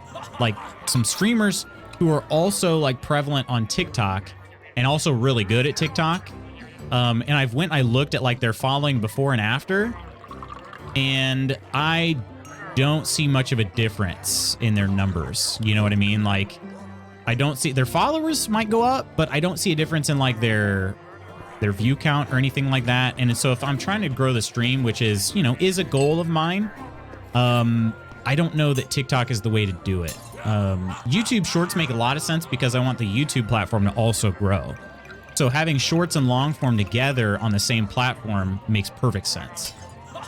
streamers who are also, like, prevalent on TikTok and also really good at TikTok. And I looked at, like, their following before and after, and I don't see much of a difference in their numbers. You know what I mean? Like, I don't see, their followers might go up, but I don't see a difference in, like, their view count or anything like that. And so if I'm trying to grow the stream, which is, you know, is a goal of mine, I don't know that TikTok is the way to do it. YouTube shorts make a lot of sense because I want the YouTube platform to also grow. So having shorts and long form together on the same platform makes perfect sense.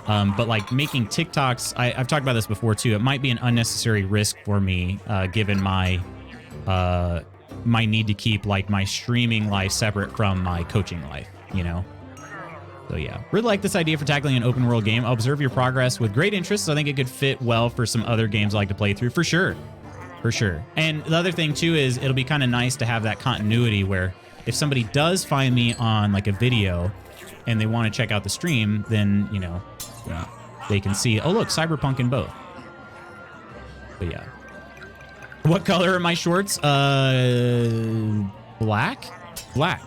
But, like, making TikToks, I've talked about this before too, it might be an unnecessary risk for me, given my need to keep, like, my streaming life separate from my coaching life, you know? So yeah, really like this idea for tackling an open world game. I'll observe your progress with great interest. So I think it could fit well for some other games I like to play through, for sure. For sure. And the other thing too is it'll be kind of nice to have that continuity where if somebody does find me on, like, a video and they want to check out the stream, then, you know, they can see, oh, look, Cyberpunk in both. But yeah. What color are my shorts? Black? Black.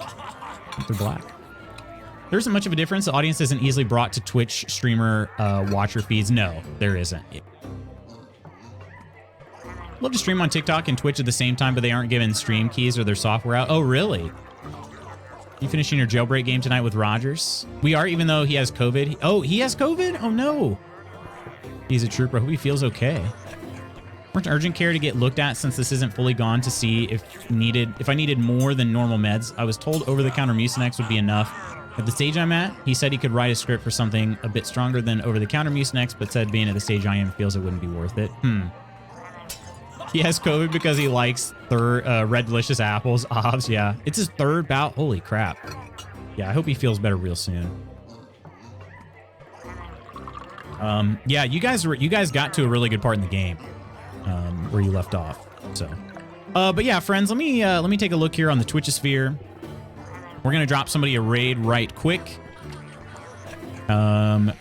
They're black. There isn't much of a difference. The audience isn't easily brought to Twitch streamer watcher feeds. No, there isn't. Love to stream on TikTok and Twitch at the same time, but they aren't given stream keys or their software out. Oh, really? You finishing your jailbreak game tonight with Rogers? We are, even though he has COVID. Oh, he has COVID? Oh, no. He's a trooper. I hope he feels okay. Weren't urgent care to get looked at since this isn't fully gone to see if I needed more than normal meds. I was told over-the-counter Mucinex would be enough. At the stage I'm at, he said he could write a script for something a bit stronger than over-the-counter Mucinex, but said being at the stage I am feels it wouldn't be worth it. He has COVID because he likes Red Delicious apples. Obs, yeah. It's his third bout. Holy crap. Yeah, I hope he feels better real soon. Yeah, you guys got to a really good part in the game where you left off. So, but yeah, friends, let me take a look here on the Twitchosphere. We're gonna drop somebody a raid right quick. Well,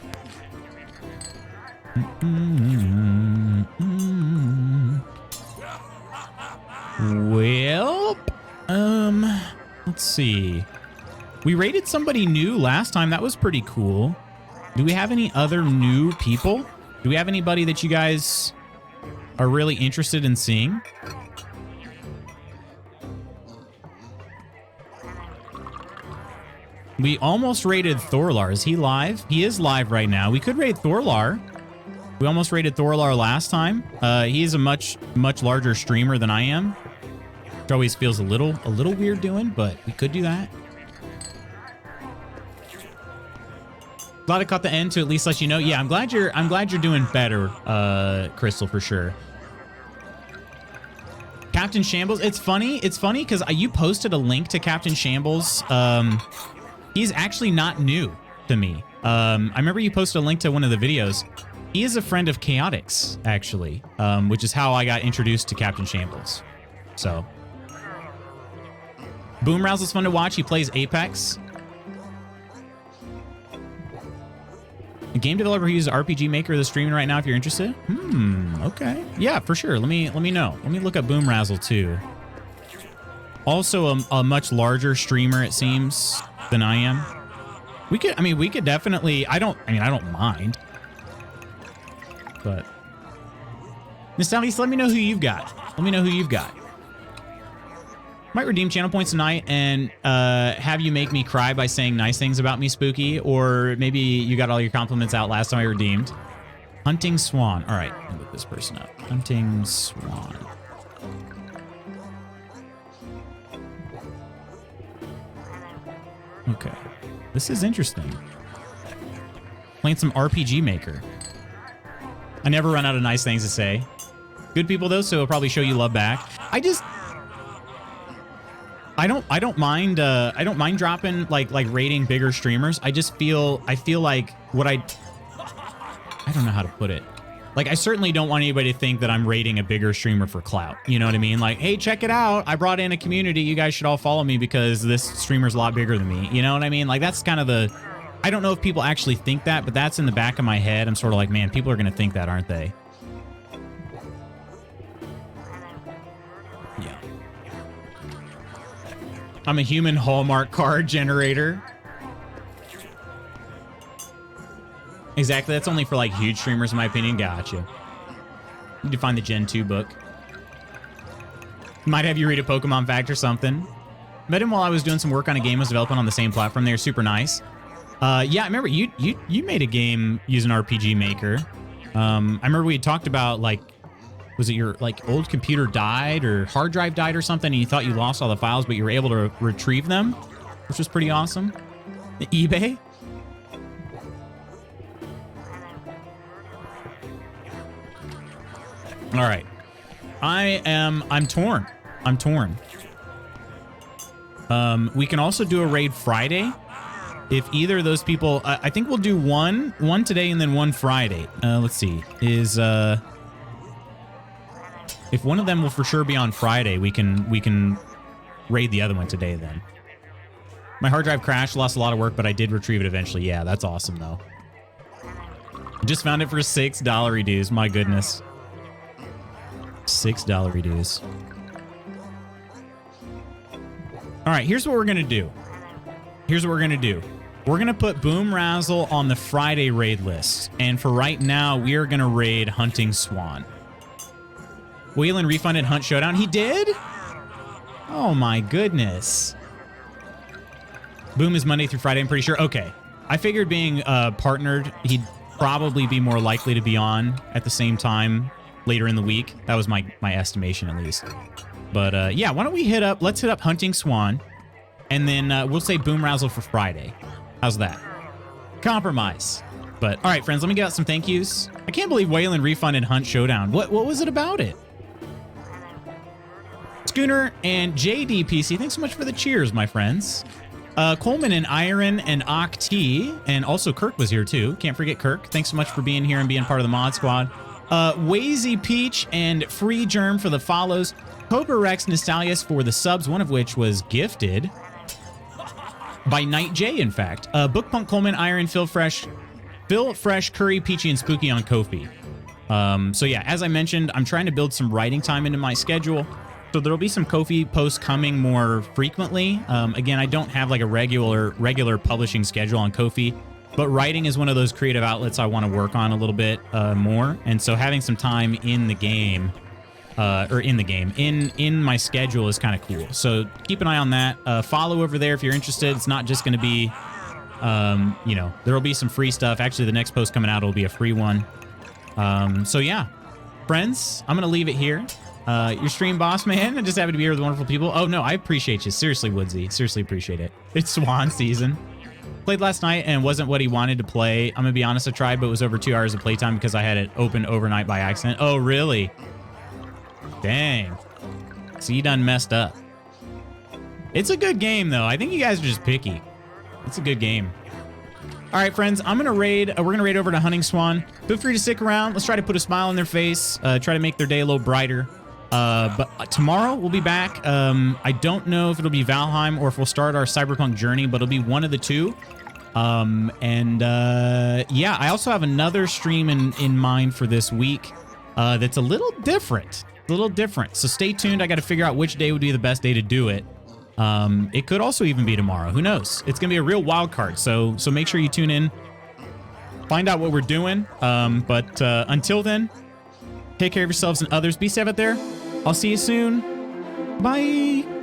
let's see. We raided somebody new last time. That was pretty cool. Do we have any other new people? Do we have anybody that you guys are really interested in seeing? We almost raided Thorlar. Is he live? He is live right now. We could raid Thorlar. We almost raided Thorlar last time. He is a much larger streamer than I am. Which always feels a little weird doing, but we could do that. Glad I caught the end to at least let you know. Yeah, I'm glad you're doing better, Crystal, for sure. Captain Shambles. It's funny because you posted a link to Captain Shambles. He's actually not new to me. I remember you posted a link to one of the videos. He is a friend of Chaotix, actually, which is how I got introduced to Captain Shambles. So, Boom Rousel's fun to watch. He plays Apex. A game developer who uses RPG Maker is streaming right now if you're interested. Okay. Yeah, for sure. Let me know. Let me look up Boom Razzle too. Also a much larger streamer, it seems, than I am. We could definitely, I don't mind. But Nostalgia, let me know who you've got. Let me know who you've got. Might redeem channel points tonight and have you make me cry by saying nice things about me, Spooky. Or maybe you got all your compliments out last time I redeemed. Hunting Swan. All right, let me look this person up. Hunting Swan. Okay. This is interesting. Playing some RPG Maker. I never run out of nice things to say. Good people though, so it'll probably show you love back. I don't mind dropping like rating bigger streamers. I feel like I don't know how to put it. Like, I certainly don't want anybody to think that I'm rating a bigger streamer for clout. You know what I mean? Like, hey, check it out. I brought in a community. You guys should all follow me because this streamer's a lot bigger than me. You know what I mean? Like, that's kind of the... I don't know if people actually think that, but that's in the back of my head. I'm sort of like, man, people are going to think that, aren't they? Yeah. I'm a human Hallmark card generator. Exactly. That's only for like huge streamers, in my opinion. Gotcha. Need to find the Gen 2 book. Might have you read a Pokemon fact or something. Met him while I was doing some work on a game I was developing on the same platform. They're super nice. Yeah, I remember you made a game using RPG Maker. I remember we had talked about, like, was it your like old computer died or hard drive died or something, and you thought you lost all the files, but you were able to retrieve them, which was pretty awesome. The eBay. All right. I'm torn. I'm torn. We can also do a raid Friday. If either of those people, I think we'll do one today and then one Friday. Let's see. If one of them will for sure be on Friday, we can raid the other one today then. My hard drive crashed, lost a lot of work, but I did retrieve it eventually. Yeah, that's awesome though. Just found it for $6 dues. My goodness. $6 dues. All right, here's what we're going to do. We're going to put Boom Razzle on the Friday raid list. And for right now, we are going to raid Hunting Swan. Waylon refunded Hunt Showdown. He did? Oh my goodness. Boom is Monday through Friday, I'm pretty sure. Okay. I figured being partnered, he'd probably be more likely to be on at the same time later in the week. That was my estimation, at least. But yeah, why don't we let's hit up Hunting Swan, and then we'll say Boom Razzle for Friday. How's that? Compromise. But all right, friends, let me get out some thank yous. I can't believe Waylon refunded Hunt Showdown. What was it about it? Schooner and JDPC, thanks so much for the cheers, my friends. Coleman and Iron and Octi, and also Kirk was here too. Can't forget Kirk. Thanks so much for being here and being part of the mod squad. Wazy Peach and Free Germ for the follows. Cobra Rex Nostalius for the subs, one of which was gifted by Night J, in fact. Bookpunk Coleman, Iron, Phil Fresh, Curry, Peachy, and Spooky on Ko-fi. So yeah, as I mentioned, I'm trying to build some writing time into my schedule. So there'll be some Ko-fi posts coming more frequently. Again, I don't have like a regular publishing schedule on Ko-fi, but writing is one of those creative outlets I want to work on a little bit more. And so having some time in the game, in my schedule is kind of cool. So keep an eye on that. Follow over there if you're interested. It's not just going to be, you know, there'll be some free stuff. Actually, the next post coming out will be a free one. So yeah, friends, I'm going to leave it here. Your stream boss, man. I'm just happy to be here with wonderful people. Oh, no, I appreciate you. Seriously, Woodsy. Seriously appreciate it. It's Swan season. Played last night and wasn't what he wanted to play. I'm going to be honest, I tried, but it was over 2 hours of playtime because I had it open overnight by accident. Oh, really? Dang. So you done messed up. It's a good game, though. I think you guys are just picky. It's a good game. All right, friends, I'm going to raid. We're going to raid over to Hunting Swan. Feel free to stick around. Let's try to put a smile on their face. Try to make their day a little brighter. But tomorrow we'll be back. I don't know if it'll be Valheim or if we'll start our cyberpunk journey, but it'll be one of the two. Yeah, I also have another stream in mind for this week that's a little different. So stay tuned. I got to figure out which day would be the best day to do it. It could also even be tomorrow. Who knows? It's going to be a real wild card. So make sure you tune in. Find out what we're doing. But until then, take care of yourselves and others. Be safe out there. I'll see you soon. Bye.